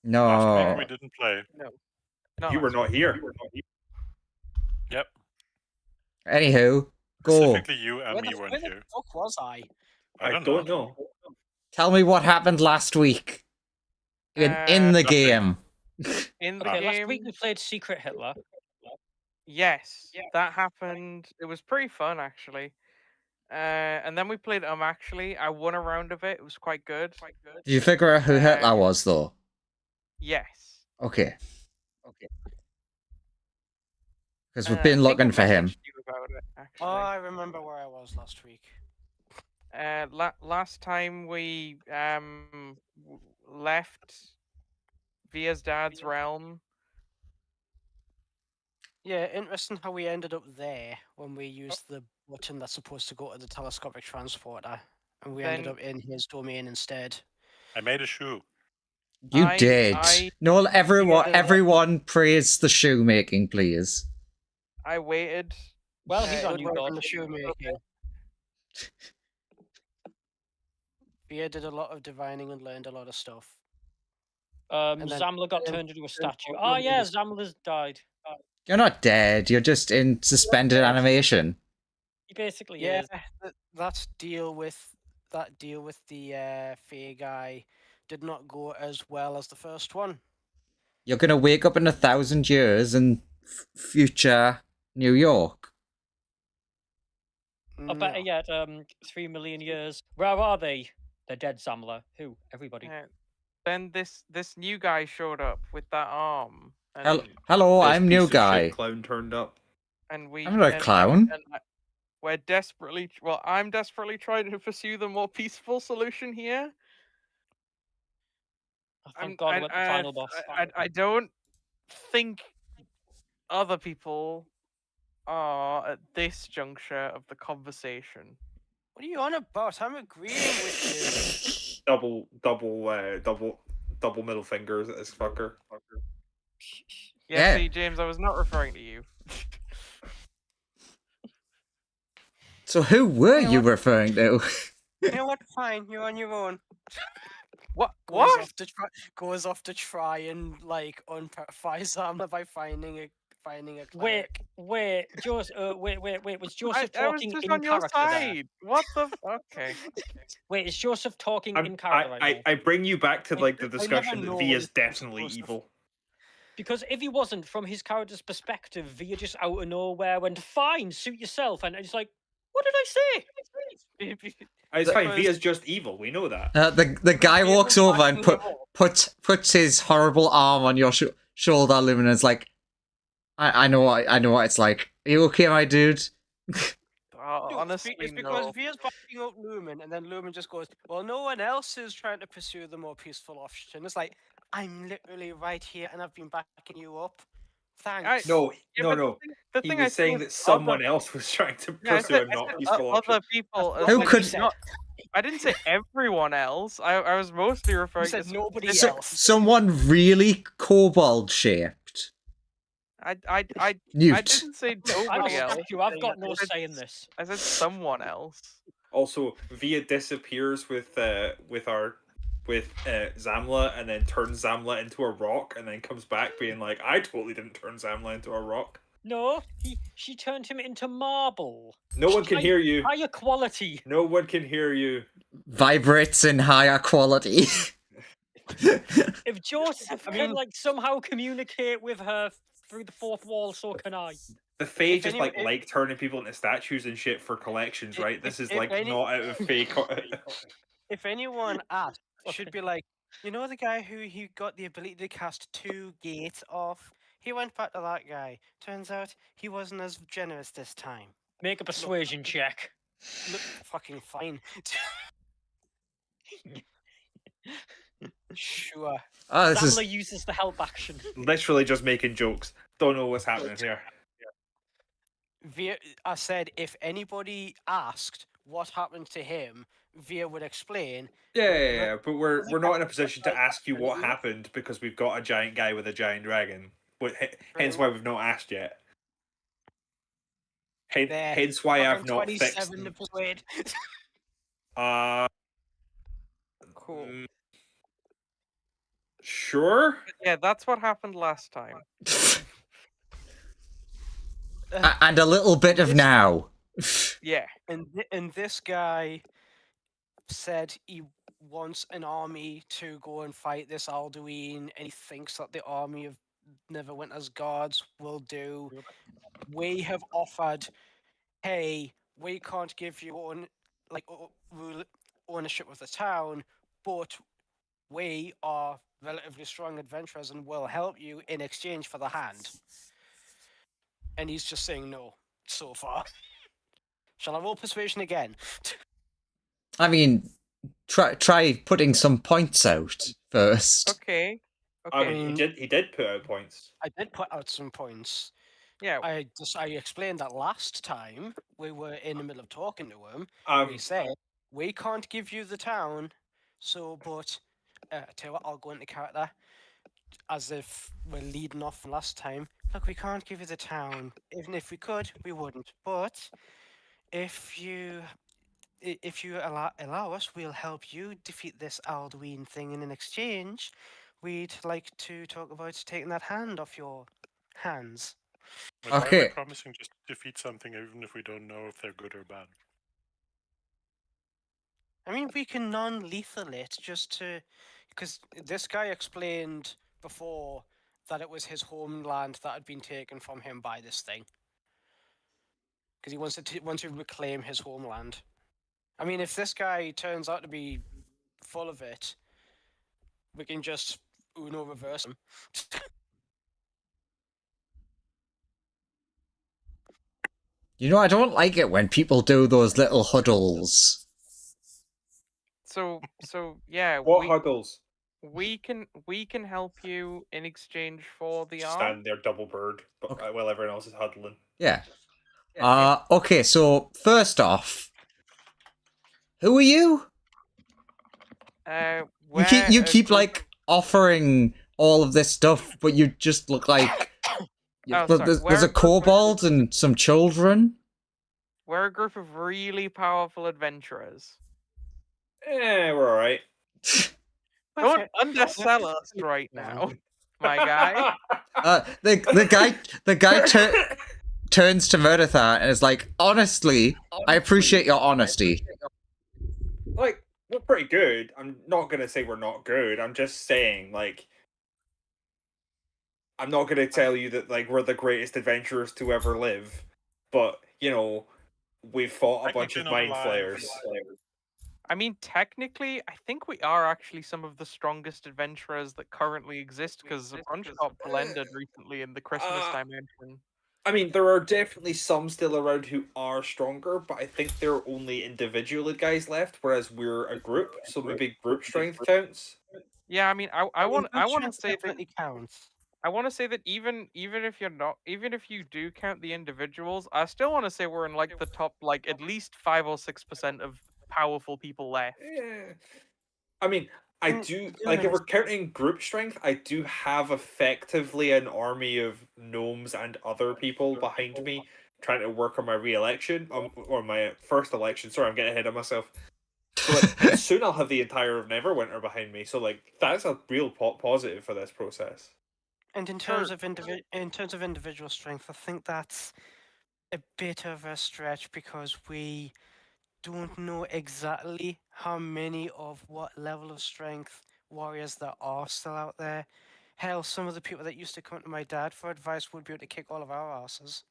Last week we No. didn't play. No. You were not here. Yep. Anywho, go. Specifically, you and Where me the weren't here. fuck was I? I don't know. Tell me what happened last week. In the nothing. game. In the Okay, game. last week we played Secret Hitler. Yes, that happened. It was pretty fun actually. And then we played actually. I won a round of it. It was quite good. Did you figure out who Hitler was, though? Yes. Okay. Because we've I been think I looking for him. messaged you about it, actually. Oh, I remember where I was last week. Last time we left Via's dad's realm. Yeah, interesting how we ended up there when we used the button that's supposed to go to the telescopic transporter, and we ended Then- up in his domain instead. I made a shoe. You I- did. I- No, everyone, did. everyone praise the shoemaking, please. I waited. Well, he's on Good you, work God. on the shoemaking. Via did a lot of divining and learned a lot of stuff. then- Zamla got turned into a statue. Oh yeah, Zamla's died. You're not dead. You're just in suspended animation. He basically Yeah, is. that deal with the Fae guy did not go as well as the first one. You're gonna wake up in 1,000 years in future New York. Or better No. yet, 3 million years. Where are they? They're dead, Zamla. Who? Everybody. Then this new guy showed up with that arm. Hello, This I'm new piece of shit guy. clown turned up. And we. I'm not a and- clown. and we're desperately. Well, I'm desperately trying to pursue the more peaceful solution here. Thank God we're at the final boss. I don't think other people are at this juncture of the conversation. What are you on about? I'm agreeing with Double middle fingers at this fucker. Yeah, Yeah. see, James, I was not referring to you. So who were you referring to? you. You know what? Fine, you're on your own. What? Goes What? off to try and like unpacify Zamla by finding a Wait, cleric. Joseph. Wait. Was Joseph I was talking just in on your character there? side. What the? Okay. Wait, is Joseph talking in character right now? I bring you back to like the never discussion that know V when is it's definitely supposed to- evil. Because if he wasn't, from his character's perspective, Via just out of nowhere went, "Fine, suit yourself," and it's like, "What did I say?" It's fine. Because- V is just evil. We know that. The guy walks over and puts his horrible arm on your shoulder, Lumen, and is like, I know what it's like. Are you okay, my dude? No, Honestly, it's because no. Via's backing up Lumen, and then Lumen just goes, "Well, no one else is trying to pursue the more peaceful option." It's like, I'm literally right here, and I've been backing you up. Thanks. No, Yeah, no, but no. The He thing was I saying think that someone else was trying to Yeah, I pursue said- a I not said peaceful option. other people. That's Who what could- you said. Not, I didn't say everyone else. I was mostly You referring said to nobody specific- else. Someone really kobold shaped. I Newt. didn't say I nobody else. respect you. I've got no I said- say in this. I said someone else. Also, Via disappears with Zamla and then turns Zamla into a rock and then comes back being like, I totally didn't turn Zamla into a rock. No, she turned him into marble. No one can hear you. Higher quality. No one can hear you. Vibrates in higher quality. If Joseph can like somehow communicate with her through the fourth wall, so can I. The Fae If just any- like turning people into statues and shit for collections, right? This is if like any- not out of Fae. If anyone asked, it should be like, you know the guy who got the ability to cast 2 gates off? He went back to that guy. Turns out he wasn't as generous this time. Make a persuasion check. Look fucking fine. Sure. Oh, this is Zamla uses the help action. Literally just making jokes. Don't know what's happening here. I said if anybody asked what happened to him, Via would explain. Yeah, but we're not in a position to ask you what happened because we've got a giant guy with a giant dragon. But hence why we've not asked yet. There. Hence why I've Fucking not fixed. 27 to persuade. Uh, Cool. Sure. Yeah, that's what happened last time. And a little bit of now. Yeah. And this guy said he wants an army to go and fight this Alduin, and he thinks that the army of Neverwinter's guards will do. We have offered, hey, we can't give you ownership of the town, but we are relatively strong adventurers and will help you in exchange for the hand. And he's just saying no so far. Shall I roll persuasion again? I mean, try putting some points out first. Okay. I Okay. mean, he did put out points. I did put out some points. Yeah. I explained that last time we were in the middle of talking to him. We Um, said we can't give you the town, so but tell you what, I'll go into character as if we're leading off from last time. Look, we can't give you the town. Even if we could, we wouldn't. But if you allow us, we'll help you defeat this Alduin thing. And in exchange, we'd like to talk about taking that hand off your hands. Why are we Okay. promising just to defeat something even if we don't know if they're good or bad? I mean, we can non-lethal it just to, because this guy explained before that it was his homeland that had been taken from him by this thing. Because he wants to reclaim his homeland. I mean, if this guy turns out to be full of it, we can just Uno reverse him. You know, I don't like it when people do those little huddles. So yeah, what huddles? we can help you in exchange for the arm. Stand there, double bird, but Okay. while everyone else is huddling. Yeah. Okay, so first off, who are you? You keep like offering all of this stuff, but you just look like there's a kobold and some children. We're a group of really powerful adventurers. We're alright. Don't undersell us right now, my guy. The guy turns to Meredith and is like, honestly, I appreciate your honesty. Like, we're pretty good. I'm not gonna say we're not good. I'm just saying, like, I'm not gonna tell you that like we're the greatest adventurers to ever live, but you know, we've fought a bunch of mind flayers. I mean, technically, I think we are actually some of the strongest adventurers that currently exist because a bunch got blended recently in the Christmas dimension. I mean, there are definitely some still around who are stronger, but I think there are only individual guys left, whereas we're a group, so maybe group strength counts. Yeah, I mean, I want to say that counts. I want to say that even if you do count the individuals, I still want to say we're in like the top like at least 5 or 6% of powerful people left. Yeah. I mean, I do like if we're counting group strength, I do have effectively an army of gnomes and other people behind me trying to work on my re-election or my first election. Sorry, I'm getting ahead of myself. So like, soon I'll have the entire of Neverwinter behind me. So like that's a real positive for this process. And in terms of individual strength, I think that's a bit of a stretch because we don't know exactly how many of what level of strength warriors there are still out there. Hell, some of the people that used to come to my dad for advice would be able to kick all of our asses.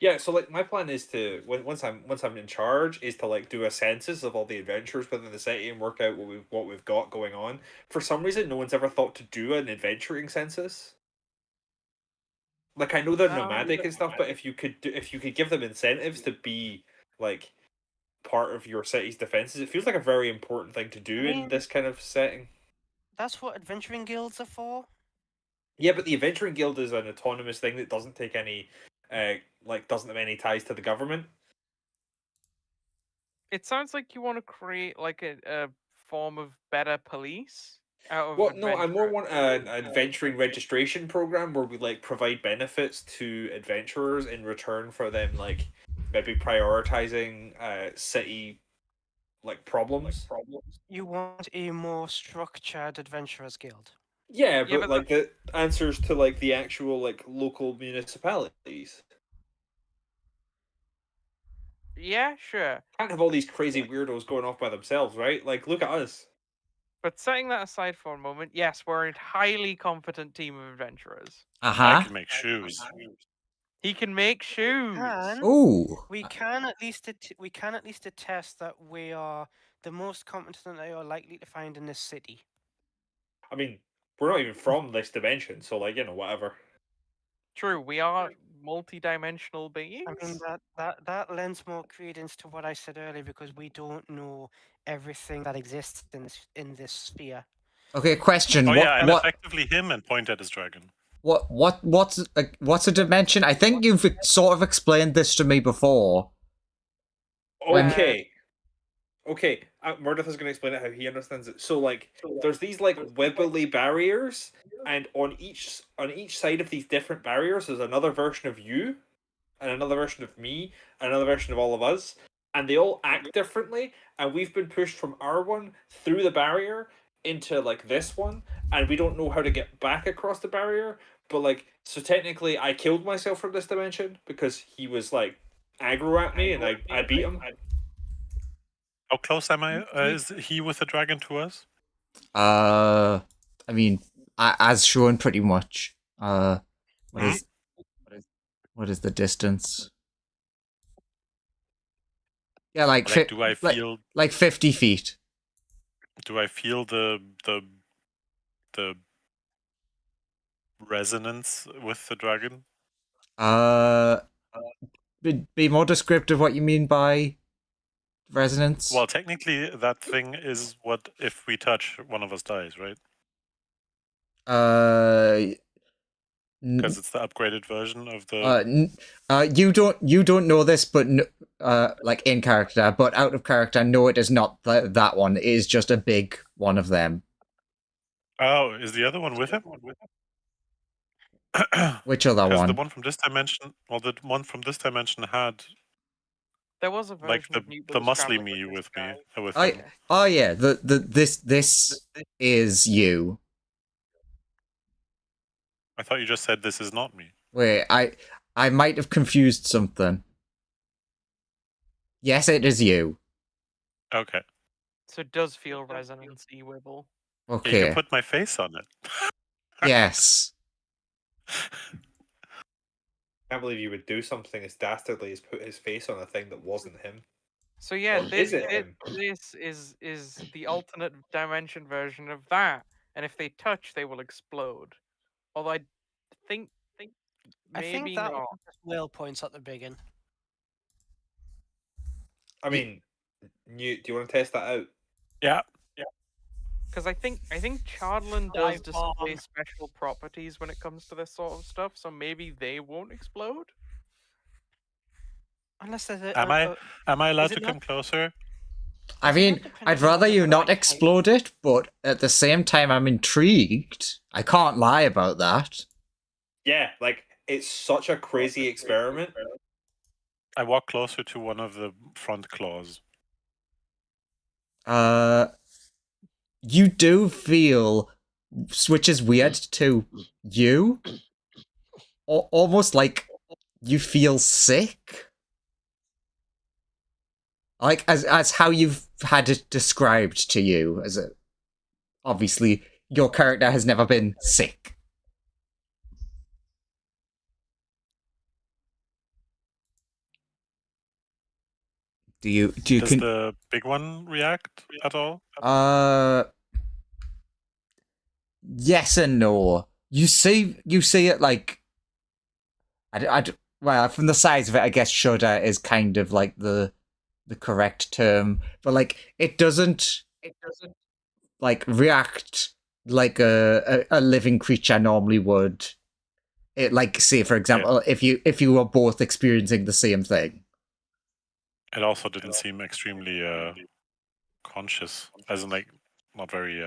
Yeah, so like my plan is to once I'm in charge is to like do a census of all the adventurers within the city and work out what we've got going on. For some reason, no one's ever thought to do an adventuring census. Like I know they're nomadic and stuff, but if you could give them incentives to be like part of your city's defenses, it feels like a very important thing to do in this kind of setting. That's what adventuring guilds are for. Yeah, but the adventuring guild is an autonomous thing that doesn't take any doesn't have any ties to the government. It sounds like you want to create like a form of better police. Well, no, I more want an adventuring registration program where we like provide benefits to adventurers in return for them like maybe prioritizing city like problems. You want a more structured adventurers guild. Yeah, Yeah, but like the answers to like the actual like local municipalities. Yeah, sure. Can't have all these crazy weirdos going off by themselves, right? Like, look at us. But setting that aside for a moment, yes, we're a highly competent team of adventurers. I Uh-huh. can make shoes. He can make shoes. Ooh. We can at least attest that we are the most competent that you're likely to find in this city. I mean, we're not even from this dimension, so like, whatever. True, we are multi-dimensional beings. I mean that lends more credence to what I said earlier because we don't know everything that exists in this sphere. Okay, question. Oh what yeah, and what effectively him and point at his dragon. what's a dimension? I think you've sort of explained this to me before. When- Okay. Okay, Murdoch is going to explain it how he understands it. So, like, there's these like wibbly barriers, and on each side of these different barriers, there's another version of you, and another version of me, and another version of all of us, and they all act differently. And we've been pushed from our one through the barrier into like this one, and we don't know how to get back across the barrier. But like, so technically, I killed myself from this dimension because he was like aggro at me, and I beat him. How close am I? Is he with the dragon to us? I mean, as shown pretty much. What is the distance? Yeah, like Do I feel? like 50 feet. Do I feel the resonance with the dragon? Be more descriptive what you mean by resonance. Well, technically, that thing is what if we touch, one of us dies, right? Because it's the upgraded version of the. You don't know this, but like in character, but out of character, no, it is not that one. It is just a big one of them. Oh, is the other one with him? Which other Because one? the one from this dimension, the one from this dimension had There was a version like of Newt that the was muscly traveling me with with this me guy. with Oh, him. oh yeah, this is you. I thought you just said this is not me. Wait, I might have confused something. Yes, it is you. Okay. So it does feel resonancy wibble. You Okay. can put my face on it. Yes. Can't believe you would do something as dastardly as put his face on a thing that wasn't him. So yeah, Or is it him? this is the alternate dimension version of that. And if they touch, they will explode. Although I think I think maybe that not. was just Will points at the beginning. I mean, do you want to test that out? Yeah. Because I think Chardlin does Dive display bomb. special properties when it comes to this sort of stuff, so maybe they won't explode. Unless there's a, Am I allowed it to come not- closer? I mean, I'd rather you not explode it, but at the same time, I'm intrigued. I can't lie about that. Yeah, like it's such a crazy experiment. I walk closer to one of the front claws. You do feel, which is weird to you, almost like you feel sick. Like as how you've had it described to you, as a obviously your character has never been sick. Does the big one react at all? Yes and no. You see it like well, from the size of it, I guess shudder is kind of like the correct term, but like it doesn't like react like a living creature normally would. It, like, say for example, if you were both experiencing the same thing. It also didn't seem extremely conscious, as in like not very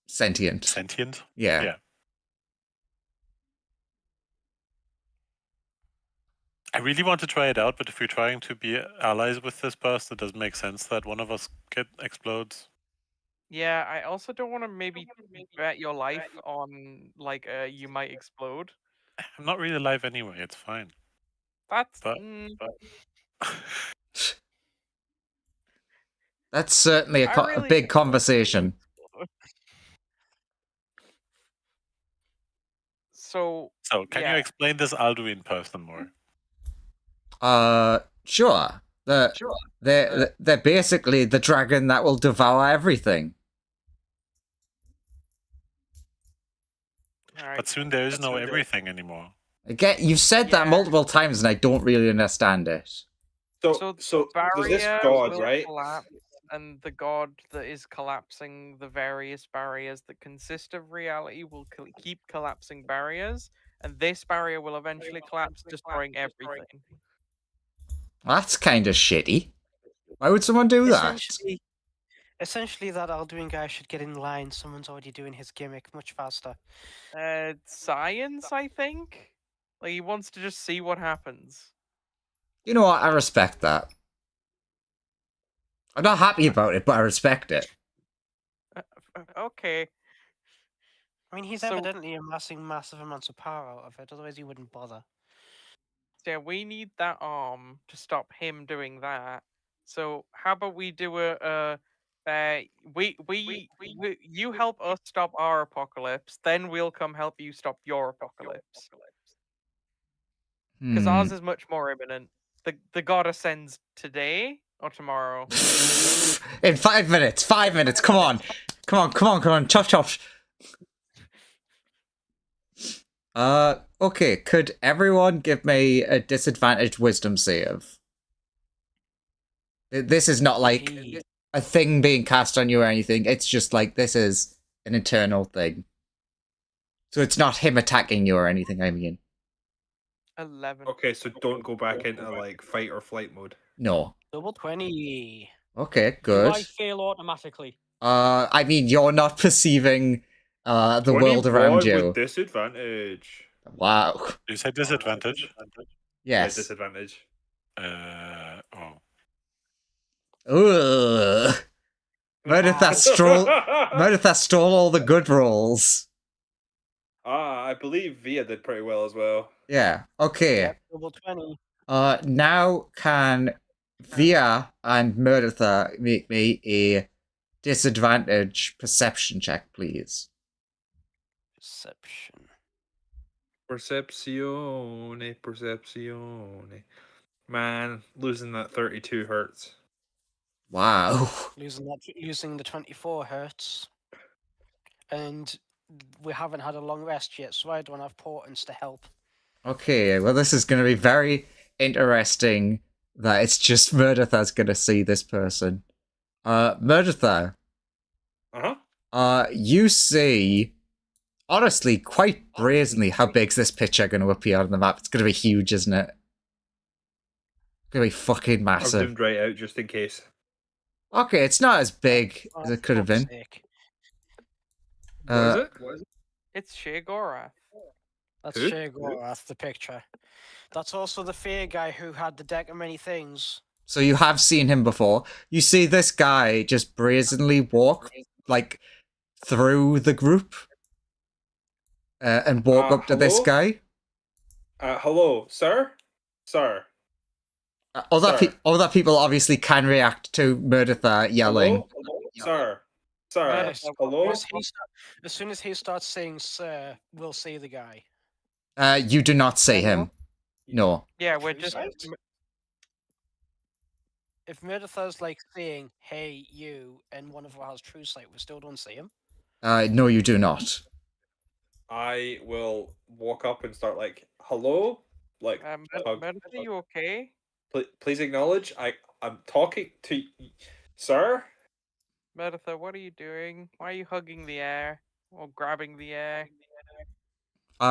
Sentient. Sentient? Yeah. I really want to try it out, but if we're trying to be allies with this person, it doesn't make sense that one of us explodes. Yeah, I also don't want to maybe bet your life on like you might explode. I'm not really alive anyway. It's fine. That's But- That's certainly I a really big don't want to conversation. explode. So So, can you yeah. explain this Alduin person more? Sure. They're basically the dragon that will devour everything. All right. But soon there is no everything anymore. Again, you've said that Yeah. multiple times, and I don't really understand it. So the does this barrier god, will right? collapse, and the god that is collapsing the various barriers that consist of reality will keep collapsing barriers, and this barrier will eventually collapse, destroying everything. That's kind of shitty. Why would someone do that? Essentially, that Alduin guy should get in line. Someone's already doing his gimmick much faster. Science, I think. Like he wants to just see what happens. You know what? I respect that. I'm not happy about it, but I respect it. Okay. I mean, he's So- evidently amassing massive amounts of power out of it. Otherwise, he wouldn't bother. Yeah, we need that arm to stop him doing that. So how about we do you help us stop our apocalypse, then we'll come help you stop your apocalypse. Because ours is much more imminent. The god ascends today or tomorrow. In 5 minutes. 5 minutes. Come on. Come on. Chop, chop. Okay. Could everyone give me a disadvantaged wisdom save? This is not like a thing being cast on you or anything. It's just like this is an internal thing. So it's not him attacking you or anything, I mean. 11. Okay, so don't go back into like fight or flight mode. No. Double 20. Okay, Do I good. fail automatically? I mean, you're not perceiving the world around 21 you. with disadvantage. Wow. You said disadvantage? Yeah, Yes. disadvantage. Oh. Ugh. Meredith stole all the good rolls. I believe Via did pretty well as well. Yeah. Okay. Yep, double 20. Now can Via and Meredith make me a disadvantage perception check, please? Perception. Percepzione. Man, losing that 32 hurts. Wow. Losing the 24 hurts. And we haven't had a long rest yet, so I don't have portents to help. Okay, well this is going to be very interesting that it's just Meredith that's going to see this person. Meredith, Uh-huh. you see, honestly, quite brazenly how big's this picture going to appear on the map. It's going to be huge, isn't it? It's going to be fucking I've massive. zoomed right out just in case. Okay, it's not as big as it could have been. What is it? It's Sheogorath. That's Who? Sheogorath, the picture. That's also the fear guy who had the deck of many things. So you have seen him before. You see this guy just brazenly walk, like, through the group. And walk up to this hello? guy. Hello, sir? Sir. Other people obviously can react to Meredith yelling. Hello? Sir. Sir. Yes, Hello? As soon as he starts saying sir, we'll see the guy. You do not see him. No. Yeah, we're True just sight? If Meredith's like saying, hey, you, and one of us has true sight, we still don't see him. No, you do not. I will walk up and start like, hello? Like, Meredith, are you okay? please acknowledge I'm talking to sir? Meredith, what are you doing? Why are you hugging the air or grabbing the air?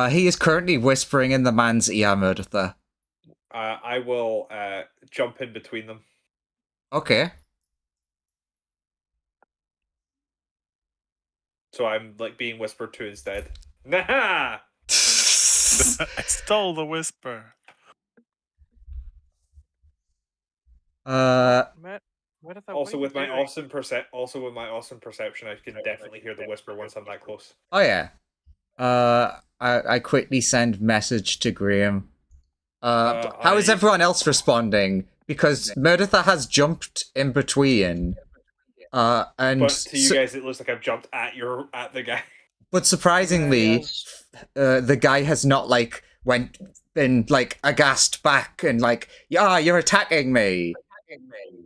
He is currently whispering in the man's ear, Meredith. I will jump in between them. Okay. So I'm like being whispered to instead. Nah! I stole the whisper. Meredith, what Also are you with my doing? awesome perception, I can definitely hear the whisper once I'm that close. Oh yeah. I quickly send message to Graham. How is everyone else responding? Because Meredith has jumped in between. And But to you guys, it looks like I've jumped at the guy. But surprisingly, the guy has not like been like aghast back and like, yeah, you're attacking me.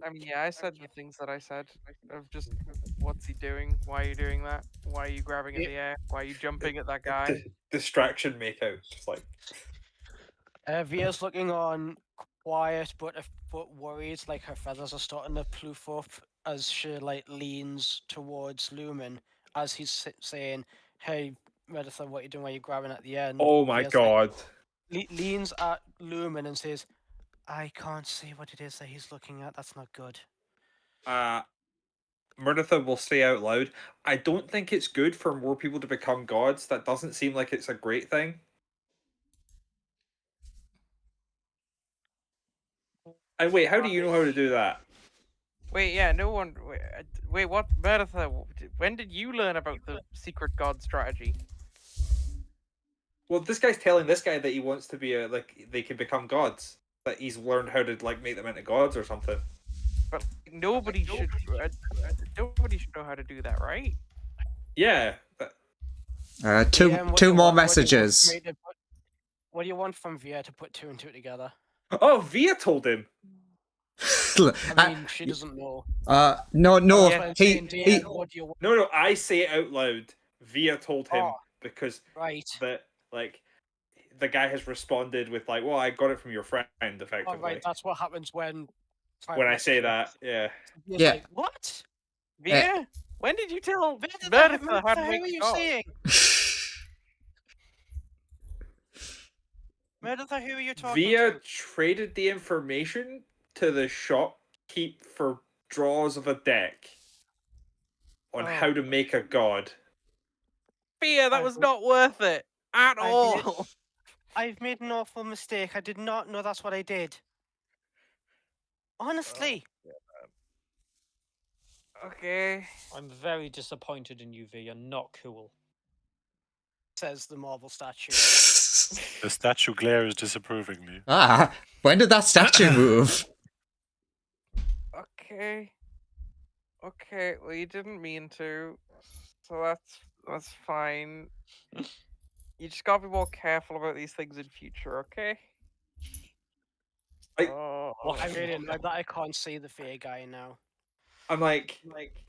I mean, yeah, I said the things that I said of just, what's he doing? Why are you doing that? Why are you grabbing at the air? Why are you jumping at that guy? Distraction make out, just like. Via's looking on quiet but worried, like her feathers are starting to ploof up as she like leans towards Lumen as he's saying, "Hey, Meredith, what are you doing? Why are you grabbing at the end?" Oh my Via's, god. like, leans at Lumen and says, "I can't see what it is that he's looking at. That's not good." Murdertha will say out loud, I don't think it's good for more people to become gods. That doesn't seem like it's a great thing. And wait, how do you know how to do that? Wait, yeah, no one. Wait, what, Meredith? When did you learn about the secret god strategy? Well, this guy's telling this guy that he wants to be they can become gods. That he's learned how to like make them into gods or something. But nobody should know how to do that, right? Yeah. Two more messages. What do you want from Via to put two and two together? Oh, Via told him. I mean, she doesn't know. No. No, I say it out loud. Via told him because the guy has responded with like, well, I got it from your friend, effectively. Oh, right, that's what happens when I say that, yeah. Yeah. Like, what? Via? When did you tell Meredith how to who make are you god? saying? Meredith, who are you talking Via to? traded the information to the shopkeep for draws of a deck on how to make a god. Via, that was not worth it at all. I've made an awful mistake. I did not know that's what I did. Honestly. Okay. I'm very disappointed in you, V. You're not cool. Says the marble statue. The statue glares disapprovingly. When did that statue move? Okay. Well, you didn't mean to, so that's fine. You just gotta be more careful about these things in future, okay? I really like that. I can't see the fair guy now. I'm like,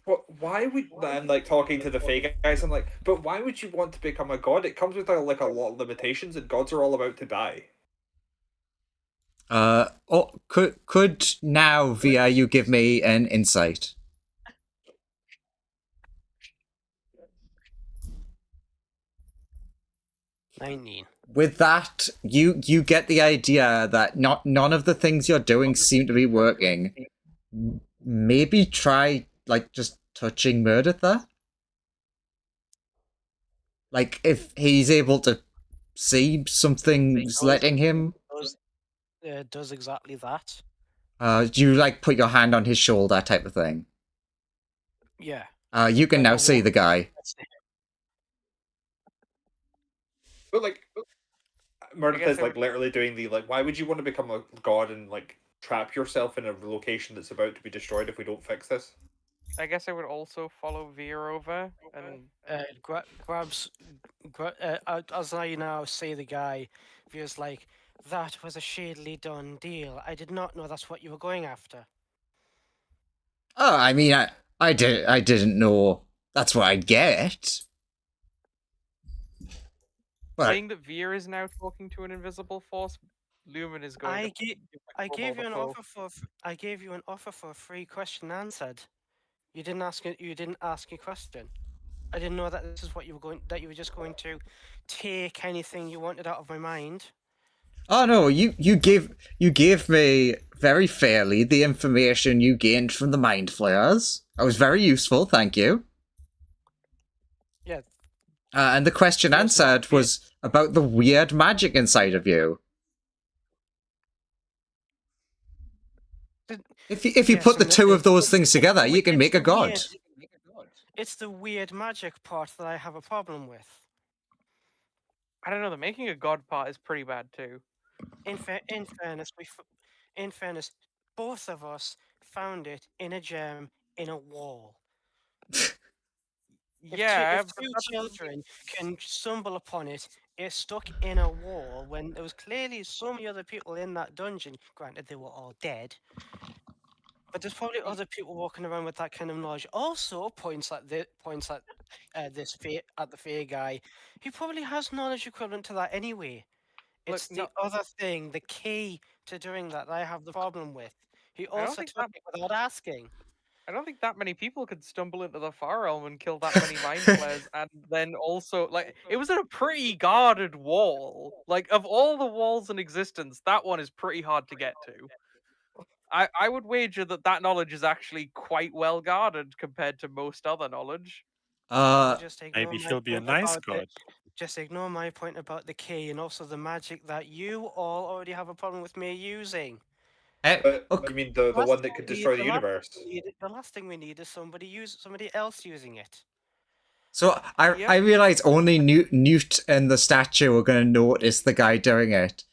what? Why would I'm like talking to the fake guys? I'm like, but why would you want to become a god? It comes with like a lot of limitations, and gods are all about to die. Could now Via you give me an insight? With that, you get the idea that none of the things you're doing seem to be working. Maybe try like just touching Meredith. Like if he's able to see something's letting him. Does exactly that. Do you like put your hand on his shoulder type of thing? Yeah. You can now see the guy. But like, Meredith is like literally doing the like. Why would you want to become a god and like trap yourself in a location that's about to be destroyed if we don't fix this? I guess I would also follow Via over and grabs. As I now see the guy, Via's like, that was a shadily done deal. I did not know that's what you were going after. Oh, I mean, I didn't know that's what I'd get. Saying that Via is now talking to an invisible force, Lumen is going. I gave you an offer for a free question answered. You didn't ask a question. I didn't know that this is what you were just going to take anything you wanted out of my mind. Oh no, you gave me very fairly the information you gained from the mind flayers. That was very useful, thank you. Yeah. And the question answered was about the weird magic inside of you. If you Yes, put the and two of those it's things the together, you we- can it's make a the god. weird- It's the weird magic part that I have a problem with. I don't know. The making a god part is pretty bad too. In fairness, in fairness, both of us found it in a gem in a wall. Yeah, If but two that's- children can stumble upon it, it's stuck in a wall when there was clearly so many other people in that dungeon. Granted, they were all dead. But there's probably other people walking around with that kind of knowledge. Also, points at the fair guy. He probably has knowledge equivalent to that anyway. Look, It's the other thing, the key to doing that I have the problem with. He don't also think took it without asking. I don't think that many people could stumble into the Far Realm and kill that many mind flayers, and then also it was in a pretty guarded wall. Like of all the walls in existence, that one is pretty hard to get to. I would wager that knowledge is actually quite well guarded compared to most other knowledge. Just ignore Maybe my he'll be a point nice about god. just ignore my point about the key and also the magic that you all already have a problem with me using. But okay. I mean, the Last one that thing could we need- destroy the the last universe. thing we need- The last thing we need is somebody else using it. So I Yep. realize only Newt and the statue are going to notice the guy doing it.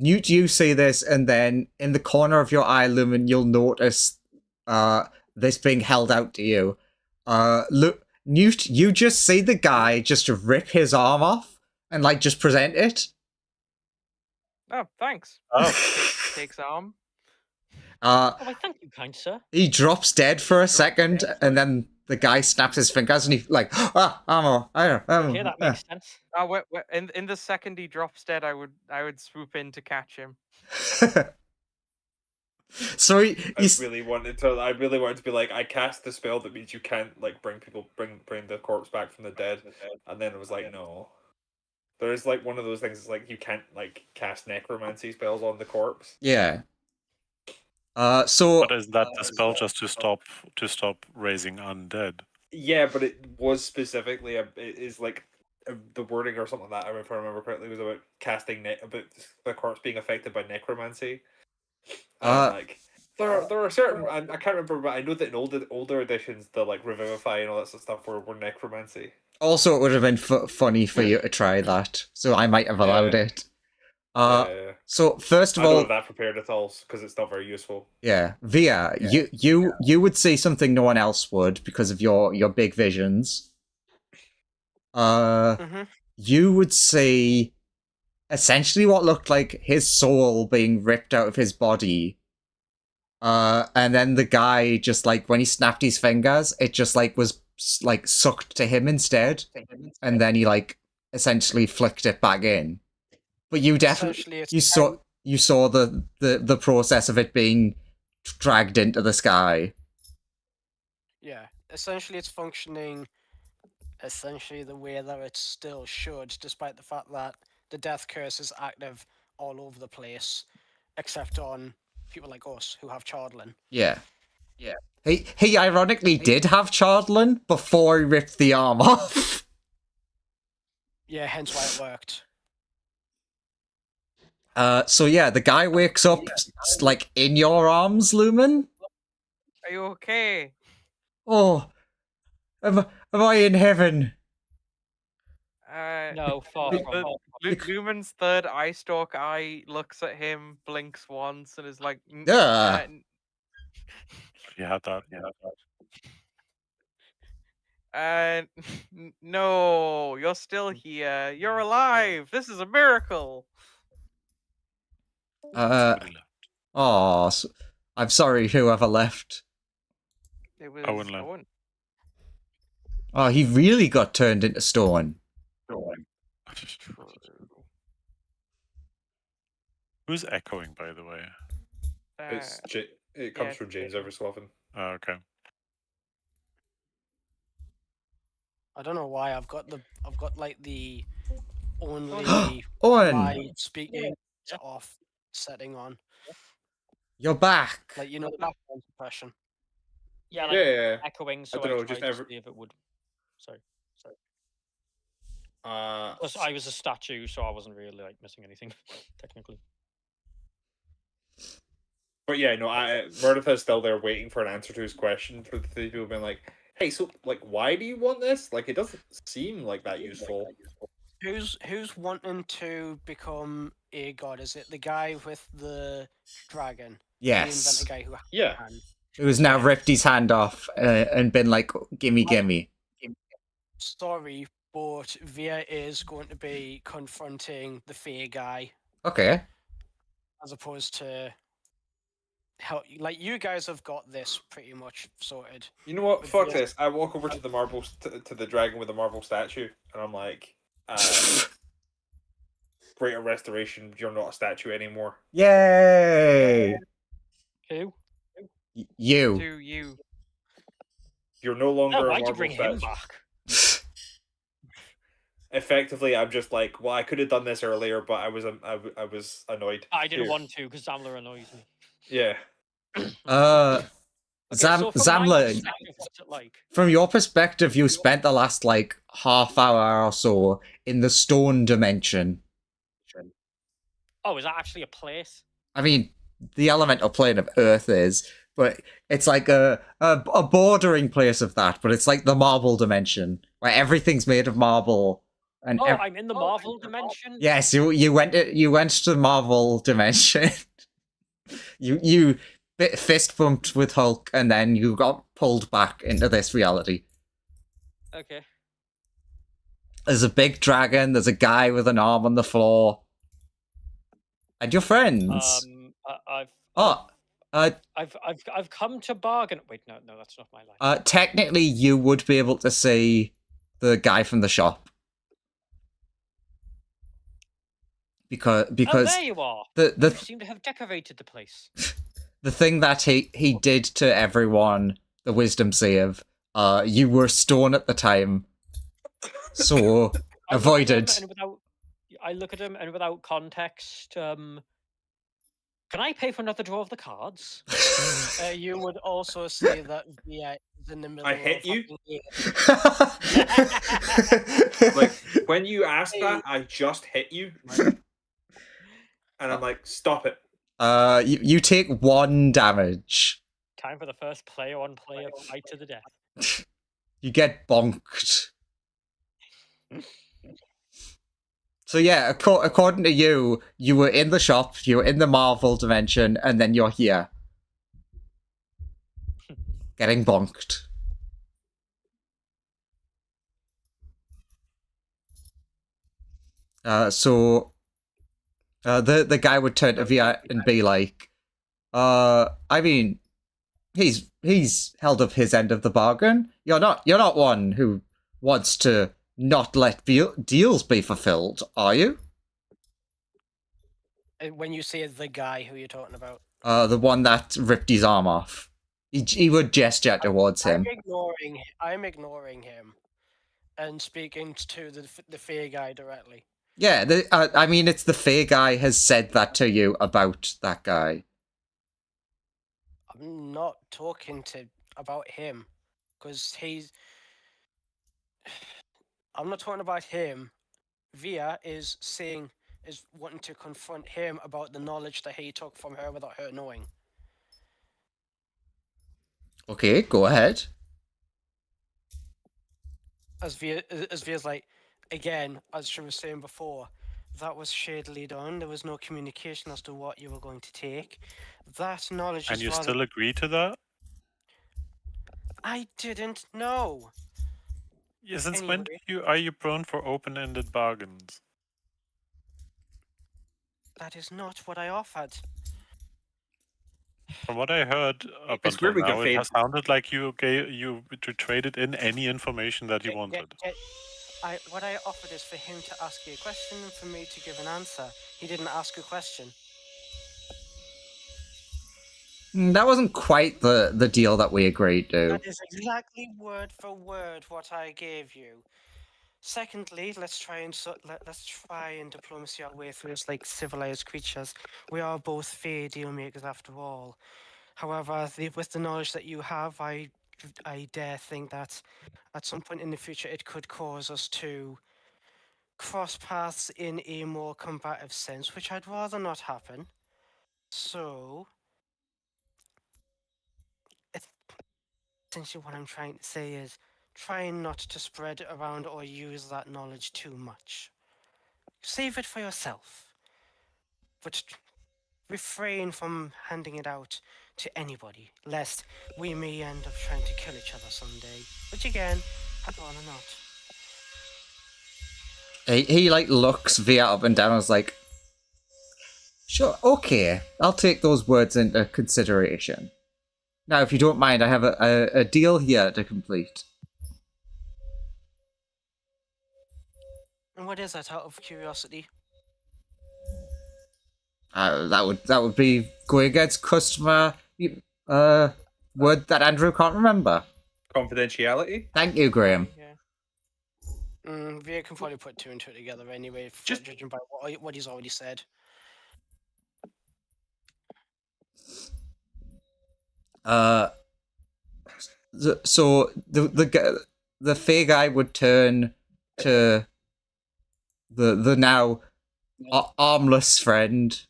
Newt, you see this, and then in the corner of your eye, Lumen, you'll notice this being held out to you. Look, Newt, you just see the guy just rip his arm off and just present it. Oh, thanks. Oh. Takes arm. Oh, why, thank you, kind sir. He drops dead for a second, and then the guy snaps his fingers, and he ammo. Okay, that makes sense. Oh, in the second he drops dead, I would swoop in to catch him. So I really wanted to be like, I cast the spell that means you can't bring the corpse back from the dead, and then it was like, no. There is one of those things. It's like you can't cast necromancy spells on the corpse. Yeah. So But isn't that the spell just to stop raising undead? Yeah, but it was specifically the wording or something like that. If I remember correctly, was about about the corpse being affected by necromancy. There are certain I can't remember, but I know that in older editions the revivify and all that sort of stuff were necromancy. also, it would have been funny for you to try that, so I might have allowed it. So first of I don't all, have that prepared at all because it's not very useful. yeah, Via, you would see something no one else would because of your big visions. You would see essentially what looked like his soul being ripped out of his body. And then the guy just when he snapped his fingers, it just was sucked to him instead, and then he essentially flicked it back in. But you definitely you saw the process of it being dragged into the sky. Yeah, essentially it's functioning the way that it still should, despite the fact that the death curse is active all over the place, except on people like us who have Chardlin. Yeah. He ironically did have Chardlin before he ripped the arm off. Yeah, hence why it worked. So yeah, the guy wakes up in your arms, Lumen. Are you okay? Oh, am I in heaven? No, far from. Lumen's third eye stalk eye looks at him, blinks once, and is like, Yeah. You had that. No, you're still here. You're alive. This is a miracle. Oh, I'm sorry, whoever left. It was Owen left. Owen. Oh, he really got turned into stone. Who's echoing, by the way? It comes from James every so often. Oh, okay. I don't know why I've got the only Owen, my speaking off setting on. you're back. The background suppression. Yeah, Yeah. echoing. So I don't know, tried just to see if it would. Sorry. Plus, I was a statue, so I wasn't really missing anything technically. But yeah, no, Meredith is still there waiting for an answer to his question. For the three people being like, "Hey, so like, why do you want this? Like, it doesn't seem like that useful." Who's wanting to become a god? Is it the guy with the dragon? The Yes. inventor guy who Yeah. Who's now Yeah. ripped his hand off and been like, gimme, gimme. Sorry, but Via is going to be confronting the fair guy Okay. as opposed to help. Like you guys have got this pretty much sorted. You know what? With Fuck the- this. I walk over to the marble to the dragon with the marble statue, and I'm like, "Greater restoration. You're not a statue anymore." Yay! Who? You. To you. You're no Oh, longer a why'd you marble bring him statue. back? Effectively, I'm just like, well, I could have done this earlier, but I was annoyed. I didn't Here. want to because Zamler annoys me. Yeah. Okay, so from my Zamla, perspective, what's it like? from your perspective, you spent the last like half hour or so in the stone dimension. Oh, is that actually a place? I mean, the elemental plane of Earth is, but it's like a bordering place of that. But it's like the marble dimension where everything's made of marble. And Oh, I'm in the Marvel dimension. yes, you went to the Marvel dimension. you fist bumped with Hulk, and then you got pulled back into this reality. Okay. There's a big dragon. There's a guy with an arm on the floor, and your friends. I've come to bargain. Wait, no, that's not my line. Technically, you would be able to see the guy from the shop. Because Oh, there you are. the You seem to have decorated the place. the thing that he did to everyone, the wisdom save, you were stone at the time, so avoided. I look at him and without context, can I pay for another draw of the cards? You would also say that Via is in the middle. I hit of you? having Like, when you asked that, I just hit you. And I'm like, stop it. You take 1 damage. Time for the first player-on-player fight to the death. You get bonked. So yeah, according to you, you were in the shop, you were in the Marvel dimension, and then you're here. Getting bonked. The guy would turn to Via and be like, I mean, he's held up his end of the bargain. You're not one who wants to not let deals be fulfilled, are you? when you say the guy who you're talking about. The one that ripped his arm off. He would gesture towards him. I'm ignoring him, and speaking to the fair guy directly. Yeah, I mean, it's the fair guy has said that to you about that guy. I'm not talking about him, because I'm not talking about him. Via is wanting to confront him about the knowledge that he took from her without her knowing. Okay, go ahead. As Via's like, again, as she was saying before, that was shadily done. There was no communication as to what you were going to take. That knowledge And is you rather... still agree to that? I didn't know. Yeah, since Anyway. when are you prone for open-ended bargains? That is not what I offered. From what I heard up It's until weird we now, got it has sounded like you traded in any information that you wanted. What I offered is for him to ask you a question and for me to give an answer. He didn't ask a question. That wasn't quite the deal that we agreed to. That is exactly word for word what I gave you. Secondly, let's try and diplomacy our way through this like civilized creatures. We are both fair deal makers after all. However, with the knowledge that you have, I dare think that at some point in the future it could cause us to cross paths in a more combative sense, which I'd rather not happen. So, essentially what I'm trying to say is try not to spread around or use that knowledge too much. Save it for yourself, but refrain from handing it out to anybody, lest we may end up trying to kill each other someday. Which again, happen or not. He like looks Via up and down and is like, sure, okay, I'll take those words into consideration. Now, if you don't mind, I have a deal here to complete. And what is that, out of curiosity? That would be going against customer word that Andrew can't remember. Confidentiality. Thank you, Graham. Yeah. Via can probably put two and two together anyway, judging by what he's already said. So the Fey guy would turn to the now armless friend.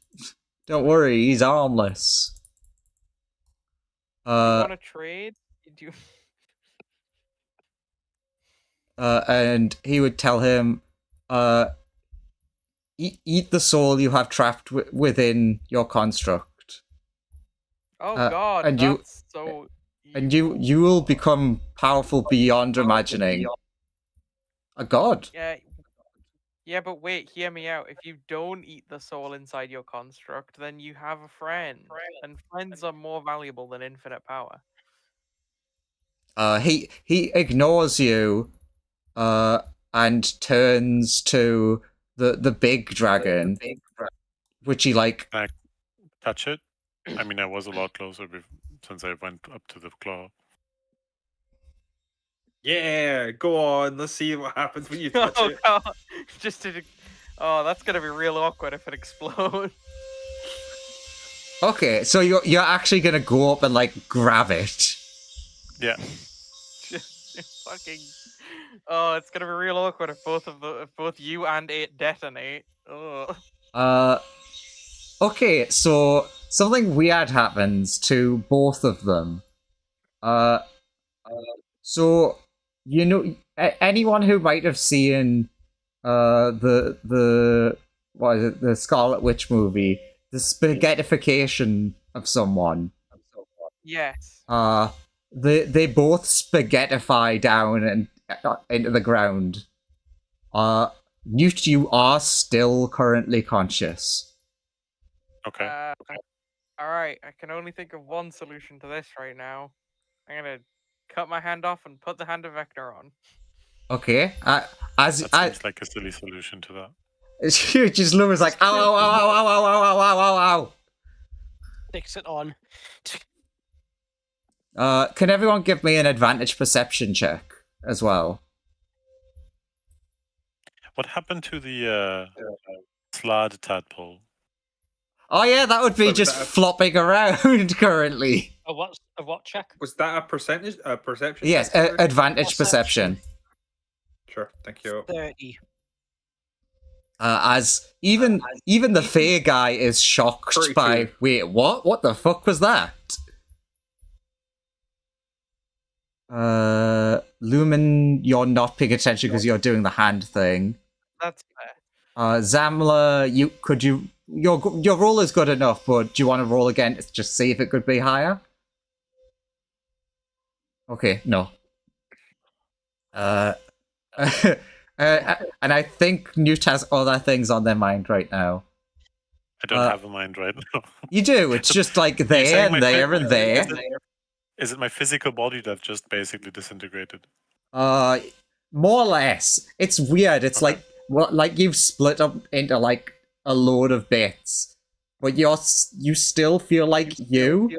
Don't worry, he's armless. You want to trade? You do. And he would tell him, eat the soul you have trapped within your construct. Oh God! And that's so. And you will become powerful beyond imagining. A god. Yeah, but wait, hear me out. If you don't eat the soul inside your construct, then you have a friend. And friends are more valuable than infinite power. He ignores you, and turns to the big dragon, which he like. Can I touch it? I mean, I was a lot closer since I went up to the claw. Yeah, go on. Let's see what happens when you touch it. God. Oh, that's gonna be real awkward if it explodes. Okay, so you're actually gonna go up and like grab it. Yeah. Fucking. Oh, it's gonna be real awkward if both you and it detonate. Oh. Okay, so something weird happens to both of them. So you know, anyone who might have seen the what is it, the Scarlet Witch movie, the spaghettification of someone. Yes. They both spaghettify down and into the ground. Newt, you are still currently conscious. Okay. Alright, I can only think of one solution to this right now. I'm gonna cut my hand off and put the hand of Vector on. Okay. That seems like a silly solution to that. It's huge. Just Luma's like, ow, ow, ow, ow, ow, ow, ow, ow, ow, ow. Fix it on. Can everyone give me an advantage perception check as well? What happened to the slad tadpole? Oh yeah, that would be just flopping around currently. A what check? Was that a percentage? A perception? Yes, advantage perception. Sure, thank you. 30. As even the Fey guy is shocked 32. by, wait, what? What the fuck was that? Lumen, you're not paying attention because you're doing the hand thing. That's fair. Zamla, your roll is good enough, but do you want to roll again to just see if it could be higher? Okay, no. And I think Newt has other things on their mind right now. I don't have a mind right now. You do. It's just like there and there and there. Is it my physical body that just basically disintegrated? More or less. It's weird. It's Okay. like you've split up into like a load of bits, but you still feel like you.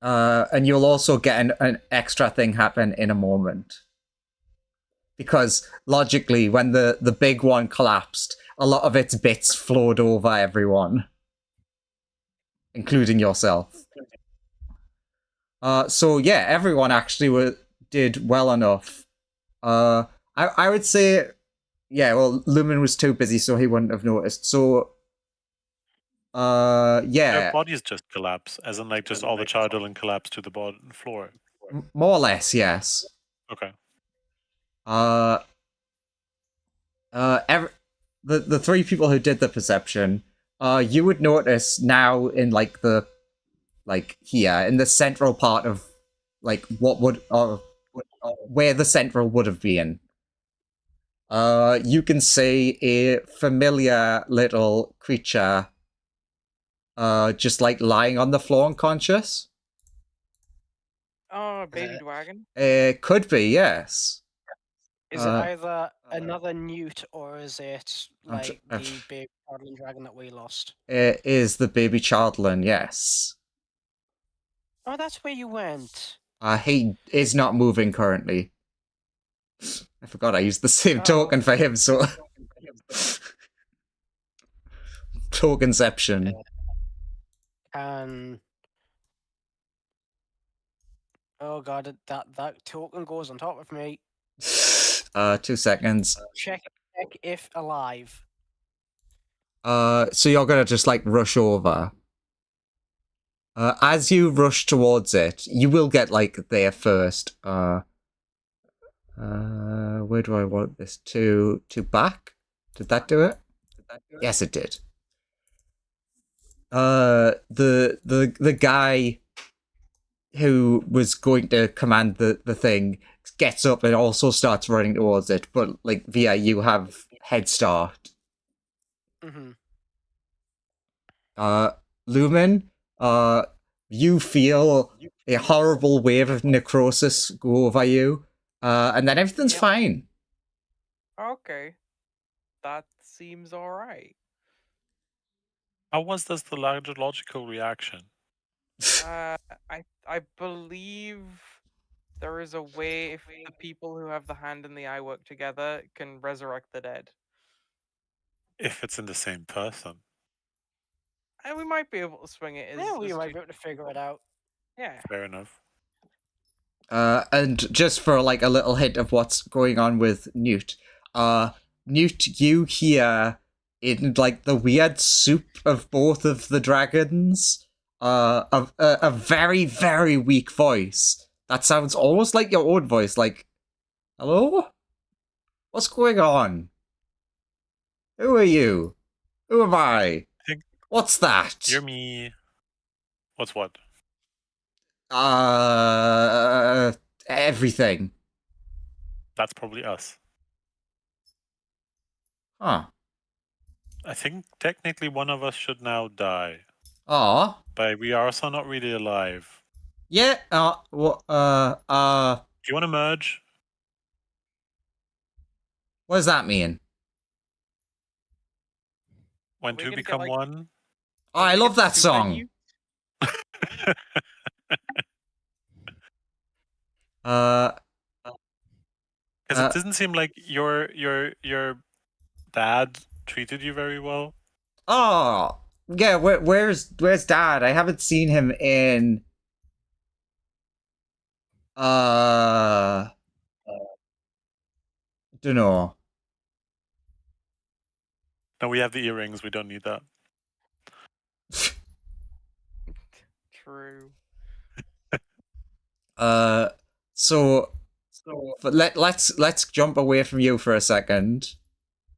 And you'll also get an extra thing happen in a moment. Because logically, when the big one collapsed, a lot of its bits flowed over everyone, including yourself. So yeah, everyone actually did well enough. I would say, yeah, well, Lumen was too busy, so he wouldn't have noticed. So Their Yeah, bodies just collapse, as in like just all the Children collapse to the floor. more or less, yes. Okay. The three people who did the perception, you would notice now in like the here in the central part of like what would where the central would have been. You can see a familiar little creature, just like lying on the floor unconscious. Oh, baby dragon. It could be, yes. Is it either another newt or is it like the big Cardland dragon that we lost? It is the baby childlin, yes. Oh, that's where you went. He is not moving currently. I forgot I used the same token for him, so tokenception. Oh god, that token goes on top of me. 2 seconds. Check if alive. So you're gonna just like rush over. As you rush towards it, you will get like there first. Where do I want this to back? Did that do it? Yes, it did. The guy who was going to command the thing gets up and also starts running towards it, but like via you have head start. Lumen, you feel a horrible wave of necrosis go over you, and then everything's fine. Okay. That seems alright. How was this the larger logical reaction? I believe there is a way if the people who have the hand and the eye work together can resurrect the dead. If it's in the same person. And we might be able to swing it. Yeah, we might be able to figure it out. Yeah. Fair enough. And just for like a little hint of what's going on with Newt, Newt, you hear in like the weird soup of both of the dragons, a very, very weak voice that sounds almost like your own voice. Like, hello? What's going on? Who are you? Who am I? What's that? You're me. What's what? Everything. That's probably us. Huh. I think technically one of us should now die. Aw. But we are also not really alive. Yeah, Do you want to merge? What does that mean? When two become one? Oh, I love that song. Because it doesn't seem like your dad treated you very well. Oh, yeah. Where's Dad? I haven't seen him in. Dunno. No, we have the earrings. We don't need that. True. So but let's jump away from you for a second.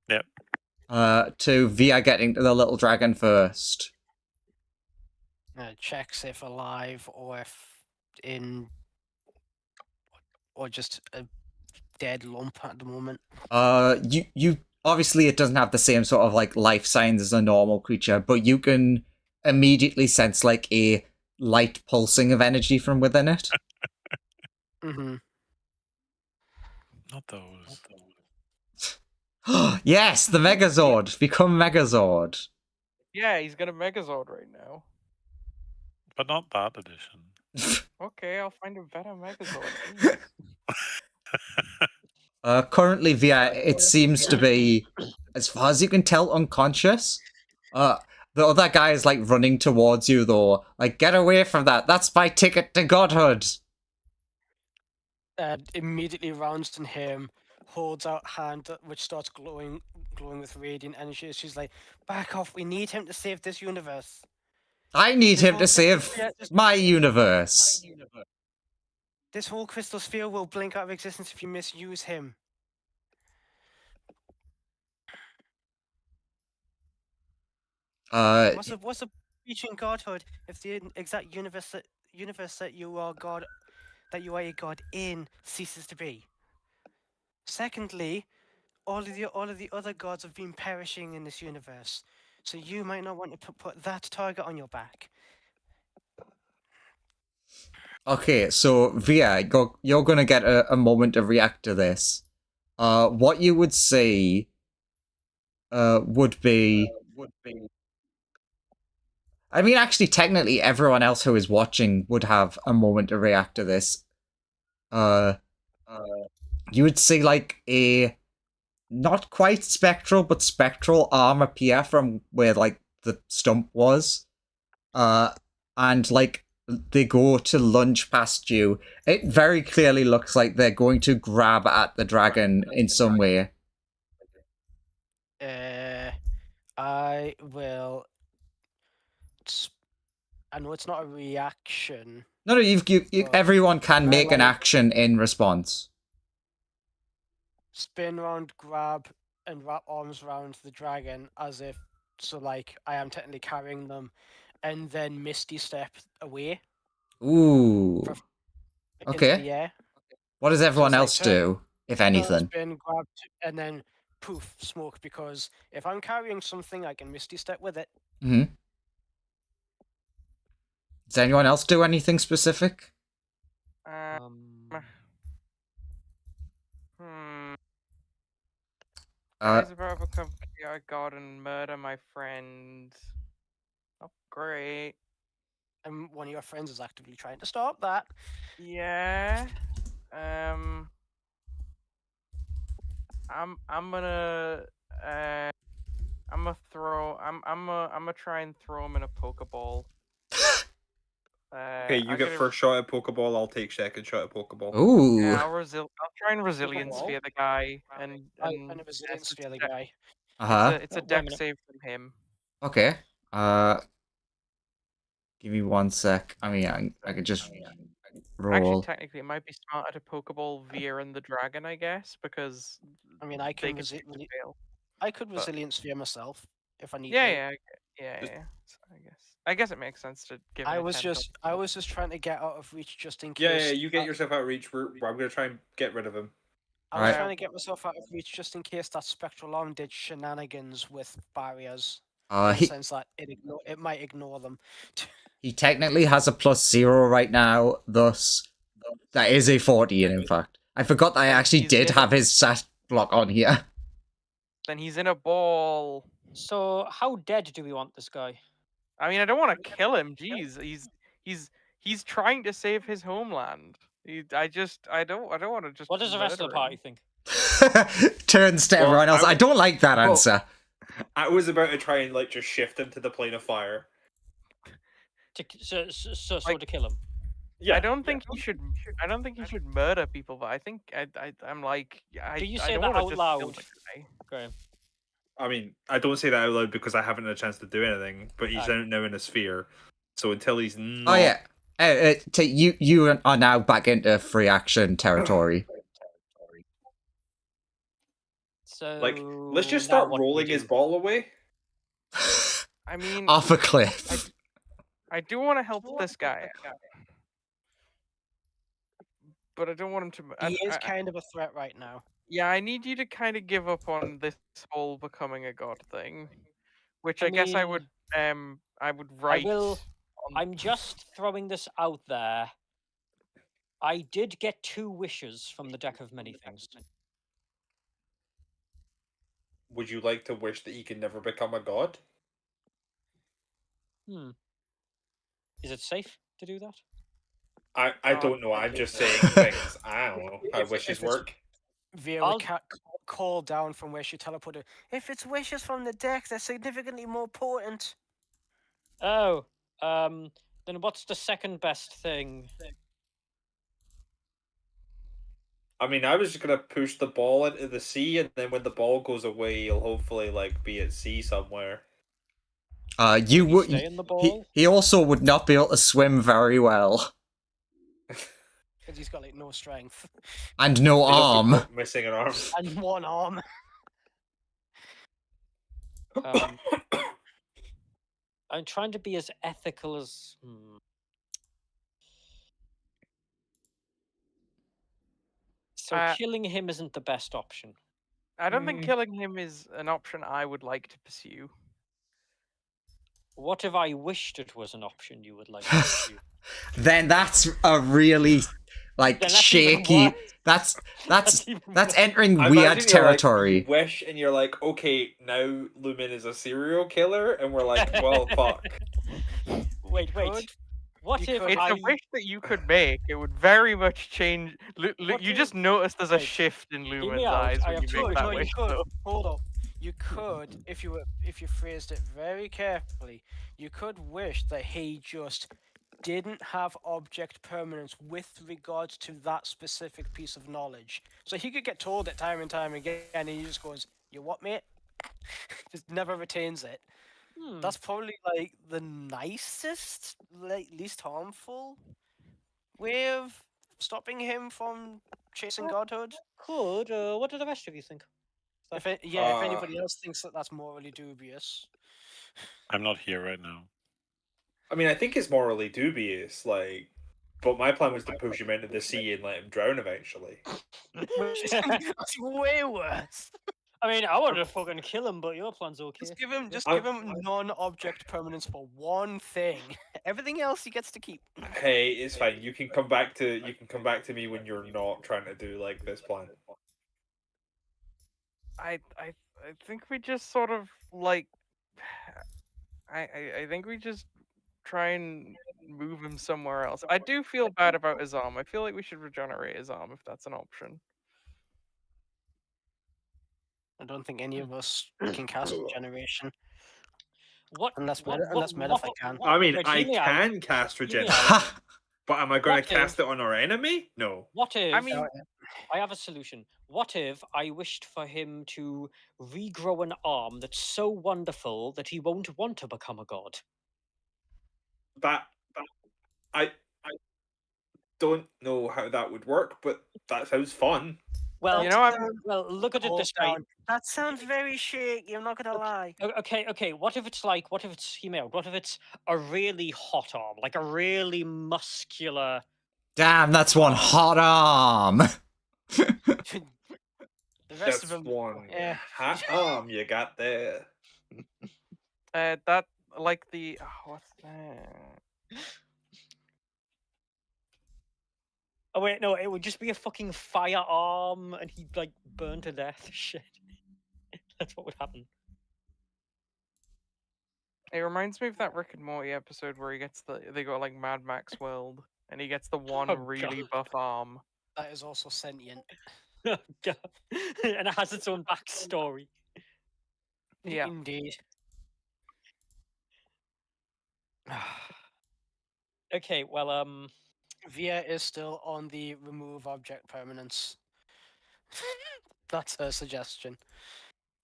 Yep. To Via getting to the little dragon first. Checks if alive or if in, or just a dead lump at the moment. You obviously it doesn't have the same sort of like life signs as a normal creature, but you can immediately sense like a light pulsing of energy from within it. Not those. Yes, the Megazord. Become Megazord. Yeah, he's got a Megazord right now. But not that edition. Okay, I'll find a better Megazord. Currently, Via, it seems to be, as far as you can tell, unconscious. The other guy is like running towards you, though. Like, get away from that. That's my ticket to godhood. Immediately rounds to him, holds out hand which starts glowing glowing with radiant energy. She's like, "Back off! We need him to save this universe." I need This him whole to crystal save sphere- my universe. This whole crystal sphere will blink out of existence if you misuse him. What's the reaching godhood if the exact universe that you are god, that you are a god in, ceases to be? Secondly, all of the other gods have been perishing in this universe, so you might not want to put that target on your back. Okay, so Via, you're gonna get a moment to react to this. What you would say would be. I mean, actually, technically, everyone else who is watching would have a moment to react to this. You would see like a not quite spectral, but spectral arm appear from where like the stump was. And like they go to lunge past you. It very clearly looks like they're going to grab at the dragon in some way. I will. I know it's not a reaction. No, everyone can make an action in response. Spin round, grab, and wrap arms around the dragon as if so, like I am technically carrying them, and then Misty step away. Ooh. Into Okay. the air. What does everyone else do, if anything? Spin, grab, and then poof, smoke. Because if I'm carrying something, I can Misty step with it. Mm-hmm. Does anyone else do anything specific? Guys about to become chaotic god and murder my friend. Oh, great. And one of your friends is actively trying to stop that. Yeah. I'm gonna try and throw him in a Pokeball. Okay, you get first shot at Pokeball. I'll take second shot at Pokeball. Ooh. Yeah, I'll try and resilience sphere the guy, and I'm a resilience sphere the guy. It's a deck save from him. Okay. Give me 1 sec. I mean, I could just roll. Actually, technically, it might be smarter to Pokeball Veer and the dragon, I guess, because I mean, I could resilience sphere myself if I need to. Yeah. So I guess it makes sense to give. I was just trying to get out of reach just in case. Yeah, you get yourself out of reach. I'm gonna try and get rid of him. I was trying to get myself out of reach just in case that spectral arm did shenanigans with barriers. In the sense that it might ignore them. He technically has a +0 right now, thus that is a 40 in fact. I forgot that I actually did have his stat block on here. Then he's in a ball. So how dead do we want this guy? I mean, I don't want to kill him. Jeez, he's trying to save his homeland. I don't want to just. What does the rest of the party think? Turns to everyone else. I don't like that answer. I was about to try and like just shift him to the plane of fire. To kill him. Yeah, I don't think he should. I don't think he should murder people, but I think I'm like. Do you I say don't that wanna out just loud? kill the guy. Graham. I mean, I don't say that out loud because I haven't had a chance to do anything, but he's out now in a sphere. So until he's not... Oh yeah. You are now back into free action territory. So like, let's just start rolling his ball away. I mean, off a cliff. I do want to help this guy, but I don't want him to. He is kind of a threat right now. Yeah, I need you to kind of give up on this whole becoming a god thing, which I guess I would write. I'm just throwing this out there. I did get 2 wishes from the deck of many things. Would you like to wish that he can never become a god? Is it safe to do that? I don't know. I'm just saying things. I don't know how wishes work. Vera called down from where she teleported. If it's wishes from the deck, they're significantly more potent. Oh, then what's the second best thing? I mean, I was just gonna push the ball into the sea, and then when the ball goes away, he'll hopefully be at sea somewhere. You Will he would. stay in the ball? He also would not be able to swim very well, Because he's got like no strength and no He does arm. look missing an arm. and one arm. I'm trying to be as ethical as. So killing him isn't the best option. I don't think killing him is an option I would like to pursue. What if I wished it was an option you would like to pursue? Then that's a really like Then that's even shaky. worse. That's even that's worse. entering I weird imagine you're like, territory. you wish, and you're like, okay, now Lumen is a serial killer, and we're like, well, fuck. Wait. Could- What you if could- It's I? a wish that you could make. It would very much change. What You if- just notice there's a wait, shift in me Lumen's out, eyes I when have you two make could, that no, you wish. could. though. Hold up. You could, if you phrased it very carefully, you could wish that he just didn't have object permanence with regards to that specific piece of knowledge. So he could get told it time and time again, and he just goes, "You what, mate?" Just never retains it. That's probably like the nicest, least harmful way of stopping him from chasing godhood. Could. What do the rest of you think? If anybody else thinks that that's morally dubious, I'm not here right now. I mean, I think it's morally dubious, but my plan was to push him into the sea and let him drown eventually. that's way worse. I mean, I wanted to fucking kill him, but your plan's okay. Just give him I'm- give him non-object permanence for one thing. Everything else he gets to keep. Hey, it's fine. You can come back to me when you're not trying to do this plan. I think we just sort of like. I think we just try and move him somewhere else. I do feel bad about his arm. I feel like we should regenerate his arm if that's an option. I don't think any of us can cast regeneration What? unless what- Malify can. I mean, wait, I hear me out. can cast Hear me regeneration, out. but am I going What to cast it on our enemy? No. What if? I mean, I have a solution. What if I wished for him to regrow an arm that's so wonderful that he won't want to become a god? I don't know how that would work, but that sounds fun. Well, you know, well, look at it Calm this way. down. That sounds very shaky. I'm not gonna lie. Okay. What if it's hear me out. What if it's a really hot arm, like a really muscular? Damn, that's one hot arm. The rest That's of them, one yeah. hot arm you got there. that like the what's that? Oh wait, no, it would just be a fucking firearm, and he'd like burn to death. Shit, that's what would happen. It reminds me of that Rick and Morty episode where they got like Mad Max World, and he gets the one Oh, really God. buff arm. that is also sentient. Oh, God. And it has its own backstory. Yeah. Indeed. Okay, well, Via is still on the remove object permanence. That's her suggestion.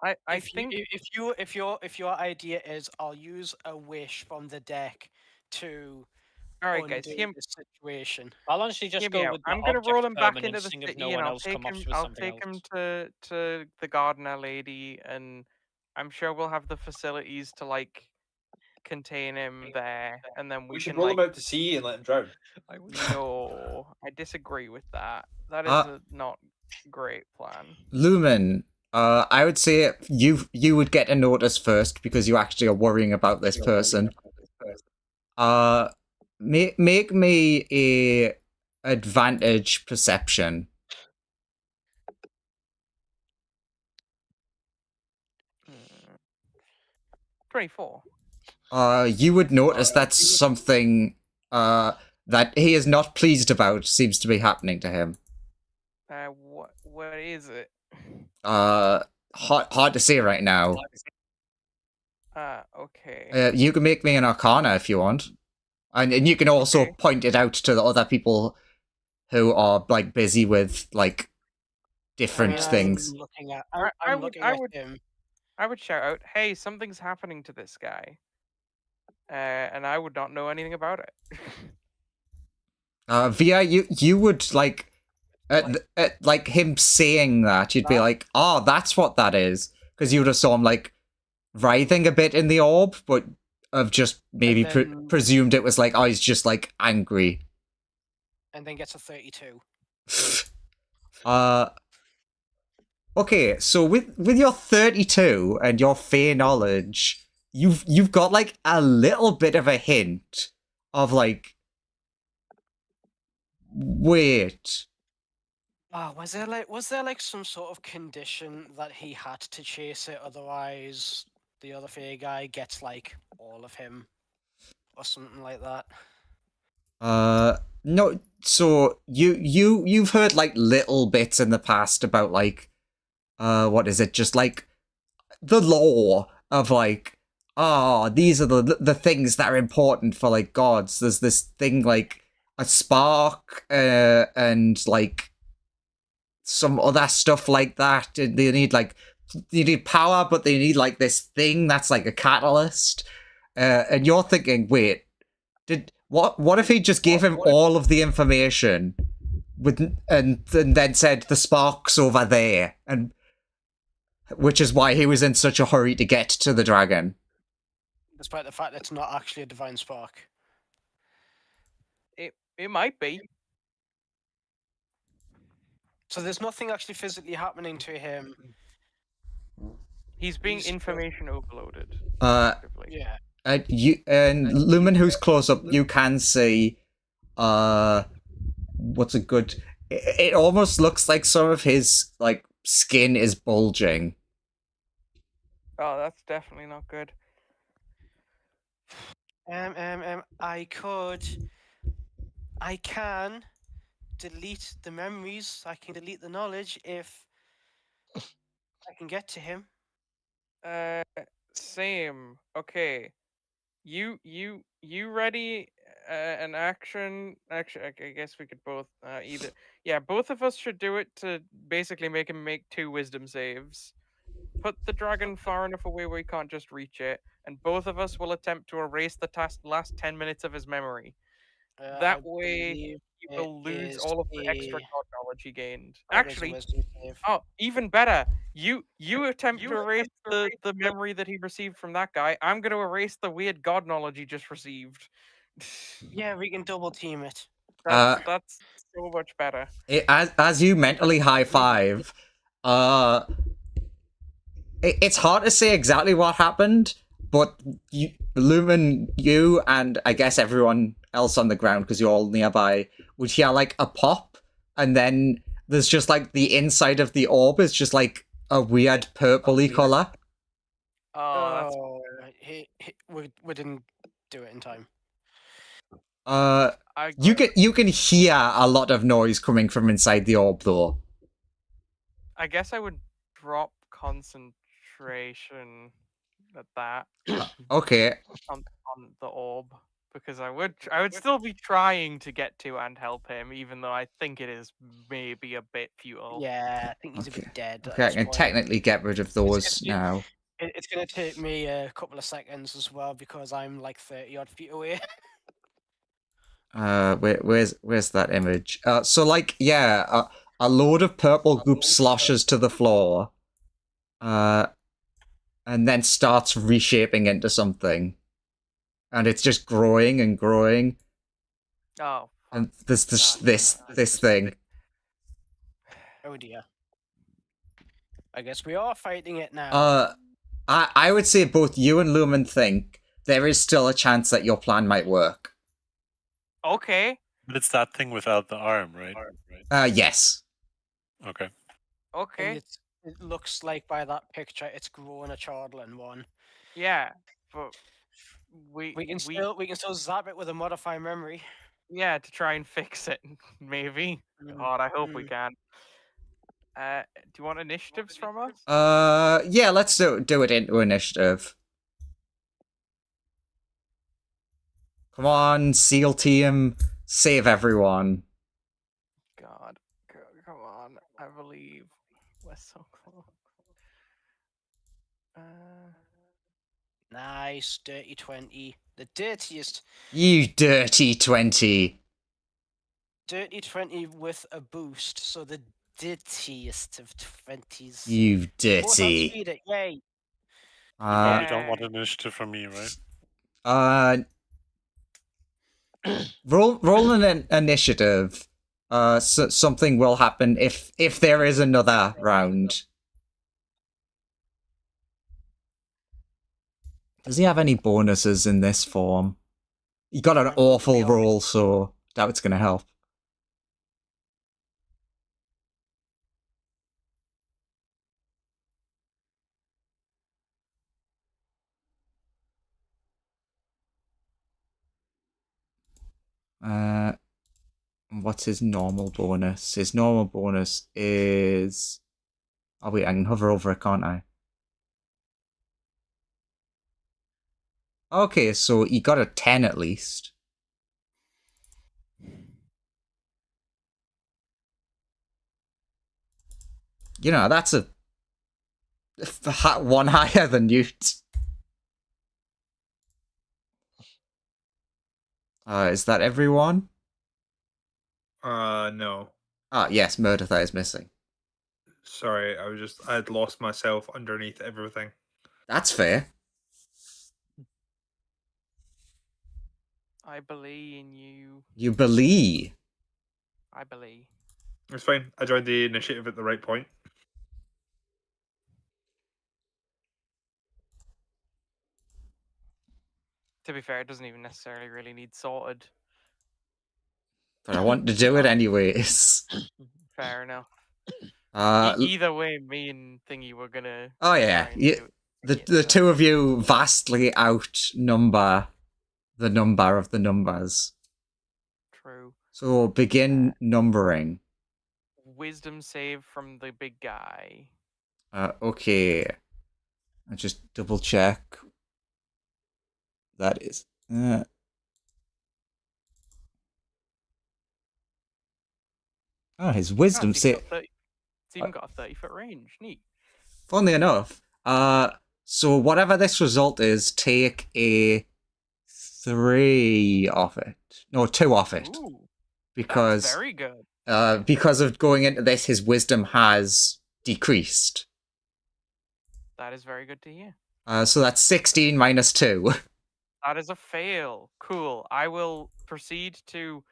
I If think if your idea is I'll use a wish from the deck to all right, guys. undo the situation. I'll honestly Hear just me go out. with the I'm gonna roll him back into the permanence thing if city, no and one I'll else take come up him. with I'll something take him else. to the gardener lady, and I'm sure we'll have the facilities to like contain him there, and then We we should can roll like. him out to sea and let him drown. No, I disagree with that. That is Uh, a not great plan. Lumen, I would say you would get a notice first because you actually are worrying about this person. Make me a advantage perception. 24. You would notice that something that he is not pleased about seems to be happening to him. What is it? Hard to say right now. Okay. You can make me an Arcana if you want, and you can also Okay. point it out to the other people who are like busy with like different mean, things. I'm looking at him. I would shout out, "Hey, something's happening to this guy," and I would not know anything about it. Via, you would like like him saying that, you'd be like, "Oh, that's what that is," because you would have saw him like writhing a bit in the orb, but have just maybe presumed it was like, oh, he's just like angry. And then gets a 32. Okay, so with your 32 and your Fey knowledge, you've got like a little bit of a hint of like, wait. Oh, was there like some sort of condition that he had to chase it, otherwise the other Fey guy gets like all of him, or something like that? No. So you've heard like little bits in the past about like, what is it? Just like the lore of like, oh, these are the things that are important for like gods. There's this thing like a spark, and like some other stuff like that. They need like, you need power, but they need like this thing that's like a catalyst. And you're thinking, wait, what if he just gave him all of the information and then said the spark's over there, and which is why he was in such a hurry to get to the dragon, despite the fact that it's not actually a divine spark. It might be. So there's nothing actually physically happening to him. He's being information overloaded. Yeah. Lumen, who's close up, you can see, what's a good? It almost looks like some of his like skin is bulging. Oh, that's definitely not good. I can delete the memories. I can delete the knowledge if I can get to him. Same. Okay. You ready? An action. Actually, I guess we could both either. Yeah, both of us should do it to basically make him make 2 wisdom saves. Put the dragon far enough away where he can't just reach it, and both of us will attempt to erase the last 10 minutes of his memory. That way, he will lose all of the extra god knowledge he gained. Actually, oh, even better. You attempt to erase the memory that he received from that guy. I'm going to erase the weird god knowledge he just received. Yeah, we can double team it. That's so much better. As you mentally high five, it's hard to say exactly what happened, but Lumen, you and I guess everyone else on the ground, because you're all nearby, would hear like a pop, and then there's just like the inside of the orb is just like a weird purpley color. We didn't do it in time. You can hear a lot of noise coming from inside the orb, though. I guess I would drop concentration at that. Okay. On the orb, because I would still be trying to get to and help him, even though I think it is maybe a bit futile. Yeah, I think he's a bit dead. Okay, I can technically get rid of those now. It's going to take me a couple of seconds as well, because I'm like 30 odd feet away. Where's that image? So like, yeah, a load of purple goop sloshes to the floor, and then starts reshaping into something, and it's just growing and growing. Oh. And there's this thing. Oh dear. I guess we are fighting it now. I would say both you and Lumen think there is still a chance that your plan might work. Okay. But it's that thing without the arm, right? Yes. Okay. Okay. It looks like by that picture it's growing a chordlin one. Yeah, but we can still zap it with a modified memory. Yeah, to try and fix it, maybe. God, I hope we can. Do you want initiatives from us? Yeah, let's do it into initiative. Come on, SEAL team, save everyone. God, come on, I believe. so close. Nice, dirty 20. The dirtiest. You dirty 20. Dirty 20 with a boost, so the dirtiest of 20s. You Both dirty. outspeed it, yay. You probably Uh, don't want an initiative from me, right? roll an initiative. Something will happen if there is another round. Does he have any bonuses in this form? He got an awful roll, so doubt it's gonna help. What's his normal bonus? His normal bonus is... Oh wait, I can hover over it, can't I? Okay, so he got a 10 at least. You know, that's a... one higher than Newt. Is that everyone? No. Ah, yes, Murdertha is missing. Sorry, I'd lost myself underneath everything. That's fair. I believe in you. You believe. I believe. It's fine. I joined the initiative at the right point. To be fair, it doesn't even necessarily really need sorted. But I want to do it anyways. Fair enough. Uh, Either way, me and Thingy were gonna. Oh yeah, try and do it. the two of you vastly outnumber the number of the numbers. True. So begin numbering. Wisdom save from the big guy. Okay. I just double check. That is. Oh, his wisdom save. It's even got a 30-foot range. Neat. Funnily enough, so whatever this result is, take a 3 off it. No, 2 off it. Ooh, because that's very good. Because of going into this, his wisdom has decreased. That is very good to hear. So that's 16 minus 2. That is a fail. Cool. I will proceed to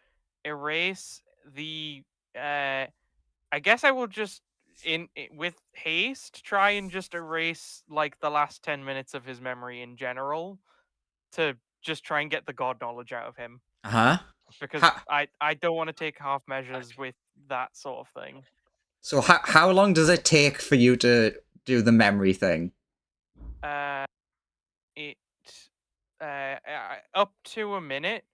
erase the. I guess I will just with haste try and just erase like the last 10 minutes of his memory in general to just try and get the god knowledge out of him. Uh-huh. Because I don't want to take half measures with that sort of thing. So how long does it take for you to do the memory thing? Up to a minute,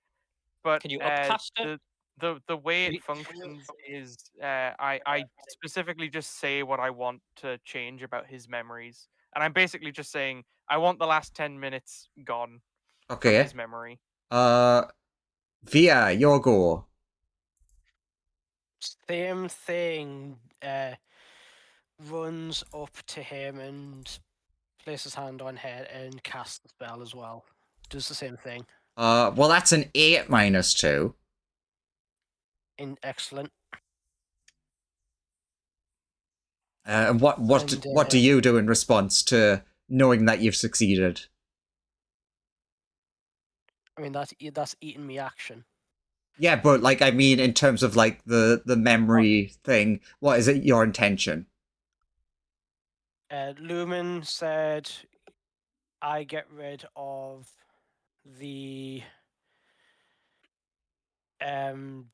but can you upcast it? The way it functions is I specifically just say what I want to change about his memories, and I'm basically just saying I want the last 10 minutes gone from his memory. Via, your go. Same thing. Runs up to him and places hand on head and casts the spell as well. Does the same thing. Well, that's an 8 minus 2. Excellent. And what do you do in response to knowing that you've succeeded? I mean, that's eating me action. Yeah, but like I mean, in terms of like the memory thing, what is it your intention? Lumen said, "I get rid of the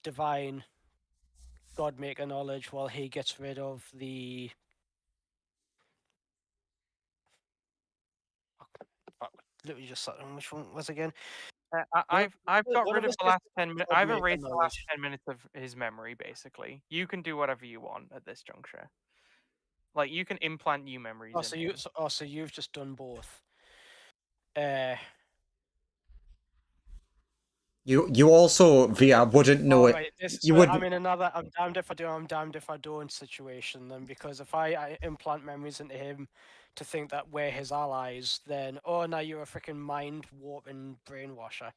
divine Godmaker knowledge, while he gets rid of the." Let me just which one was again? I've got one rid of of us the gets last 10 minutes. I've Godmaker erased the last knowledge. 10 minutes of his memory, basically. You can do whatever you want at this juncture. Like, you can implant new memories in him. So you've just done both. You also via wouldn't know it. Alright, this You so I'm would in another I'm damned if I do, I'm damned if I don't situation then, because if I implant memories into him to think that we're his allies, then oh now you're a freaking mind warping brainwasher.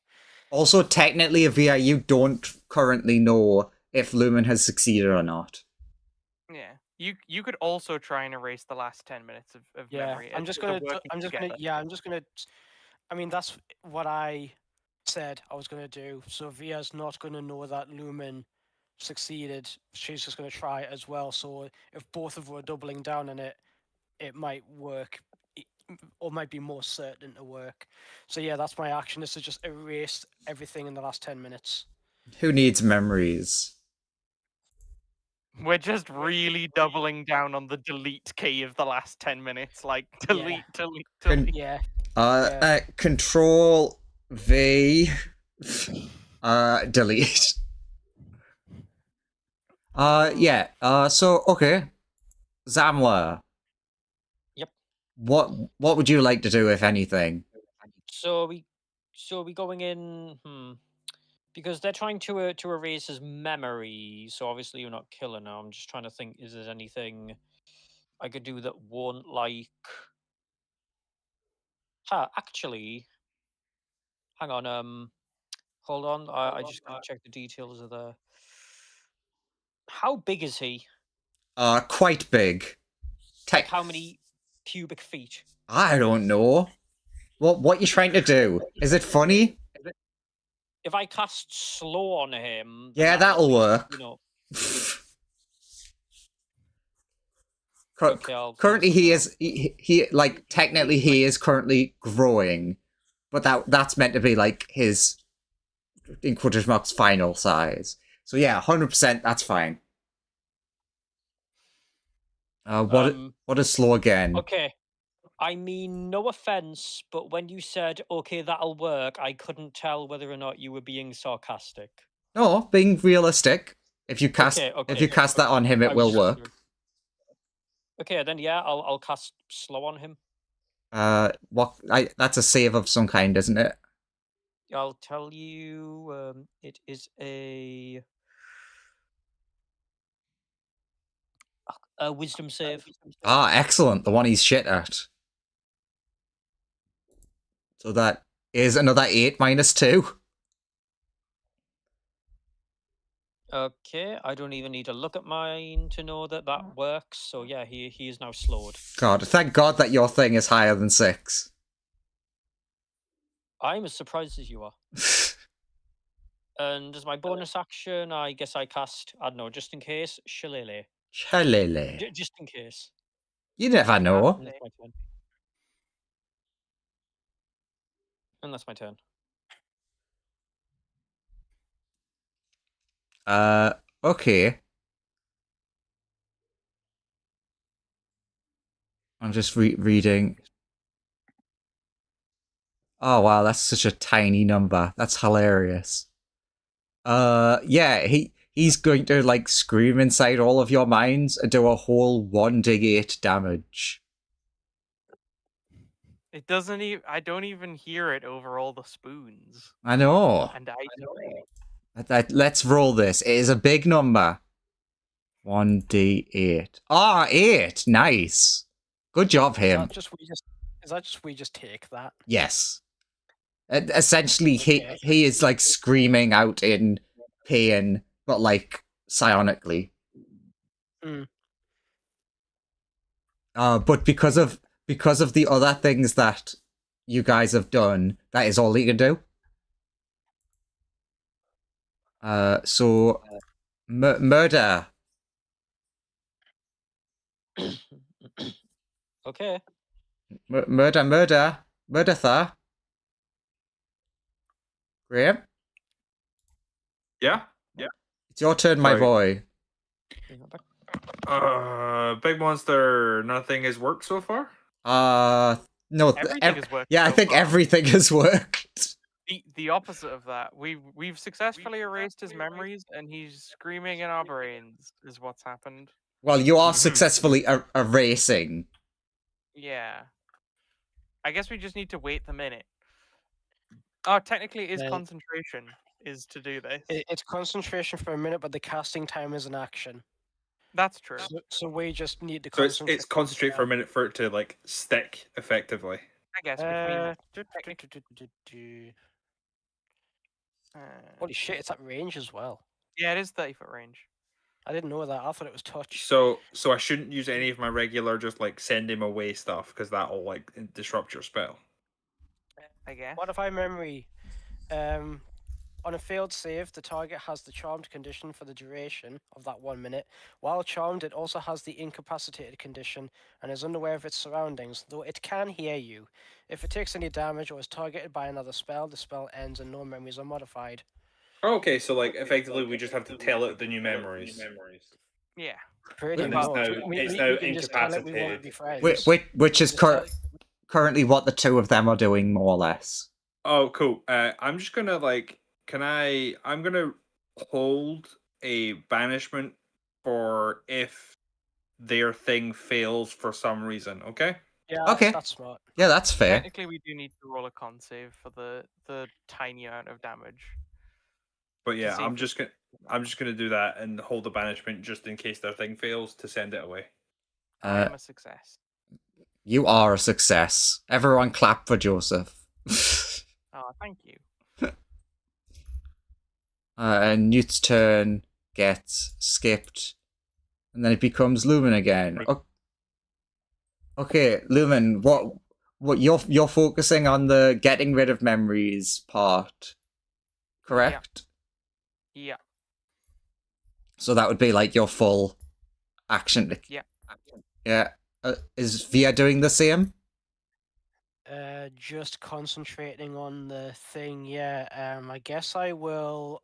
also technically via you don't currently know if Lumen has succeeded or not. Yeah. You could also try and erase the last 10 minutes of Yeah, memory. I'm It's just a gonna working together. I mean that's what I said I was gonna do. So Via's not gonna know that Lumen succeeded. She's just gonna try it as well. So if both of us are doubling down on it, it might work, or might be more certain to work. So yeah, that's my action, is to just erase everything in the last 10 minutes. Who needs memories? We're just really doubling down on the delete key of the last 10 minutes. Like, delete, delete, Con- delete. Yeah. Control V. Delete. Yeah. So okay, Zamla. Yep. What would you like to do, if anything? So we going in. Because they're trying to erase his memory. So obviously you're not killing him. I'm just trying to think. Is there anything I could do that won't like? Actually, hang on. Hold on. I just gotta check the details of the. How big is he? Quite big. Like how many cubic feet? I don't know. What you trying to do? Is it funny? If I cast slow on him, then Yeah, that'll at least, work. You know. Currently, he like technically he is currently growing, but that's meant to be like his in quotation marks final size. So yeah, 100%. That's fine. What is slow again? Okay. I mean, no offense, but when you said, okay, that'll work, I couldn't tell whether or not you were being sarcastic. No, being realistic. If you cast that on him, it will work. Okay, then yeah, I'll cast slow on him. That's a save of some kind, isn't it? I'll tell you, it is a wisdom save. Ah, excellent. The one he's shit at. So that is another 8 minus 2. Okay, I don't even need to look at mine to know that that works. So yeah, he is now slowed. God, thank God that your thing is higher than 6. I'm as surprised as you are. And as my bonus action, I guess I cast, I don't know, just in case, Shillelagh. Shillelagh. Just in case. You never know. And that's my turn. And that's my turn. Okay. I'm just reading. Oh wow, that's such a tiny number. That's hilarious. Yeah, he's going to like scream inside all of your minds and do a whole 1d8 damage. It doesn't even. I don't even hear it over all the spoons. I know. And I know. Let's roll this. It is a big number. 1d8. Ah, 8. Nice. Good job, him. Is that just we just take that? Yes. Essentially, he is like screaming out in pain, but like psionically. But because of the other things that you guys have done, that is all he can do. So murder. Okay. Murder. Graham? Yeah? It's your turn, my boy. Big monster, nothing has worked so far? No. Everything has worked. Yeah, I think everything has worked. The opposite of that. We've successfully erased his memories, and he's screaming in our brains. Is what's happened. Well, you are successfully erasing. Yeah. I guess we just need to wait the minute. Oh, technically, it is concentration. is to do this. It's concentration for a minute, but the casting time is an action. That's true. So we just need to So concentrate. it's concentrate for a minute for it to like stick effectively. I guess, which means Holy shit! It's at range as well. yeah, it is 30-foot range. I didn't know that. I thought it was touch. So I shouldn't use any of my regular just like send him away stuff because that'll like disrupt your spell. I guess. Modify memory. On a failed save, the target has the charmed condition for the duration of that 1 minute. While charmed, it also has the incapacitated condition and is unaware of its surroundings, though it can hear you. If it takes any damage or is targeted by another spell, the spell ends and no memories are modified. Okay, so like effectively we just have to tell it the new memories. Yeah. Pretty And much. it's now We can just tell it we want to be incapacitated. friends. Which is currently what the two of them are doing, more or less. Oh, cool. I'm just gonna like, I'm gonna hold a banishment for if their thing fails for some reason. Okay. Yeah, Okay. that's smart. Yeah, that's fair. Technically, we do need to roll a con save for the tiny amount of damage. But yeah, see I'm if just gonna do that and hold the banishment just in case their thing fails to send it away. I am a success. You are a success. Everyone clap for Joseph. Oh, thank you. And Newt's turn gets skipped. And then it becomes Lumen again. Okay, Lumen, what you're focusing on the getting rid of memories part, correct? Yeah. So that would be like your full action. Yeah. Yeah. Is Via doing the same? Just concentrating on the thing. Yeah. I guess I will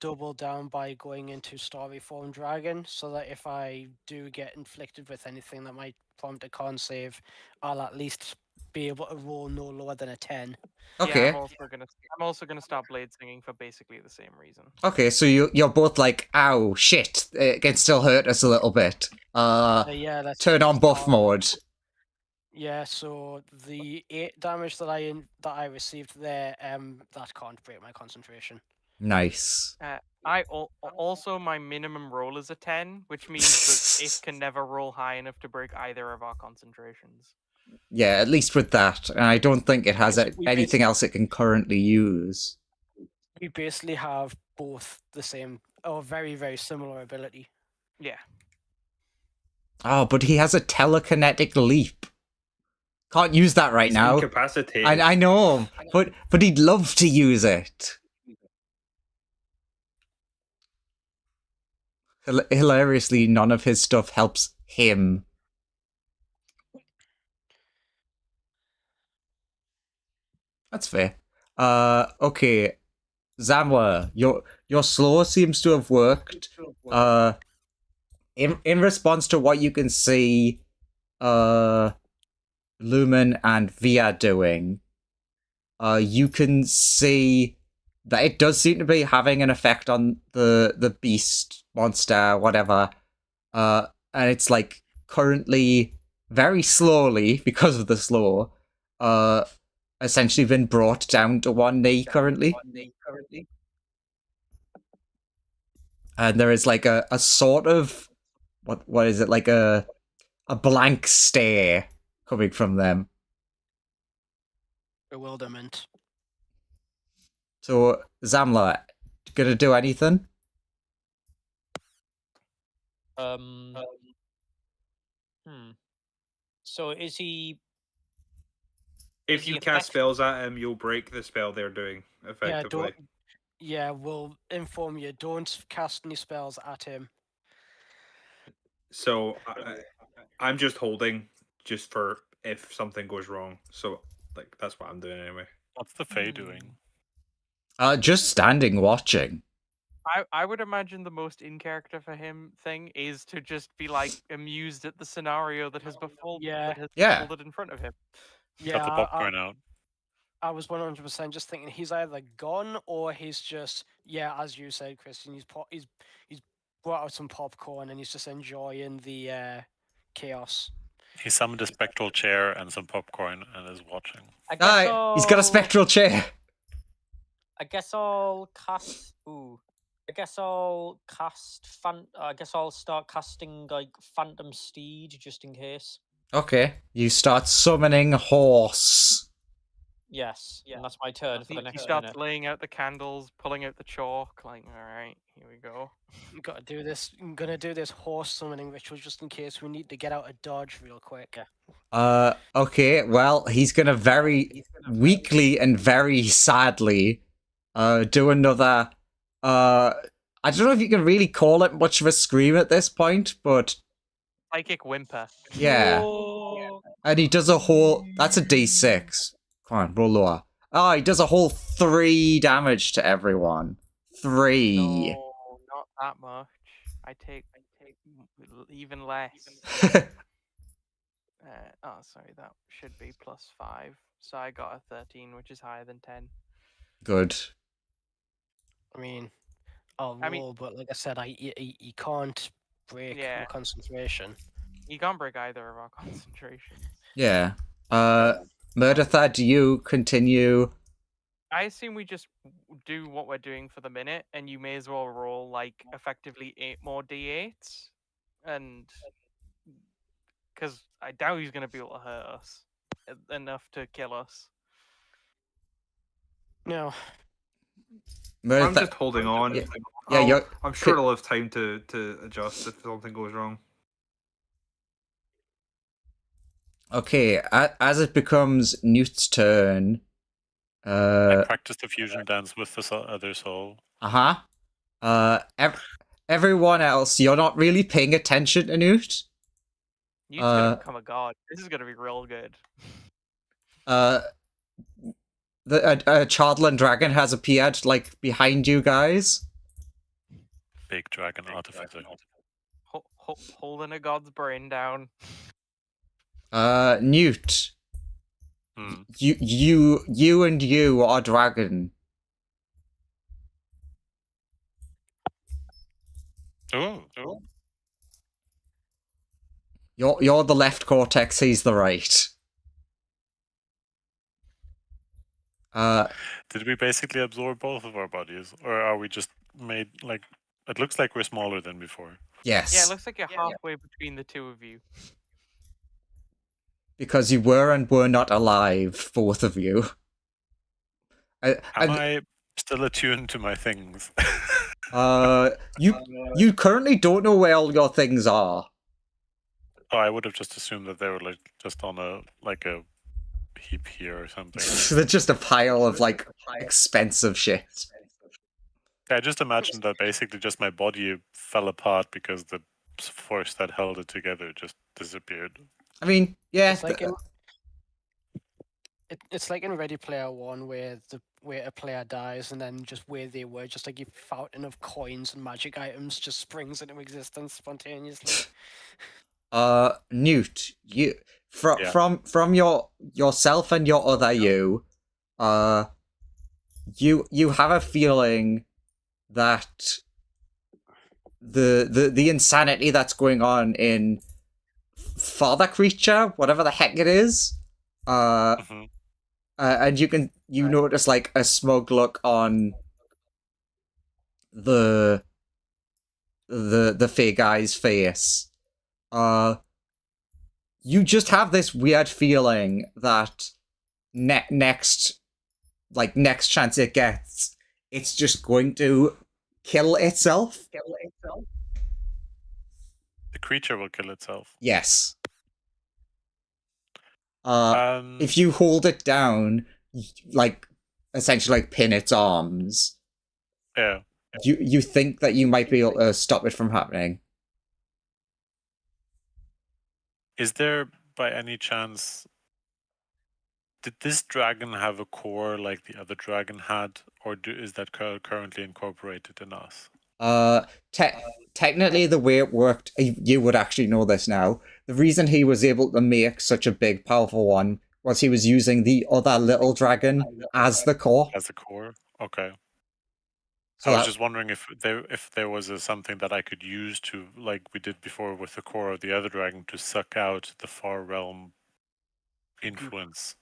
double down by going into Story Form Dragon, so that if I do get inflicted with anything that might prompt a con save, I'll at least be able to roll no lower than a 10. Okay. Yeah, I'm also gonna start blade singing for basically the same reason. Okay, so you're both like, ow, shit, it can still hurt us a little bit. Yeah, that's Turn on buff mode. Yeah, so the 8 damage that I received there, that can't break my concentration. Nice. Also my minimum roll is a 10, which means that it can never roll high enough to break either of our concentrations. Yeah, at least with that. And I don't think it has anything else it can currently use. We basically have both the same, or very, very similar ability. Yeah. Oh, but he has a telekinetic leap. Can't use that right now. Incapacitated. I know, but he'd love to use it. Hilariously, none of his stuff helps him. That's fair. Okay. Zamwa, your slow seems to have worked. In response to what you can see, Lumen and Via doing, you can see that it does seem to be having an effect on the beast, monster, whatever. And it's like currently very slowly, because of the slow, essentially been brought down to one knee currently. And there is like a sort of what is it, like a blank stare coming from them. Bewilderment. So Zamla, gonna do anything? So is he? If Is you he cast spells at him, you'll break the spell they're doing effectively. We'll inform you. Don't cast any spells at him. So I'm just holding, just for if something goes wrong. So like that's what I'm doing anyway. What's the Fae doing? Just standing watching. I would imagine the most in character for him thing is to just be like amused at the scenario that has befallen in front of him. Got the popcorn out. I was 100% just thinking he's either gone or he's just, as you said, Christian, he's brought out some popcorn and he's just enjoying the chaos. He summoned a spectral chair and some popcorn and is watching. He's got a spectral chair. I guess I'll cast. Ooh. I guess I'll cast. I guess I'll start casting like Phantom Steed just in case. Okay, you start summoning horse. Yes, and that's my turn for the He next starts minute. laying out the candles, pulling out the chalk. Like, all right, here we go. Got to do this. I'm gonna do this horse summoning ritual just in case we need to get out of dodge real quick. Okay, well, he's gonna very weakly and very sadly do another I don't know if you can really call it much of a scream at this point, but Psychic whimper. yeah. Whoa. And he does a whole that's a D6. Come on, roll lower. Oh, he does a whole 3 damage to everyone. 3. No, not that much. I take even less. Oh, sorry, that should be +5. So I got a 13, which is higher than 10. Good. I mean, I'll I mean- roll, but like I said, you can't break Yeah. my concentration. You can't break either of our concentrations. Yeah. Murdertha, do you continue? I assume we just do what we're doing for the minute, and you may as well roll like effectively 8 more d8s, and because I doubt he's gonna be able to hurt us enough to kill us. No, I'm Murdertha, just holding on. Yeah. Yeah, you're I'm sure it'll have time to adjust if something goes wrong. okay. As it becomes Newt's turn, I practiced the fusion dance with the other soul. Everyone else, you're not really paying attention to Newt. Newt's gonna become a god. This is gonna be real good. The Chardlan dragon has appeared like behind you guys. Big dragon artificer. Holding a god's brain down. Newt, Hmm. you and you are dragon. Oh. You're the left cortex. He's the right. Did we basically absorb both of our bodies, or are we just made like? It looks like we're smaller than before. Yes. Yeah, it looks like you're halfway between the two of you. Because you were and were not alive, both of you. Am I still attuned to my things? You currently don't know where all your things are. Oh, I would have just assumed that they were like just on a heap here or something. They're just a pile of like expensive shit. I just imagined that basically just my body fell apart because the force that held it together just disappeared. I mean, yeah. It's like in Ready Player One where a player dies and then just where they were, just like a fountain of coins and magic items just springs into existence spontaneously. Newt, you from yourself and your other you have a feeling that the insanity that's going on in Father Creature, whatever the heck it is, and you notice like a smug look on the Fey guy's face. You just have this weird feeling that next chance it gets, it's just going to kill itself. The creature will kill itself. Yes. If you hold it down, like essentially like pin its arms, yeah, you think that you might be able to stop it from happening. Is there, by any chance, did this dragon have a core like the other dragon had, or is that currently incorporated in us? Technically, the way it worked, you would actually know this now. The reason he was able to make such a big, powerful one was he was using the other little dragon as the core. As the core? Okay. So I was just wondering if there was something that I could use to, like we did before with the core of the other dragon, to suck out the far realm influence.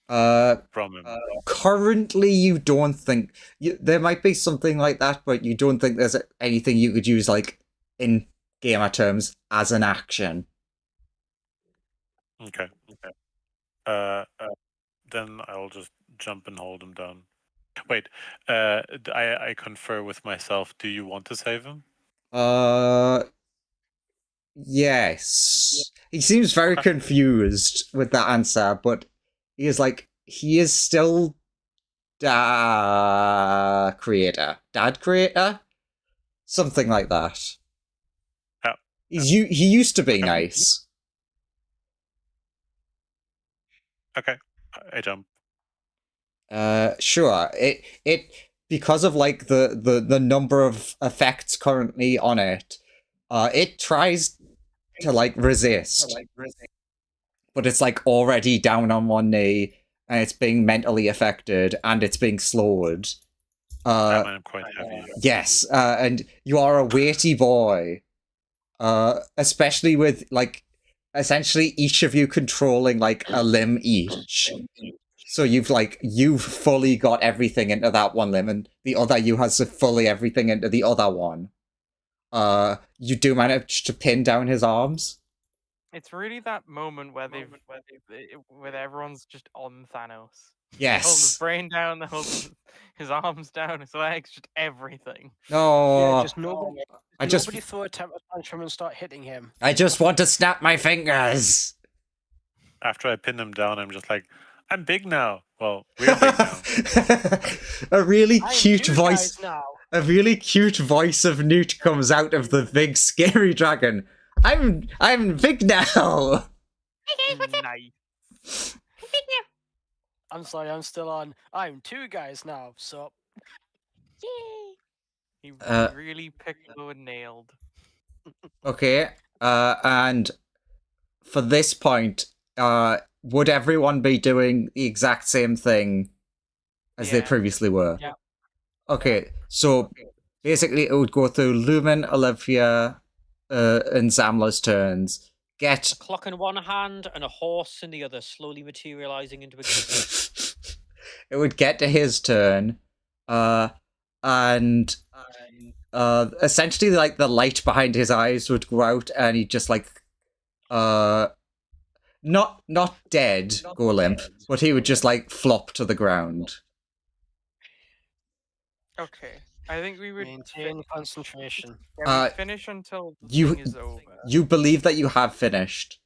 from him? Currently, you don't think there might be something like that, but you don't think there's anything you could use like in gamer terms as an action. Okay. Then I'll just jump and hold him down. Wait, I confer with myself. Do you want to save him? Yes. He seems very confused with that answer, but he is still dad creator, something like that. Yeah. He used to be nice. Okay, I jump. Sure. It because of like the number of effects currently on it, it tries to like resist, but it's like already down on one knee, and it's being mentally affected, and it's being slowed. I'm quite heavy. Yes, and you are a weighty boy, especially with like essentially each of you controlling like a limb each. So you've fully got everything into that one limb, and the other you has fully everything into the other one. You do manage to pin down his arms. It's really that moment where where everyone's just on Thanos. Yes. They hold his brain down, they hold his arms down, his legs, just everything. No. Yeah, just nobody. Nobody throw a temper tantrum and start hitting him. I just want to snap my fingers. After I pin him down, I'm just like, I'm big now. Well, we're big now. A really I'm cute two voice. guys now. A really cute voice of Newt comes out of the big scary dragon. I'm big now. Nice. I'm sorry, I'm still on. I'm two guys now, so He Uh, really Piccolo and nailed. Okay. And for this point, would everyone be doing the exact same thing as they Yeah. previously were? Yeah. Okay, so basically it would go through Lumen, Olivia, and Zamla's turns. Get A clock in one hand and a horse in the other, slowly materializing into existence. it would get to his turn, and essentially like the light behind his eyes would go out, and he'd just like not dead go limp, but he would just like flop to the ground. Okay. I think we would maintain concentration. yeah, we finish until the you- thing is over. You believe that you have finished.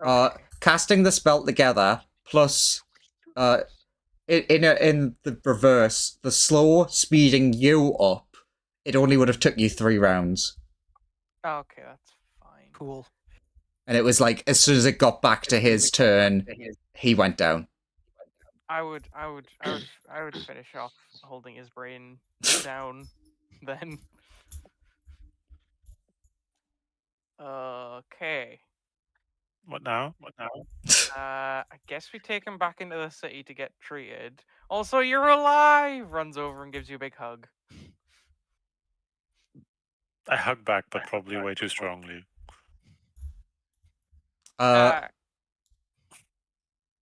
Okay. Casting the spell together plus in the reverse, the slow speeding you up, it only would have took you 3 rounds. Okay, that's fine. Cool. And it was like as soon as it got back to his turn, he went down. I would finish off holding his brain down then. Okay. What now? I guess we take him back into the city to get treated. Also, you're alive! Runs over and gives you a big hug. I hug back, but probably way too strongly.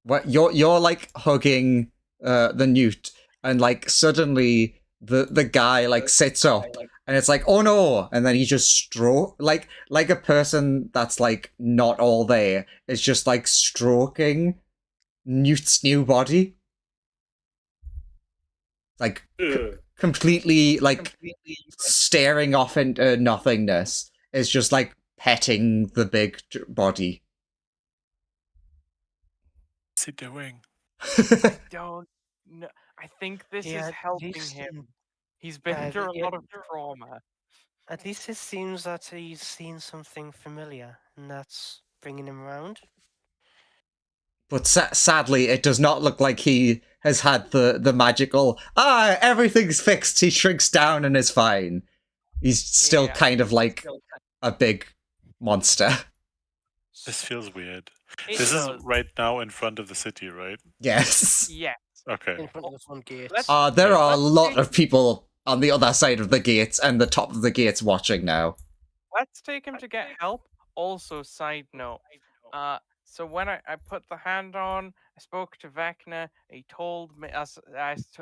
What you're like hugging the Newt, and like suddenly the guy like sits up, and it's like, oh no, and then he just like a person that's like not all there is just like stroking Newt's new body, like completely staring off into nothingness. Is just like petting the big body. What's he doing? Don't know. I think this Yeah, is at helping least, him. He's been through a lot of trauma. At least it seems that he's seen something familiar, and that's bringing him around. But sadly, it does not look like he has had the magical, everything's fixed, he shrinks down and is fine. He's still Yeah. kind of like a big monster. This feels weird. It This does. is right now in front of the city, right? Yes. Yeah. Okay. In front of the front gate. Let's- There are a Let's lot take- of people on the other side of the gates and the top of the gates watching now. Let's take him to get help. Also, side note, So when I put the hand on, I spoke to Vecna. He told me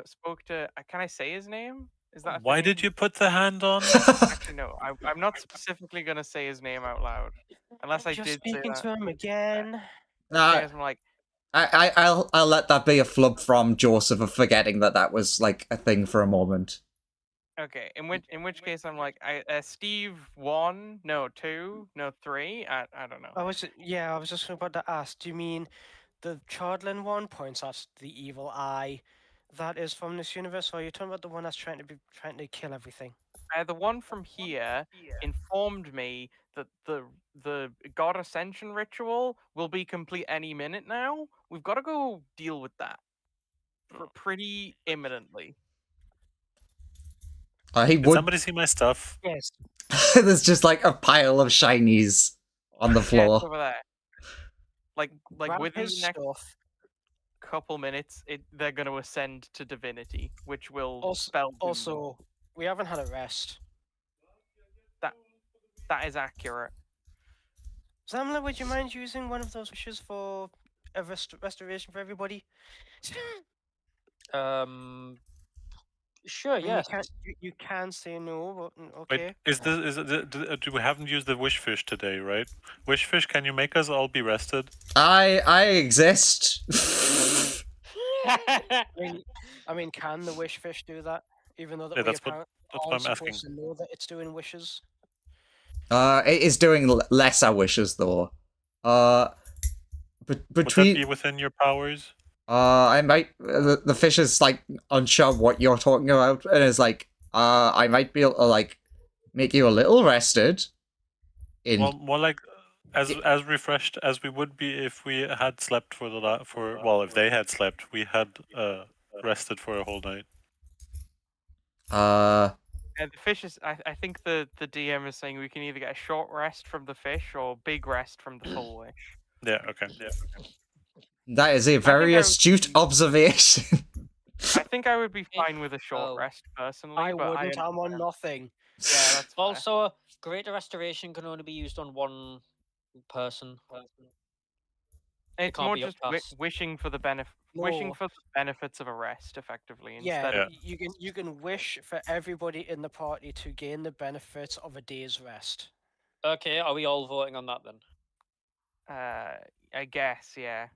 spoke to. Can I say his name? Is that a Why thing? did you put the hand on? Actually, no. I'm not specifically gonna say his name out loud, unless I Just did say speaking that. to him again. Uh, I'm like, I'll let that be a flub from Joseph of forgetting that was like a thing for a moment. okay. In which case, I'm like, Steve 1, no 2, no 3. I don't know. I was just about to ask. Do you mean the Chardlin one points at the evil eye that is from this universe, or are you talking about the one that's trying to kill everything? The one from here informed me that the god ascension ritual will be complete any minute now. We've got to go deal with that pretty imminently. He Did would. somebody see my stuff? Yes. There's just like a pile of shinies on the Yeah, it's floor. over there. Like Grab within his the next stuff. couple minutes, they're going to ascend to divinity, which will Also, spell doom. also, we haven't had a rest. That is accurate. Zamla, would you mind using one of those wishes for a restoration for everybody? Sure, I mean, yes. you can say no, but Wait, okay. we haven't used the wish fish today, right? Wish fish, can you make us all be rested? I exist. I mean, can the wish fish do that? Even though that Yeah, we that's what apparently I'm aren't asking. supposed to know that it's doing wishes. It is doing lesser wishes though. But Would that between be within your powers? I might the fish is like unsure what you're talking about, and is like, I might be able to like make you a little rested. Well, more like as refreshed as we would be if we had slept for if they had slept, we had rested for a whole night. And the fish is. I think the DM is saying we can either get a short rest from the fish or big rest from the full wish. Yeah. Okay. That is a very astute observation. I think I would be fine with a short rest personally. I but wouldn't. I'm on nothing. Yeah, that's fair. Also, greater restoration can only be used on one person. It's can't more be just wishing for the wishing No. for the benefits of a rest, effectively. Yeah, Instead of you can wish for everybody in the party to gain the benefits of a day's rest. Okay, are we all voting on that then? I guess, yeah.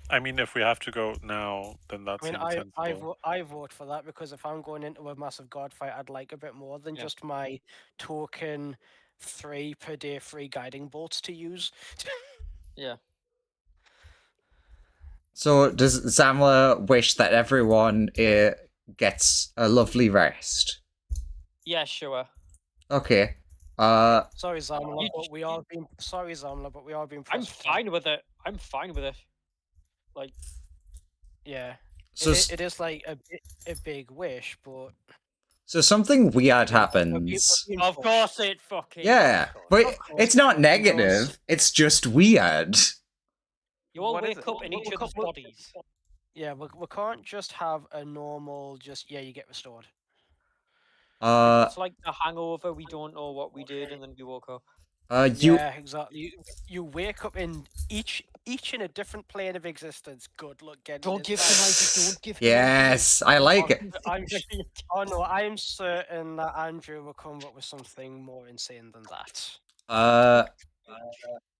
I mean, if we have to go now, then that I mean, seems sensible. I vote for that because if I'm going into a massive god fight, I'd like a bit more than just my token 3 per day free guiding bolts to use. Yeah. So does Zamla wish that everyone gets a lovely rest? Yeah, sure. Okay. Sorry, Zamla, but we are being I'm fine with it. I'm fine with it. Like, yeah. So it is like a big wish, but so something weird happens. of course it fucking. Yeah, but it's not negative. It's just weird. You all What is wake it? up in each other's bodies. yeah, we can't just have a normal you get restored. It's like the hangover. We don't know what we did, and then we woke up. Yeah, exactly. You wake up in each in a different plane of existence. Good luck getting. Don't give him idea. Don't give him. Yes, I like it. Oh no, I am certain that Andrew will come up with something more insane than that.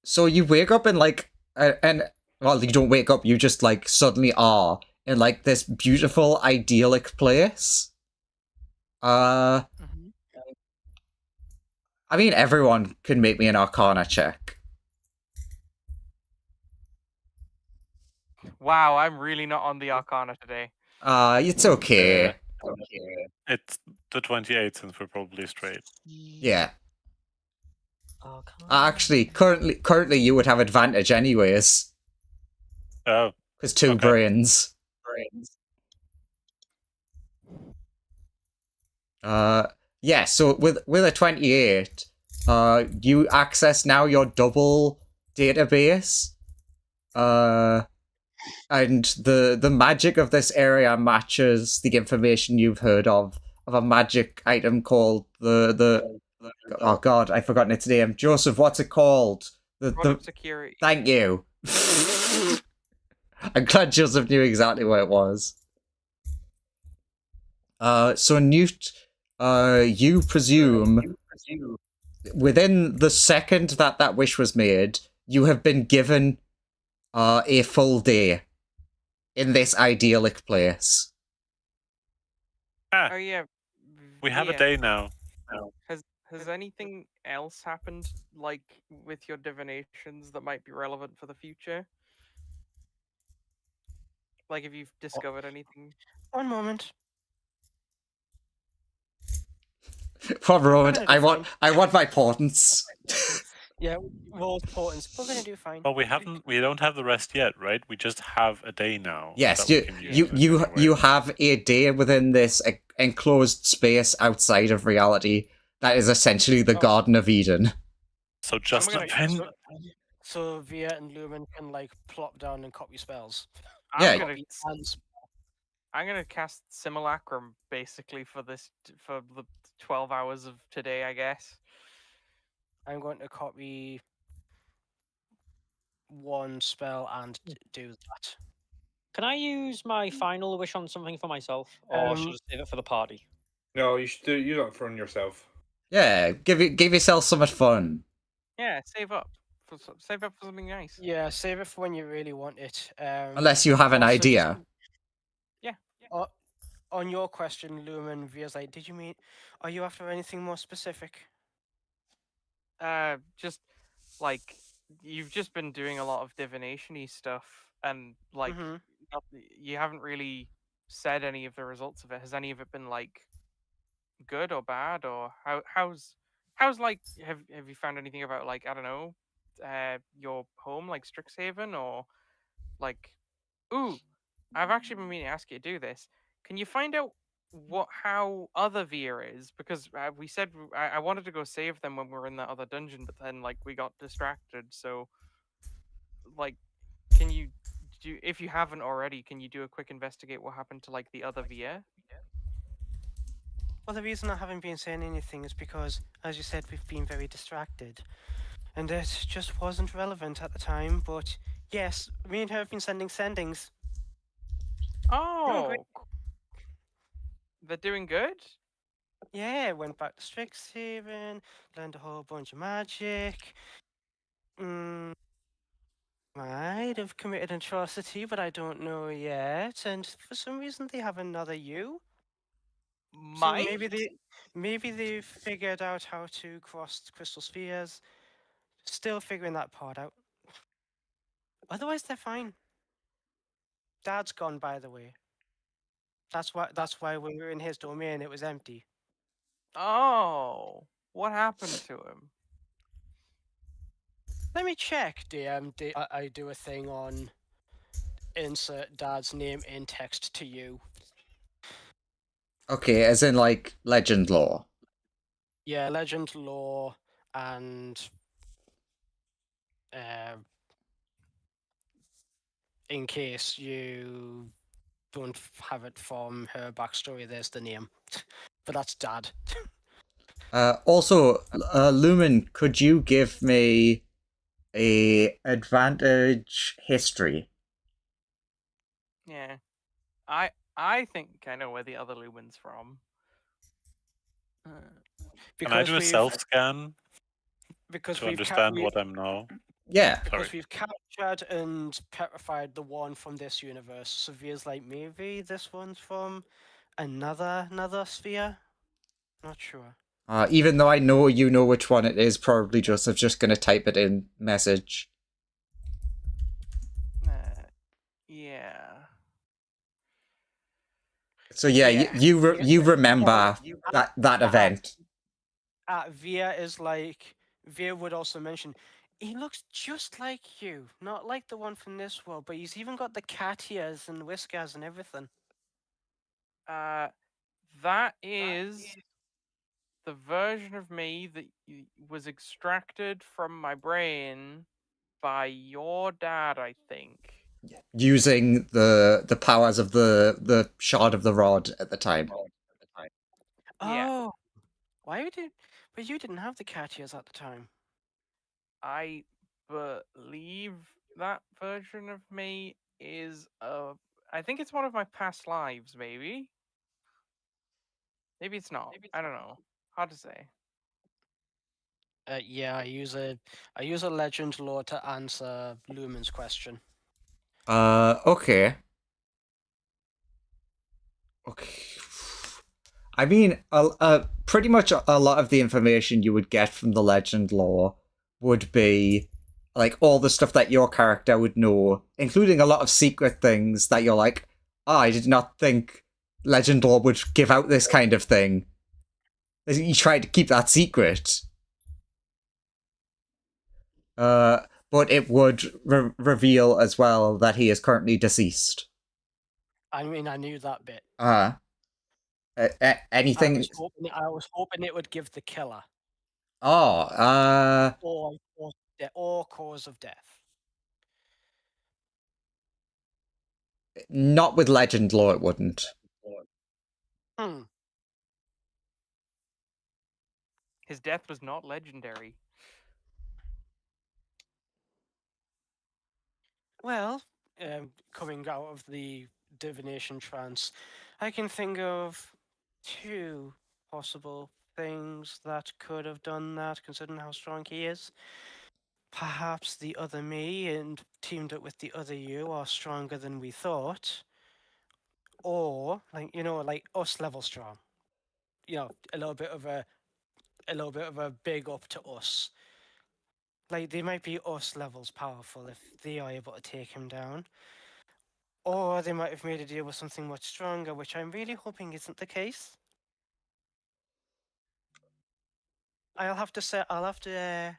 So you wake up in like and well, you don't wake up. You just like suddenly are in like this beautiful, idyllic place. I mean, everyone can make me an Arcana check. Wow, I'm really not on the Arcana today. It's okay. It's the 28 since we're probably straight. Yeah. Actually, currently you would have advantage anyways. Oh. Because two brains. Yeah, so with a 28, you access now your double database. And the magic of this area matches the information you've heard of a magic item called the oh god, I've forgotten its name. Joseph, what's it called? Product security. Thank you. I'm glad Joseph knew exactly what it was. So Newt, you presume within the second that that wish was made, you have been given a full day in this idyllic place. Ah, Oh yeah. we have a Via, day now. Has anything else happened, like with your divinations, that might be relevant for the future? Like, if you've discovered anything? One moment. For a moment, gonna do fine. I want my portents. Yeah, roll portents. We're gonna do fine. Well, we don't have the rest yet, right? We just have a day now. Yes, that we can use in any way. you have a day within this enclosed space outside of reality that is essentially the Oh. Garden of Eden. So just gonna- a pen. So Via and Lumen can like plop down and copy spells. Yeah. I'm gonna cast Simulacrum basically for for the 12 hours of today, I guess. I'm going to copy one spell and do that. Can I use my final wish on something for myself, or should I save it for the party? No, you should do you don't for yourself. Yeah, give yourself so much fun. Yeah, save up for something nice. Yeah, save it for when you really want it. Unless you have an also idea. On your question, Lumen, Via's like, did you mean? Are you after anything more specific? Just like you've just been doing a lot of divination-y stuff, and like you haven't really said any of the results of it. Has any of it been like good or bad, or how's like have you found anything about, like, I don't know, your home, like Strixhaven, or like, ooh, I've actually been meaning to ask you to do this. Can you find out how other Veer is? Because we said I wanted to go save them when we were in that other dungeon, but then like we got distracted. So, like, can you do, if you haven't already, can you do a quick investigate what happened to like the other Veer? Well, the reason I haven't been saying anything is because, as you said, we've been very distracted, and it just wasn't relevant at the time. But yes, me and her have been sendings. Oh, they're doing good. Yeah, went back to Strixhaven, learned a whole bunch of magic. Might have committed an atrocity, but I don't know yet. And for some reason, they have another you. So maybe they've figured out how to cross crystal spheres. Still figuring that part out. Otherwise, they're fine. Dad's gone, by the way. That's why when we were in his domain, it was empty. Oh, what happened to him? Let me check, DM. I do a thing on insert Dad's name in text to you. Okay, as in like legend lore. Yeah, legend lore and in case you don't have it from her backstory, there's the name. But that's Dad. Also, Lumen, could you give me a advantage history? Yeah, I think I know where the other Lumen's from. Can I do a self scan because to understand what I'm now? Yeah. Because we've captured and petrified the one from this universe. So Via's like, maybe this one's from another sphere? Not sure. Even though I know you know which one it is, probably Joseph's just gonna type it in message. Yeah. So yeah, you remember that event. Via is like, Via would also mention, he looks just like you, not like the one from this world, but he's even got the cat ears and whiskers and everything. That is the version of me that was extracted from my brain by your dad, I think. Using the powers of the shard of the rod at the time. Yeah. Oh, why you did? But you didn't have the cat ears at the time. I believe that version of me is I think it's one of my past lives, maybe. Maybe it's not. I don't know. Hard to say. Yeah, I use a legend lore to answer Lumen's question. Okay. Okay. I mean, pretty much a lot of the information you would get from the legend lore would be like all the stuff that your character would know, including a lot of secret things that you're like, oh, I did not think legend lore would give out this kind of thing. You tried to keep that secret. But it would reveal as well that he is currently deceased. I mean, I knew that bit. Anything? I was hoping it would give the killer. Oh, Or cause of death. Not with legend lore, it wouldn't. His death was not legendary. Well, coming out of the divination trance, I can think of 2 possible things that could have done that, considering how strong he is. Perhaps the other me and teamed up with the other you are stronger than we thought. Or, like us level strong. A little bit of a big up to us. Like, they might be us levels powerful if they are able to take him down. Or they might have made a deal with something much stronger, which I'm really hoping isn't the case. I'll have to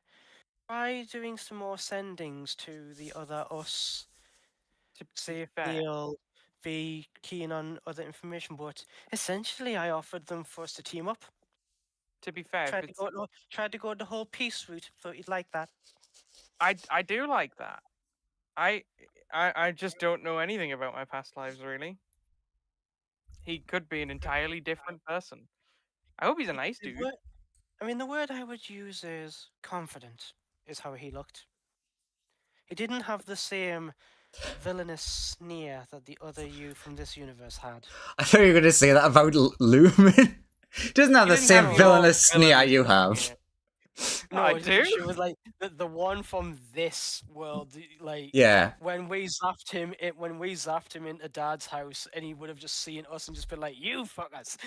try doing some more sendings to the other us To see if fair. they'll be keen on other information. But essentially, I offered them for us to team up. To be fair, Tried to go the whole peace route. Thought you'd like that. I do like that. I just don't know anything about my past lives, really. He could be an entirely different person. I hope he's a nice dude. The word I would use is confident, is how he looked. He didn't have the same villainous sneer that the other you from this universe had. I thought you were going to say that about Lumen. Doesn't have He the didn't same have your villainous sneer villainous you have. sneer. No, I do. She was like the one from this world. Like, Yeah. when we zapped him into Dad's house, and he would have just seen us and just been like, "You fuckers."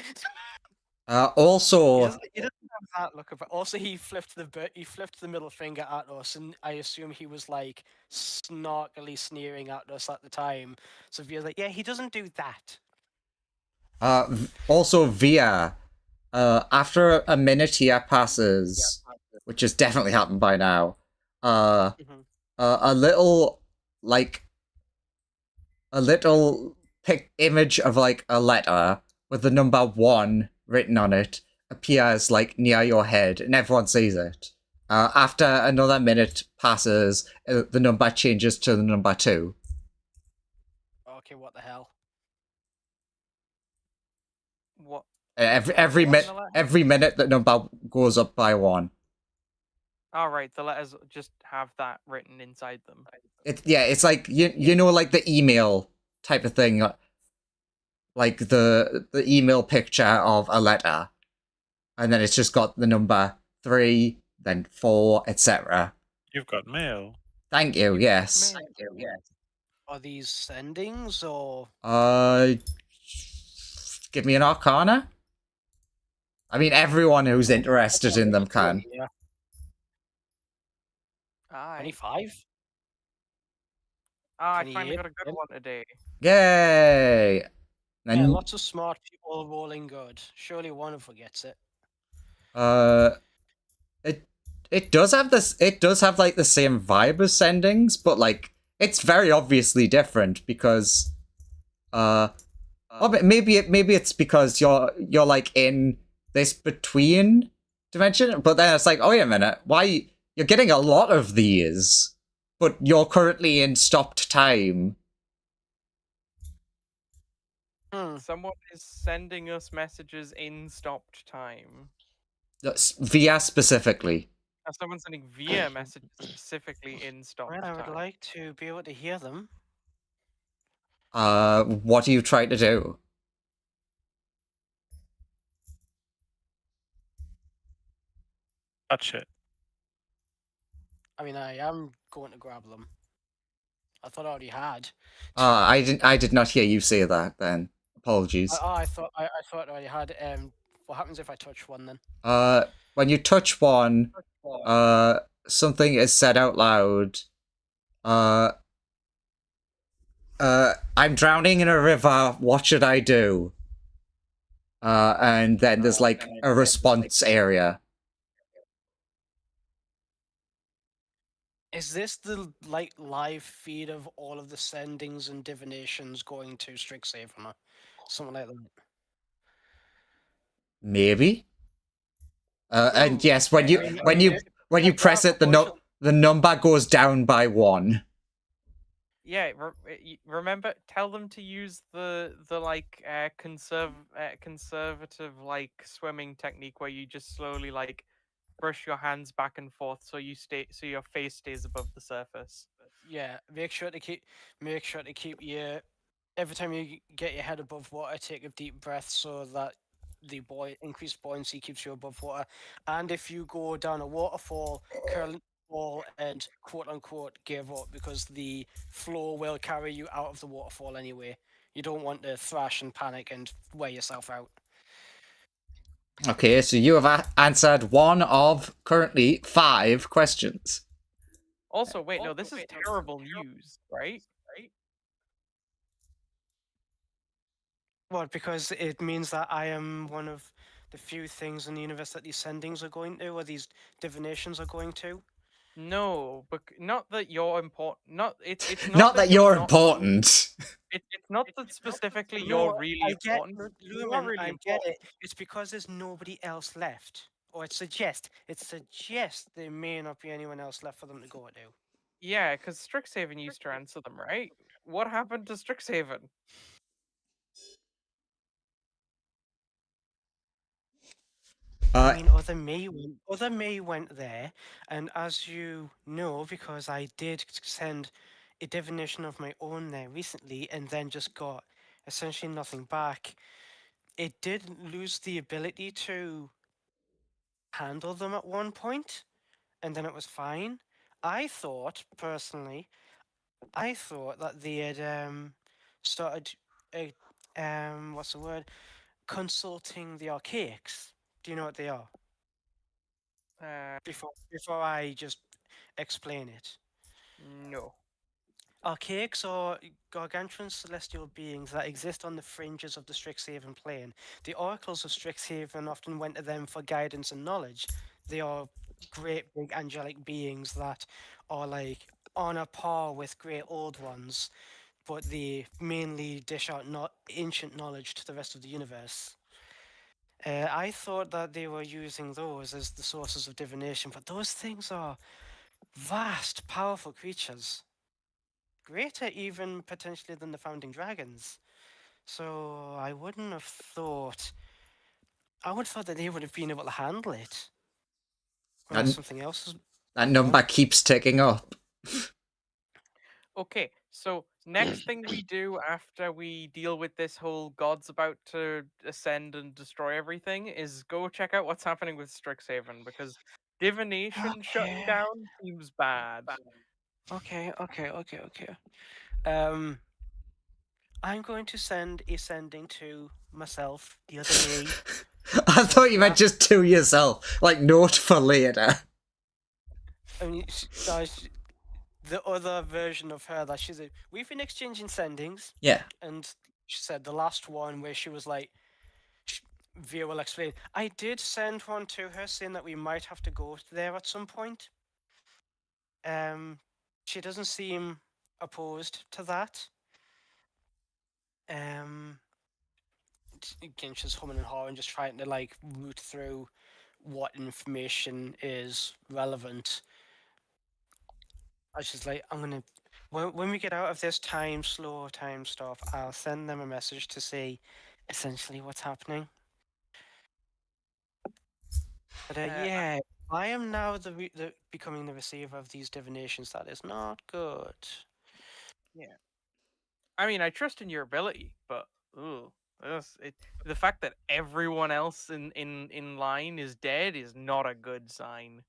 Also, he doesn't have that look of it. Also, he flipped the middle finger at us, and I assume he was like snarkily sneering at us at the time. So Via's like, "Yeah, he doesn't do that." also Via, after a minute here passes, which has definitely happened by now, a little image of like a letter with the number 1 written on it appears like near your head, and everyone sees it. After another minute passes, the number changes to the number 2. Okay, what the hell? What? Every minute that number goes up by 1. All right, the letters just have that written inside them. It's like you know, like the email type of thing, like the email picture of a letter, and then it's just got the number 3, then 4, etc. You've got mail. Thank you. Yes. Are these sendings or? Give me an Arcana. I mean, everyone who's interested in them can. Yeah. 25. I finally got a good one today. Yay! Yeah, lots of smart people rolling good. Surely one of them gets it. It does have this. It does have like the same vibe as sendings, but like it's very obviously different because, maybe it's because you're like in this between dimension, but then it's like, oh wait a minute, why you're getting a lot of these, but you're currently in stopped time. Someone is sending us messages in stopped time. Via specifically. As someone sending via messages specifically in stop Well, I would time. like to be able to hear them. What are you trying to do? Touch it. I mean, I am going to grab them. I thought I already had. I did not hear you say that then. Apologies. I thought I thought I already had. What happens if I touch one then? When you touch one, something is said out loud. I'm drowning in a river. What should I do? And then there's like a response area. Is this the like live feed of all of the sendings and divinations going to Strixhaven or something like that? Maybe. And Ooh, yes, when okay, you press it, the number goes down by 1. Yeah, remember. Tell them to use the like conservative like swimming technique where you just slowly like brush your hands back and forth so your face stays above the surface. yeah, make sure to keep your every time you get your head above water, take a deep breath so that the increased buoyancy keeps you above water. And if you go down a waterfall, curl ball and quote unquote give up because the flow will carry you out of the waterfall anyway. You don't want to thrash and panic and wear yourself out. Okay, so you have answered 1 of currently 5 questions. Also, wait, no, this is terrible news, right? What? Because it means that I am one of the few things in the universe that these sendings are going to, or these divinations are going to. No, but not that you're important. It's Not that you're important. It's not that specifically No, you're really I get, important. You Lumen, are really I get important. it. It's because there's nobody else left. Or it suggests there may not be anyone else left for them to go to. Yeah, because Strixhaven used to answer them, right? What happened to Strixhaven? I mean, other May went there, and as you know, because I did send a divination of my own there recently, and then just got essentially nothing back. It did lose the ability to handle them at one point, and then it was fine. I thought personally, that they had started, what's the word? Consulting the archaics. Do you know what they are? Before I just explain it. No. Archaics are gargantuan celestial beings that exist on the fringes of the Strixhaven plane. The oracles of Strixhaven often went to them for guidance and knowledge. They are great big angelic beings that are like on a par with great old ones, but they mainly dish out not ancient knowledge to the rest of the universe. I thought that they were using those as the sources of divination, but those things are vast, powerful creatures. Greater even potentially than the founding dragons. So I wouldn't have thought. I would have thought that they would have been able to handle it. Unless something else is. That number keeps ticking up. Okay, so next thing we do after we deal with this whole God's about to ascend and destroy everything is go check out what's happening with Strixhaven because divination shutting down seems bad. Okay. I'm going to send a sending to myself, the other me. I thought you meant just to yourself, like note for later. I mean, the other version of her that she said, we've been exchanging sendings. Yeah. And she said the last one where she was like, Via will explain. I did send one to her saying that we might have to go there at some point. She doesn't seem opposed to that. Again, she's humming and hawing, just trying to like root through what information is relevant. I was just like, I'm gonna when we get out of this time stuff, I'll send them a message to say essentially what's happening. But yeah, I am now the becoming the receiver of these divinations. That is not good. I mean, I trust in your ability, but ooh, the fact that everyone else in line is dead is not a good sign.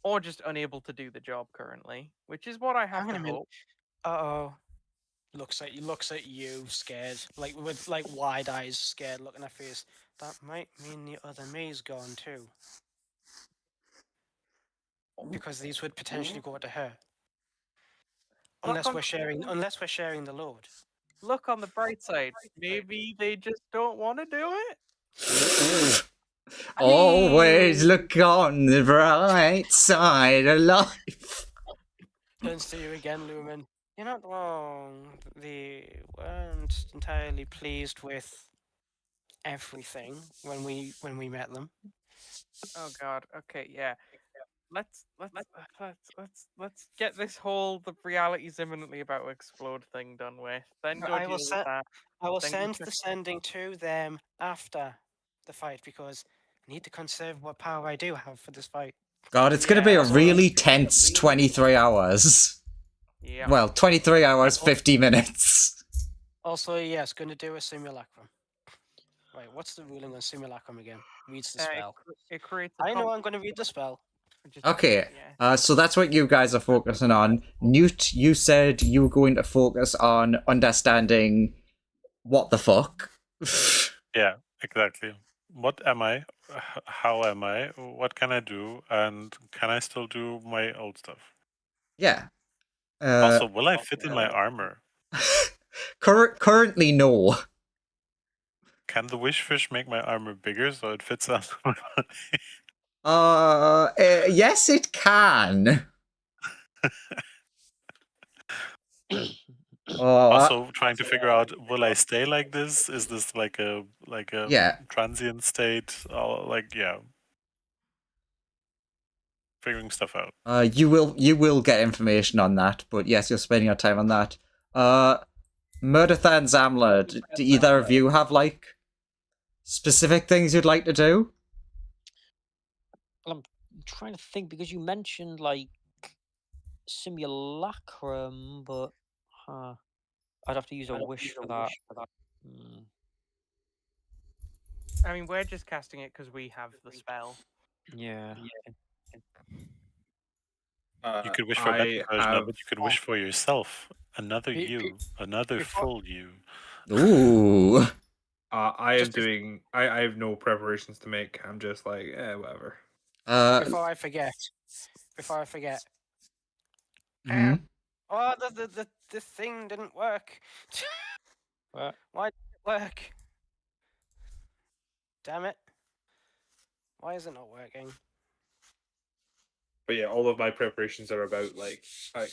Or just unable to do the job currently, which is what I have Hang on to a minute. hope. Uh-oh. Looks at you, scared, like with like wide eyes, scared, looking at face. That might mean the other me's gone too, because these would potentially go to her, Look on, unless we're sharing the load. look on the bright side. Maybe they just don't want to do it. Always look on the bright side of life. Turns to you again, Lumen. You're not wrong. They weren't entirely pleased with everything when we met them. Oh God. Okay. Yeah. Let's get this whole the reality's imminently about to explode thing done with. Then go I will deal with that. I will Then go send check- the sending to them after the fight because I need to conserve what power I do have for this fight. God, it's going to be a Yeah. really tense 23 hours. Yeah. Well, 23 hours, 50 minutes. Also, yes, going to do a simulacrum. Right, what's the ruling on simulacrum again? Reads the spell. It creates. A I know I'm going to read the spell. Okay, Yeah. so that's what you guys are focusing on. Newt, you said you were going to focus on understanding what the fuck. Yeah, exactly. What am I? How am I? What can I do? And can I still do my old stuff? Yeah. Also, will I fit in my armor? Currently, no. Can the wish fish make my armor bigger so it fits on my body? Yes, it can. Also, trying to figure out, will I stay like this? Is this like a Yeah. transient state? Figuring stuff out. You will get information on that, but yes, you're spending your time on that. Murderthan Zamler, do either of you have like specific things you'd like to do? Well, I'm trying to think because you mentioned like simulacrum, but I'd have to use a wish for that. Hmm. I mean, we're just casting it because we have the spell. Yeah. You could wish for a better version of it. You could wish for yourself, another you, another full you. Ooh. I am doing. I have no preparations to make. I'm just like, whatever. Before I forget. mhm. Oh, the thing didn't work. What? Why did it work? Damn it. Why is it not working? But yeah, all of my preparations are about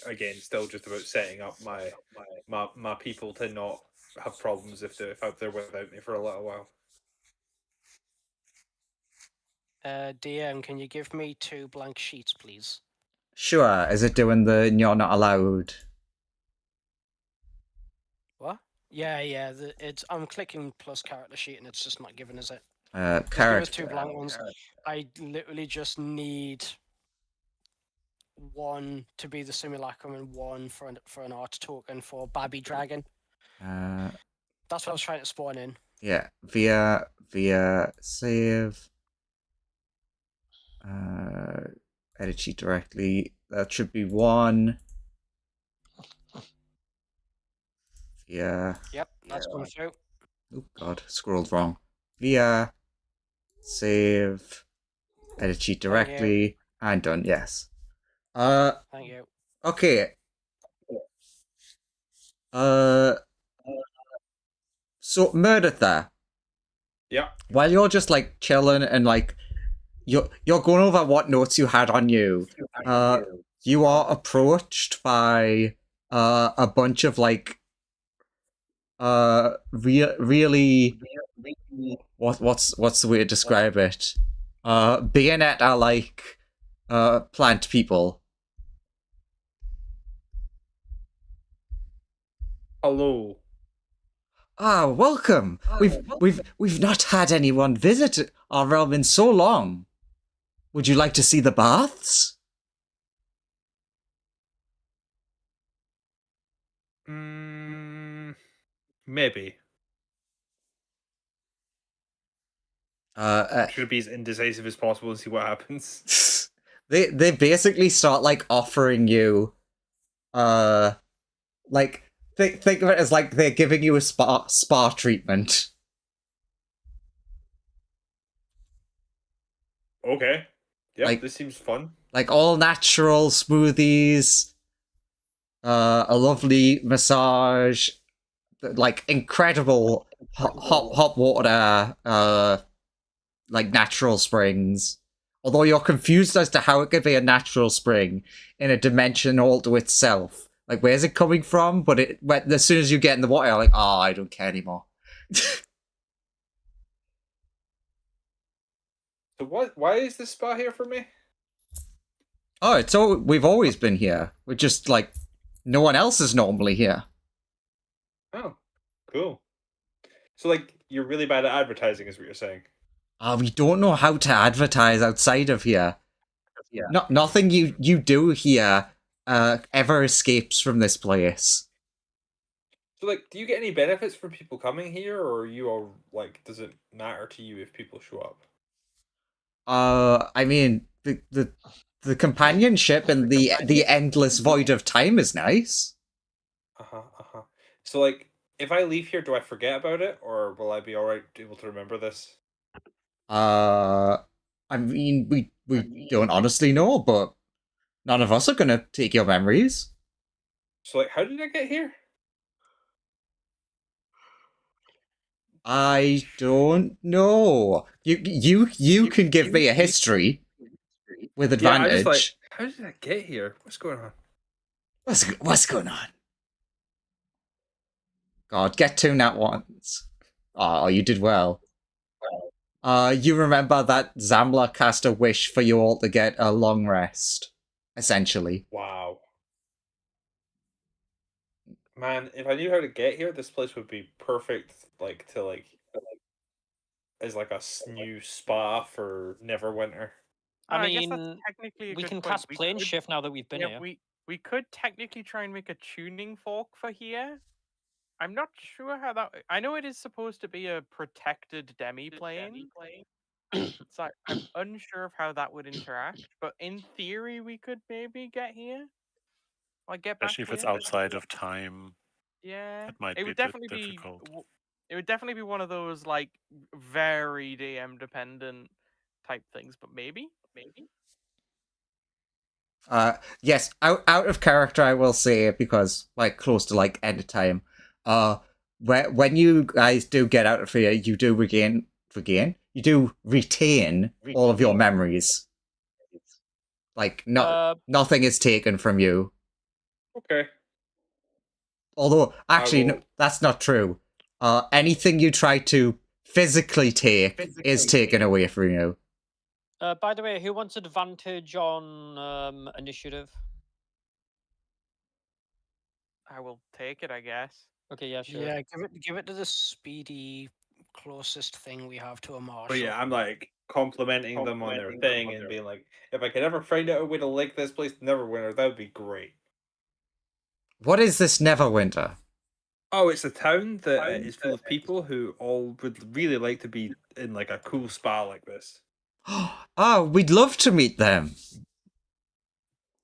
again, still just about setting up my people to not have problems if they're without me for a little while. DM, can you give me 2 blank sheets, please? Sure. Is it doing the you're not allowed? What? Yeah. It's I'm clicking plus character sheet and it's just not giving us it. Give us Character. 2 blank ones. I literally just need 1 to be the simulacrum and 1 for an art token for Babby Dragon. That's what I was trying to spawn in. Yeah, via save. Edit sheet directly. That should be 1. Yeah. Yep, that's come through. Oh god, scrolled wrong. Via save. Edit sheet directly. And done, yes. Thank you. Okay. So Murdertha. Yeah. While you're just like chilling and like you're going over what notes you had on you, you are approached by a bunch of like really what's the way to describe it? Bayonetta like plant people. Hello. Welcome. We've not had anyone visit our realm in so long. Would you like to see the baths? Maybe. I'm just gonna be as indecisive as possible and see what happens. They basically start like offering you like think of it as like they're giving you a spa treatment. Okay. Yep, Like- this seems fun. Like all natural smoothies, a lovely massage, like incredible hot water, like natural springs. Although you're confused as to how it could be a natural spring in a dimension all to itself. Like, where's it coming from? But as soon as you get in the water, you're like, oh, I don't care anymore. So why is this spa here for me? Oh, we've always been here. We're just like, no one else is normally here. Oh, cool. So like you're really bad at advertising is what you're saying. We don't know how to advertise outside of here. Nothing you do here ever escapes from this place. So like do you get any benefits from people coming here, or are you all like does it matter to you if people show up? I mean, the companionship and the endless void of time is nice. Uh-huh. So like if I leave here, do I forget about it, or will I be alright able to remember this? I mean, we don't honestly know, but none of us are gonna take your memories. So like how did I get here? I don't know. You can give me a history with Yeah, I'm advantage. just like, how did I get here? What's going on? What's going on? God, get 2 nat ones. Oh, you did well. You remember that Zamla cast a wish for you all to get a long rest, essentially. Wow. Man, if I knew how to get here, this place would be perfect, like to like as like a new spa for Neverwinter. I guess that's mean, technically a we good can point. cast plane could- shift now that we've been yeah, here. we could technically try and make a tuning fork for here. I'm not sure how that. I know it is supposed to be a protected demi-plane, so I'm unsure of how that would interact. But in theory, we could maybe get here. Like get back Especially if here. it's outside of time, Yeah, it might it be would definitely difficult. It would definitely be one of those like very DM dependent type things, but maybe. Yes, out of character, I will say, because like close to like end of time. When you guys do get out of here, you do you do retain all of your memories. Like nothing is taken from you. Okay. Although actually, will- no, that's not true. Anything you try to physically take is taken away from you. By the way, who wants advantage on initiative? I will take it, I guess. Okay, yeah, sure. Yeah, give it to the speedy closest thing we have to a marshal. But yeah, I'm like complimenting them on their thing and being like, if I could ever find out a way to link this place to Neverwinter, that would be great. What is this Neverwinter? Oh, it's a town that is full of people who all would really like to be in like a cool spa like this. Oh, we'd love to meet them.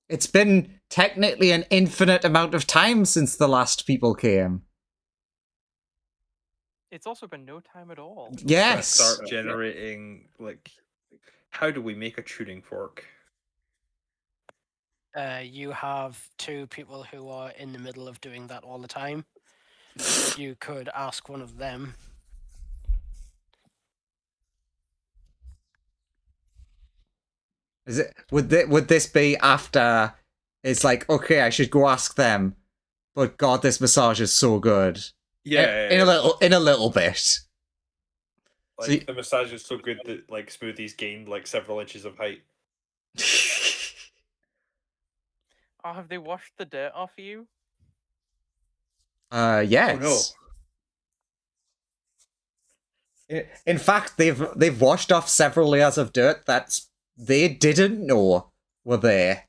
It's been technically an infinite amount of time since the last people came. It's also been no time at all. Yes. Start generating like, how do we make a tuning fork? You have 2 people who are in the middle of doing that all the time. You could ask one of them. Is it would this be after it's like, okay, I should go ask them, but God, this massage is so good. Yeah, In a little bit. like See- the massage is so good that like Smoothie's gained like several inches of height. Oh, have they washed the dirt off you? Yes. In fact, they've washed off several layers of dirt that's they didn't know were there.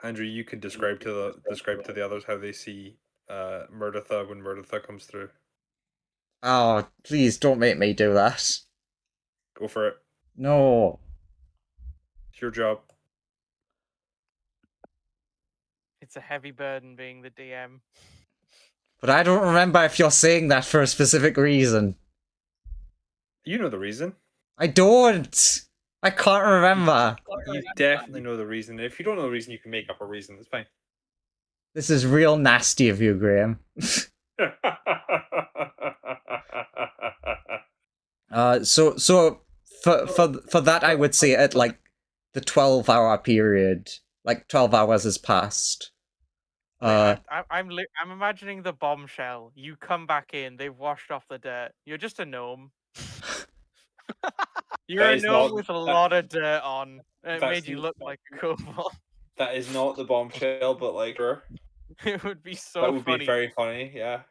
Andrew, you can describe to the others how they see Murdertha when Murdertha comes through. Oh, please don't make me do that. Go for it. No. It's your job. It's a heavy burden being the DM. But I don't remember if you're saying that for a specific reason. You know the reason. I don't. I can't remember. You definitely know the reason. If you don't know the reason, you can make up a reason. It's fine. This is real nasty of you, Graham. So for that, I would say at like the 12-hour period, like 12 hours has passed. I'm imagining the bombshell. You come back in, they've washed off the dirt. You're just a gnome. You're That a is gnome not- with a that- lot of dirt on. It that's made you look like a kobold. That is not the bombshell, but like, sure. It would be so That would funny. be very funny. Yeah.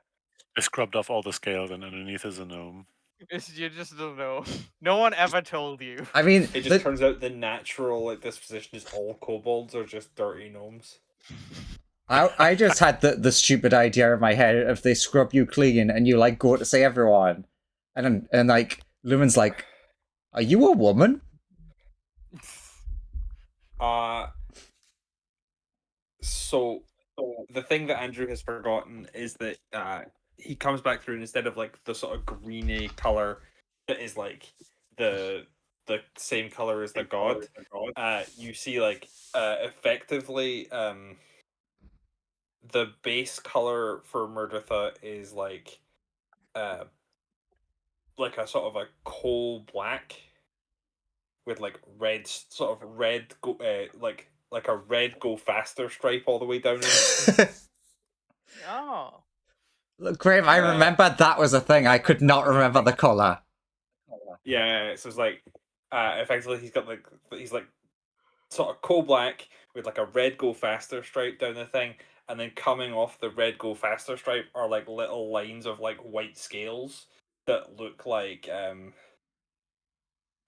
I scrubbed off all the scales, and underneath is a gnome. You just don't know. No one ever told you. I mean, It just turns out the natural like disposition is all kobolds are just dirty gnomes. I just had the stupid idea in my head if they scrub you clean and you like go to say everyone, and like Lumen's like, "Are you a woman?" So the thing that Andrew has forgotten is that he comes back through and instead of like the sort of greeny color that is like the same color as the god, you see like effectively the base color for Murdertha is like a sort of a coal black with like red sort of red go like a red go faster stripe all the way down. Oh. Look, Graham, I remember that was a thing. I could not remember the color. Yeah, so it's like effectively he's like sort of coal black with like a red go faster stripe down the thing, and then coming off the red go faster stripe are like little lines of like white scales that look like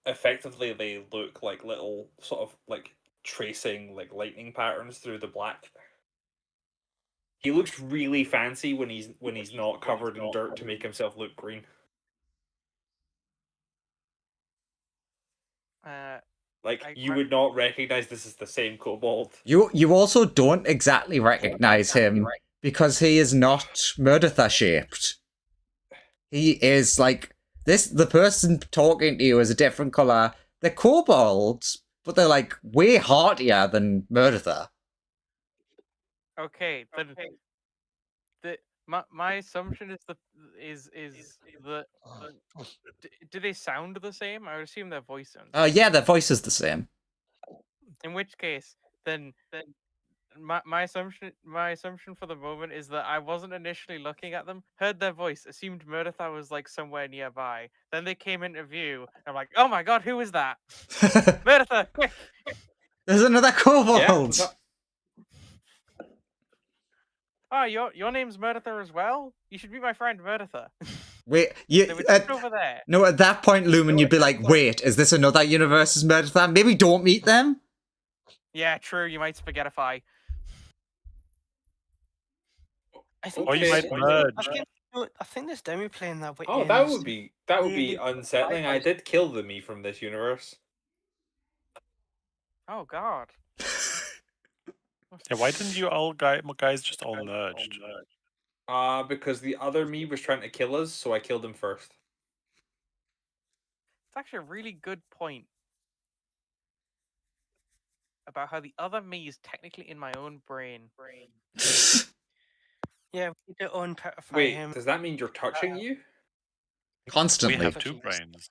effectively they look like little sort of like tracing like lightning patterns through the black. He looks really fancy when he's not covered in dirt to make himself look green. Like you would not recognize this as the same kobold. You also don't exactly recognize him because he is not Murdertha shaped. He is like this. The person talking to you is a different color. They're kobolds, but they're like way heartier than Murdertha. Okay, then my assumption is that do they sound the same? I would assume their voice sounds. Yeah, their voice is the same. In which case, then my assumption for the moment is that I wasn't initially looking at them, heard their voice, assumed Murdertha was like somewhere nearby. Then they came into view, and I'm like, oh my god, who is that? Murdertha, quick! There's another kobold. Yeah. Oh, your name's Murdertha as well? You should be my friend Murdertha. Wait, They were just over there. No, at that point, Lumen, you'd be like, wait, is this another universe's Murdertha? Maybe don't meet them? Yeah, true, you might spaghettify. I think Or you might merge. I think there's demo playing that. Oh, that would be unsettling. I did kill the me from this universe. Oh god. Yeah, why didn't you all guys just all merged? Because the other me was trying to kill us, so I killed him first. It's actually a really good point about how the other me is technically in my own brain. Yeah, we need to unpetrify Wait, him. does that mean you're touching you? Constantly. We have 2 brains.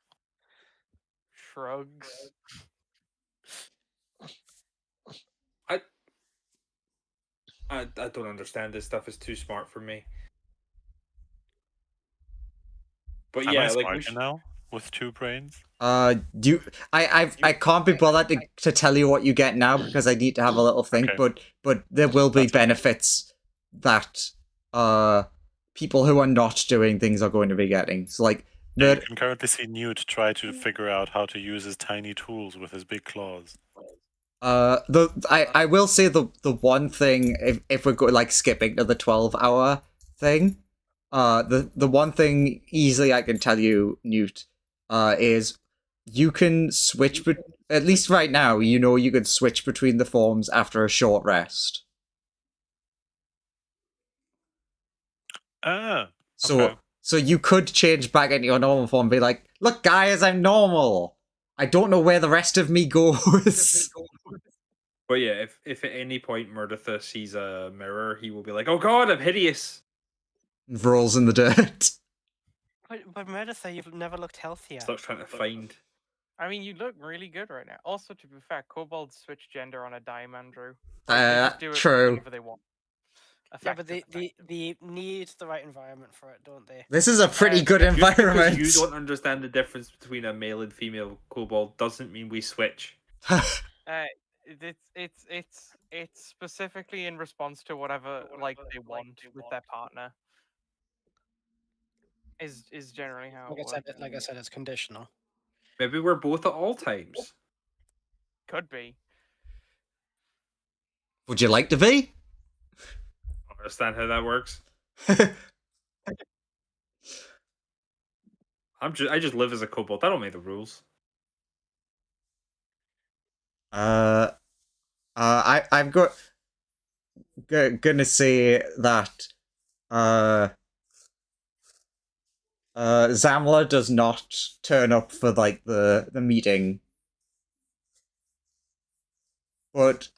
Shrugs. I don't understand. This stuff is too smart for me. But Am yeah, I like smarter now with 2 brains? I can't be bothered to tell you what you get now because I need to have a little think, Okay. but there will be benefits that people who are not doing things are going to be getting. So like Yeah, you Murder. can currently see Newt try to figure out how to use his tiny tools with his big claws. I will say the one thing, if we're like skipping to the 12-hour thing, the one thing easily I can tell you, Newt, is you can switch, but at least right now, you know you can switch between the forms after a short rest. Ah, So okay. so you could change back into your normal form and be like, look guys, I'm normal. I don't know where the rest of me goes. But yeah, if at any point Murdertha sees a mirror, he will be like, "Oh God, I'm hideous." Rolls in the dirt. But Meredith, you've never looked healthier. Starts trying to find. I mean, you look really good right now. Also, to be fair, kobolds switch gender on a dime, Andrew. Like, they just do it True. whenever they want. Yeah, but they need the right environment for it, don't they? This is a pretty good Just environment. because you don't understand the difference between a male and female kobold doesn't mean we switch. It's specifically in response to whatever like they want with their partner. Is generally how it works. Like I said, it's conditional. Maybe we're both at all times. Could be. Would you like to be? I understand how that works. I just live as a kobold. I don't make the rules. I'm gonna say that Zamla does not turn up for like the meeting, but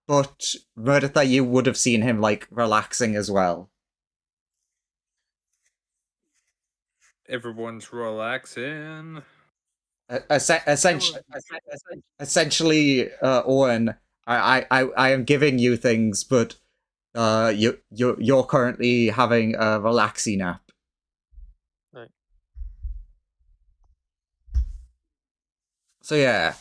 but Murdertha, you would have seen him like relaxing as well. Everyone's relaxing. Essentially, Owen, I am giving you things, but you're currently having a relaxing nap. Right. So yeah,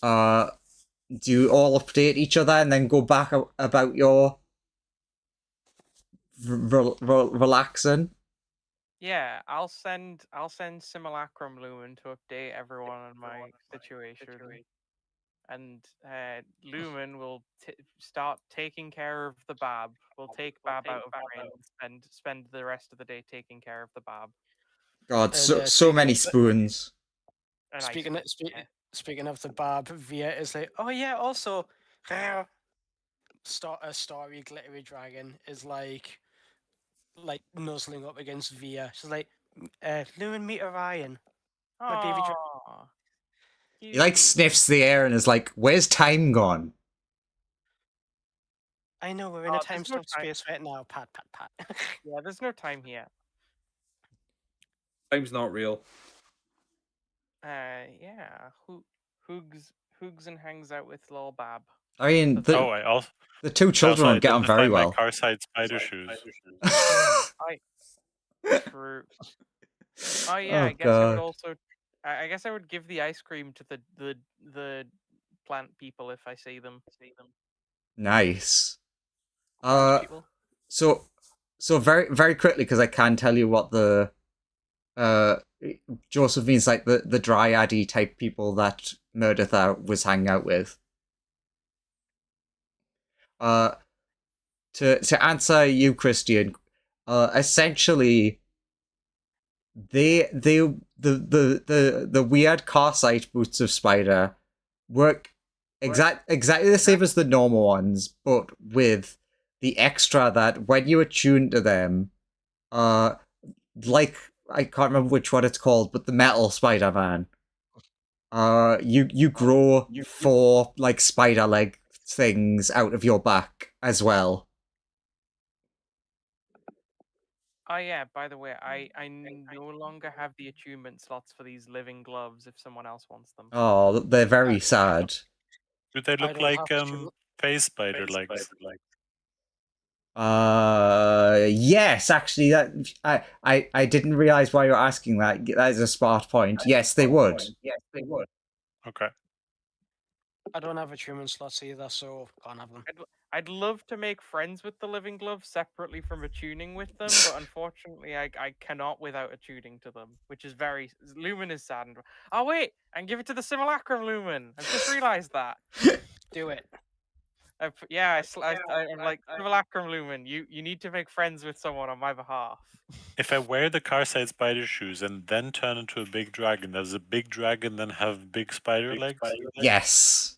do you all update each other and then go back about your relaxing? Yeah, I'll send Simulacrum Lumen to update everyone on my situation, and Lumen will start taking care of the Bab. We'll take Bab out of range and spend the rest of the day taking care of the Bab. God, so many spoons. And speaking of the Bab, Via is like, oh yeah, also, a starry glittery dragon is like nuzzling up against Via. She's like, Lumen, meet Orion, my baby dragon. He like sniffs the air and is like, "Where's time gone?" I know we're in a time stop space right now. Pat, pat, pat. Yeah, there's no time here. Time's not real. Yeah. Hoogs and hangs out with Lil Bab. I mean, the two children I get on very well. My Carside spider shoes. True. Oh yeah, I guess I would also. I guess I would give the ice cream to the plant people if I see them. Nice. People. So very very quickly, because I can tell you what the Joseph means, like the dryad-y type people that Murdertha was hanging out with. To answer you, Christian, essentially the weird Carsite boots of Spider work exactly the same as the normal ones, but with the extra that when you attune to them, like I can't remember which one it's called, but the metal Spider-Man, you grow 4 like spider leg things out of your back as well. Oh yeah, by the way, I no longer have the attunement slots for these living gloves if someone else wants them. Oh, they're very sad. Do they look like phase spider legs? Yes, actually, that I didn't realize why you're asking that. That is a smart point. Yes, they would. Okay. I don't have attunement slots either, so can't have them. I'd love to make friends with the living gloves separately from attuning with them, but unfortunately I cannot without attuning to them, which is very Lumen is saddened. Oh wait, and give it to the simulacrum Lumen. I've just realized that. Do it. I'm like simulacrum Lumen. You need to make friends with someone on my behalf. If I wear the Carside spider shoes and then turn into a big dragon, does a big dragon then have big spider legs? Yes.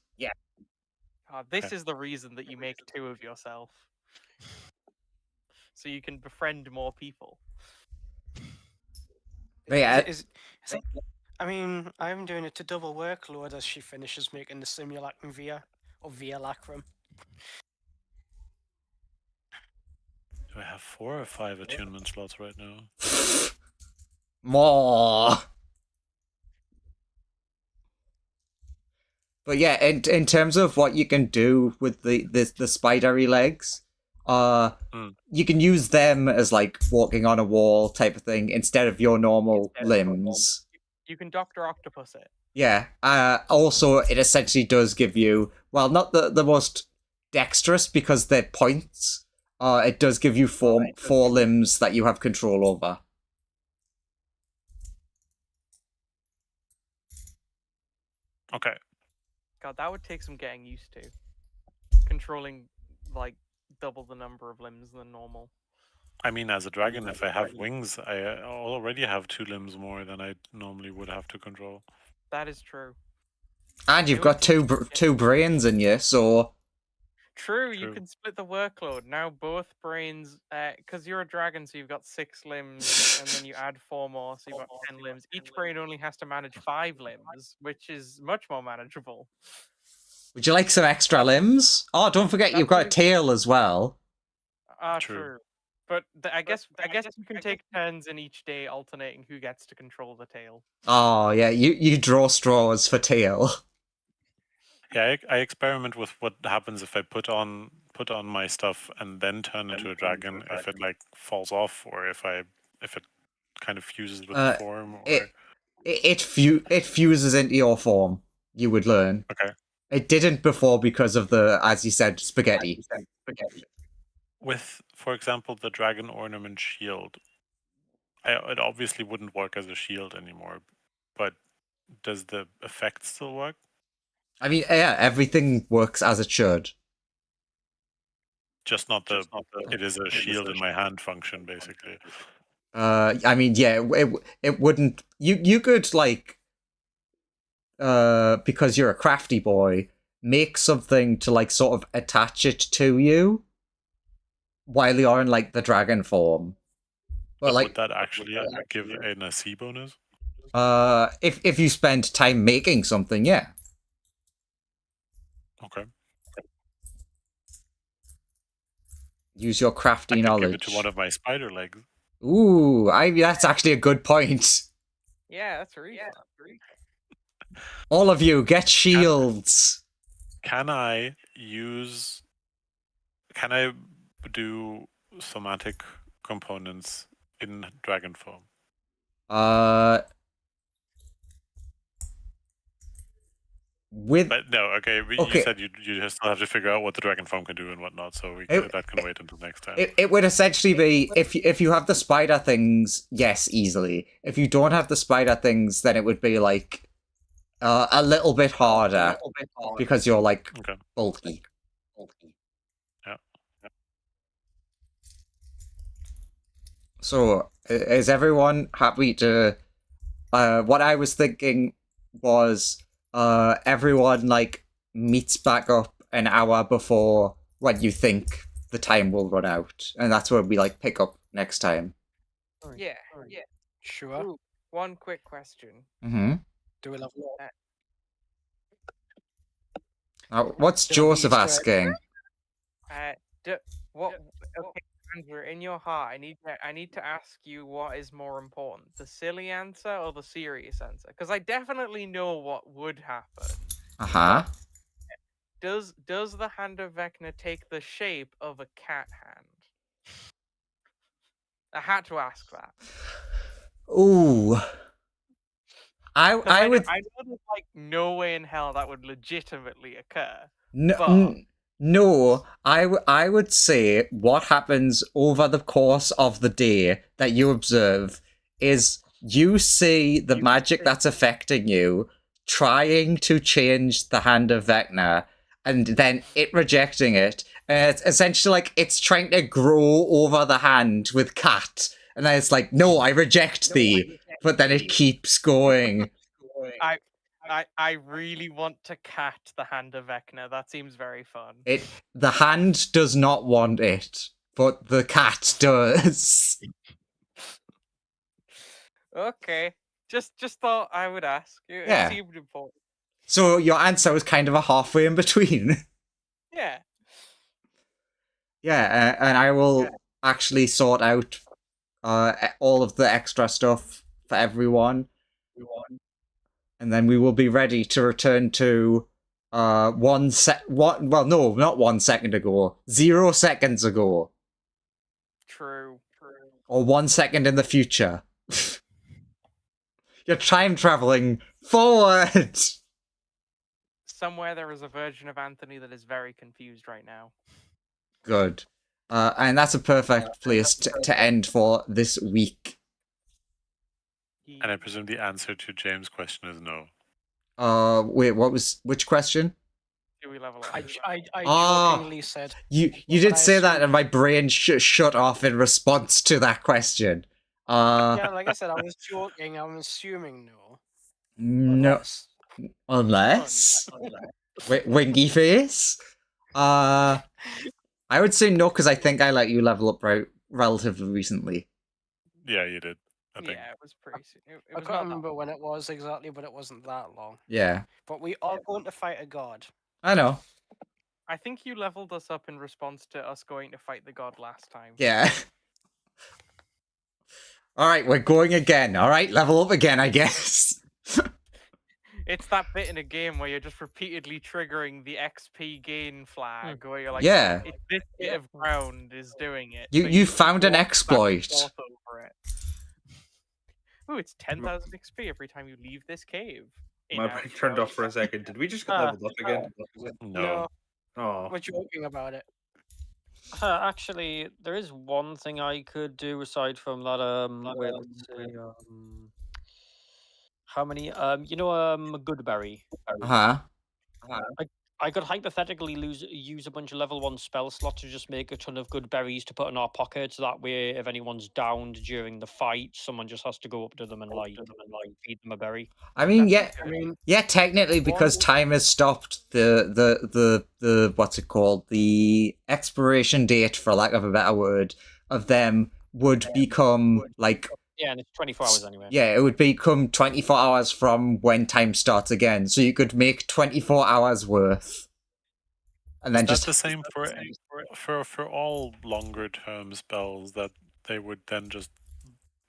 This Okay. is the reason that you make two of yourself, so you can befriend more people. But yeah, Is it- I mean, I'm doing it to double workload as she finishes making the simulacrum via lacrum. Do I have 4 or 5 attunement slots right now? more. But yeah, in terms of what you can do with the spidery legs, you can use them as like walking on a wall type of thing instead of your normal limbs. You can Dr. Octopus it. Yeah. Also, it essentially does give you, well, not the most dexterous because they're points. It does give you four limbs that you have control over. Okay. God, that would take some getting used to. Controlling like double the number of limbs than normal. I mean, as a dragon, if I have wings, I already have 2 limbs more than I normally would have to control. That is true. And you've It would got two brains in you, so True, you True. can split the workload. Now both brains, because you're a dragon, so you've got 6 limbs, and then you add 4 more, so you've got 10 limbs. Each brain only has to manage 5 limbs, which is much more manageable. would you like some extra limbs? Oh, don't forget you've got a tail as well. True. But I guess you can take turns in each day, alternating who gets to control the tail. Oh yeah, you draw straws for tail. Yeah, I experiment with what happens if I put on my stuff and then turn into a dragon. If it like falls off, or if it kind of fuses with the form, or It fuses into your form. You would learn. okay. It didn't before because of the, as you said, spaghetti. With, for example, the dragon ornament shield, it obviously wouldn't work as a shield anymore. But does the effect still work? I mean, yeah, everything works as it should. Just not the it is a shield in my hand function, basically. I mean, yeah, it wouldn't. You could like, because you're a crafty boy, make something to like sort of attach it to you while you're in like the dragon form. But like, would that actually give an AC bonus? If you spend time making something, yeah. Okay. Use your crafty I could knowledge. give it to one of my spider legs. Ooh, that's actually a good point. Yeah, that's really fun. All of you, get shields. Can I do somatic components in dragon form? But no, okay. You said you just have to figure out what the dragon form can do and whatnot, so that can wait until next time. It would essentially be if you have the spider things, yes, easily. If you don't have the spider things, then it would be like a little bit harder because you're like bulky. Yeah. So is everyone happy to? What I was thinking was everyone like meets back up an hour before when you think the time will run out, and that's where we like pick up next time. Yeah. Sure. Ooh, one quick question. Mm-hmm. Do we love What's Joseph asking? Okay, Andrew, in your heart, I need to ask you what is more important, the silly answer or the serious answer? Because I definitely know what would happen. Uh-huh. Does the hand of Vecna take the shape of a cat hand? I had to ask that. Ooh. I would I know there's like no way in hell that would legitimately occur. no, But no. I would say what happens over the course of the day that you observe is you see the magic that's affecting you trying to change the hand of Vecna, and then it rejecting it. And it's essentially like it's trying to grow over the hand with Cat, and then it's like, no, I reject thee. But then it keeps going. I really want to cat the hand of Vecna. That seems very fun. The hand does not want it, but the cat does. Okay. Just thought I would ask. It Yeah. seemed important. So your answer was kind of a halfway in between. Yeah. Yeah, and I will actually sort out all of the extra stuff for everyone. And then we will be ready to return to well, no, not 1 second ago. 0 seconds ago. True. Or 1 second in the future. You're time traveling forward! Somewhere there is a version of Anthony that is very confused right now. Good. And that's a perfect place to end for this week. And I presume the answer to James' question is no. Wait, which question? Do we level up? I jokingly said. You did say that, and my brain shut off in response to that question. Yeah, like I said, I was joking. I'm assuming no. No, unless wingy face. I would say no because I think I let you level up relatively recently. Yeah, you did. I think. Yeah, it was pretty soon. It I was can't not remember when it was exactly, but it wasn't that long. Yeah, But we are going to fight a god. I know. I think you leveled us up in response to us going to fight the god last time. Yeah. All right, we're going again. All right, level up again, I guess. It's that bit in a game where you're just repeatedly triggering the XP gain flag, where you're like, Yeah. this bit of ground is doing it. You so found an walk back and exploit. forth over it. Ooh, it's 10,000 XP every time you leave this cave. My brain turned off for a second. Did we just get leveled up again? No. Oh. We're joking about it. Actually, there is one thing I could do aside from that. Wait, let's see. How many? Goodberry. Uh-huh. I could hypothetically use a bunch of level 1 spell slots to just make a ton of good berries to put in our pockets. So that way, if anyone's downed during the fight, someone just has to go up to them and feed them a berry. I mean, yeah, technically, because time has stopped, the what's it called? The expiration date, for lack of a better word, of them would become like. Yeah, and it's 24 hours anyway. Yeah, it would become 24 hours from when time starts again. So you could make 24 hours worth. And then That's the same for all longer term spells, that they would then just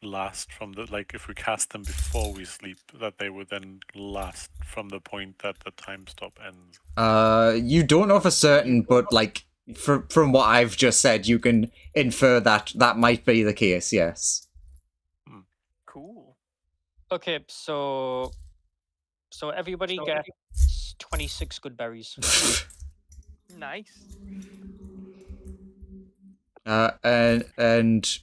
last from the, like, if we cast them before we sleep, that they would then last from the point that the time stop ends. You don't know for certain, but like from what I've just said, you can infer that that might be the case, yes. Cool. Okay, so everybody gets 26 good berries. Nice. And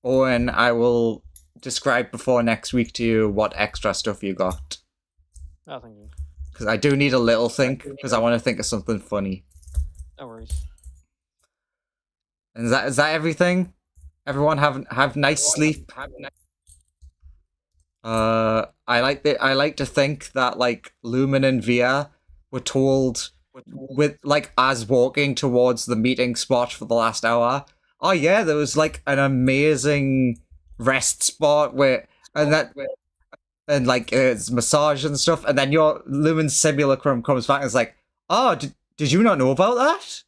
Owen, I will describe before next week to you what extra stuff you got. Oh, thank you. Because I do need a little think, because I want to think of something funny. No worries. And is that everything? Everyone have nice sleep. I like to think that like Lumen and Via were told with like as walking towards the meeting spot for the last hour. Oh yeah, there was like an amazing rest spot and like it's massage and stuff, and then your Lumen simulacrum comes back and is like, oh, did you not know about that?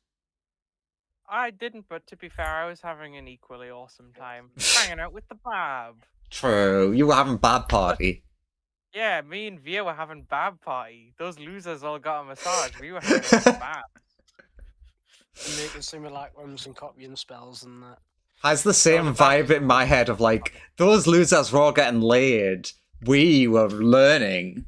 I didn't, but to be fair, I was having an equally awesome time hanging out with the Bab. True, you were having bad party. Yeah, me and Via were having Bab party. Those losers all got a massage. We were having a Bab. And making simulacrums and copying spells and that. Has the same vibe in my head of like, those losers were all getting laid, we were learning.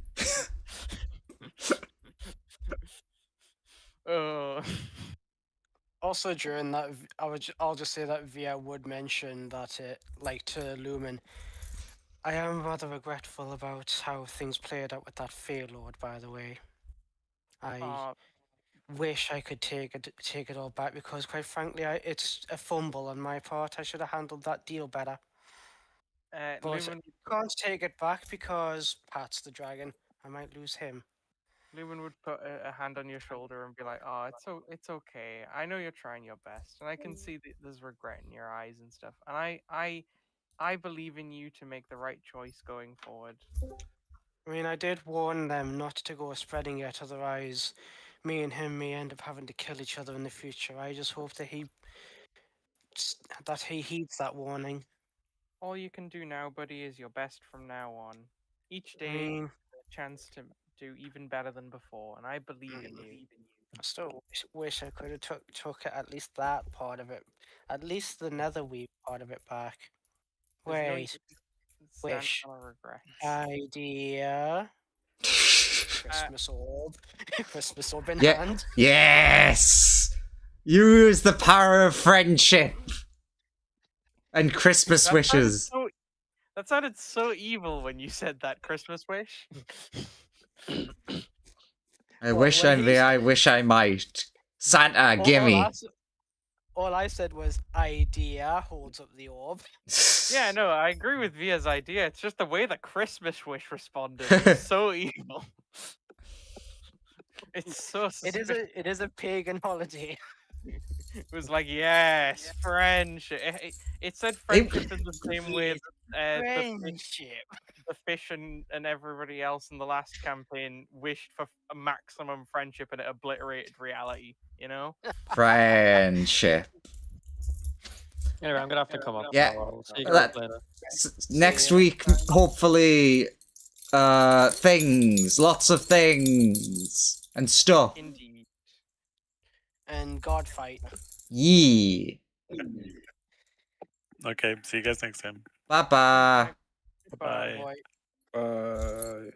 Also, during that, I'll just say that Via would mention that like to Lumen. I am rather regretful about how things played out with that Fey Lord. By the way, I wish I could take it all back because, quite frankly, it's a fumble on my part. I should have handled that deal better. But Lumen, I can't take it back because Pat's the dragon. I might lose him. Lumen would put a hand on your shoulder and be like, "Oh, it's okay. I know you're trying your best, and I can see that there's regret in your eyes and stuff. And I believe in you to make the right choice going forward." I mean, I did warn them not to go spreading it, otherwise, me and him may end up having to kill each other in the future. I just hope that he heeds that warning. All you can do now, buddy, is your best from now on. Each day, I mean, a chance to do even better than before, and I believe in you. I still wish I could have took at least that part of it, at least the Netherweave part of it back. There's no Wait, stand wish, on regrets. idea, Christmas orb, Christmas orb in Yeah. hand. Yes! Use the power of friendship and Christmas wishes. That sounded so evil when you said that Christmas wish. I wish I might. Santa, gimme. All I said was idea holds up the orb. Yeah, no, I agree with Via's idea. It's just the way that Christmas wish responded is so evil. It's so. It is a pagan holiday. It was like, yes, friendship. It said friendship in the same way that the fish and everybody else in the last campaign wished for a maximum friendship and it obliterated reality, you know? Friendship. Anyway, I'm gonna have to come up. Yeah. Now. I'll see you guys later. Next week, hopefully, things. Lots of things. And stuff. Indeed. And God fight. Yee. Okay, see you guys next time. Bye-bye. Bye. Bye.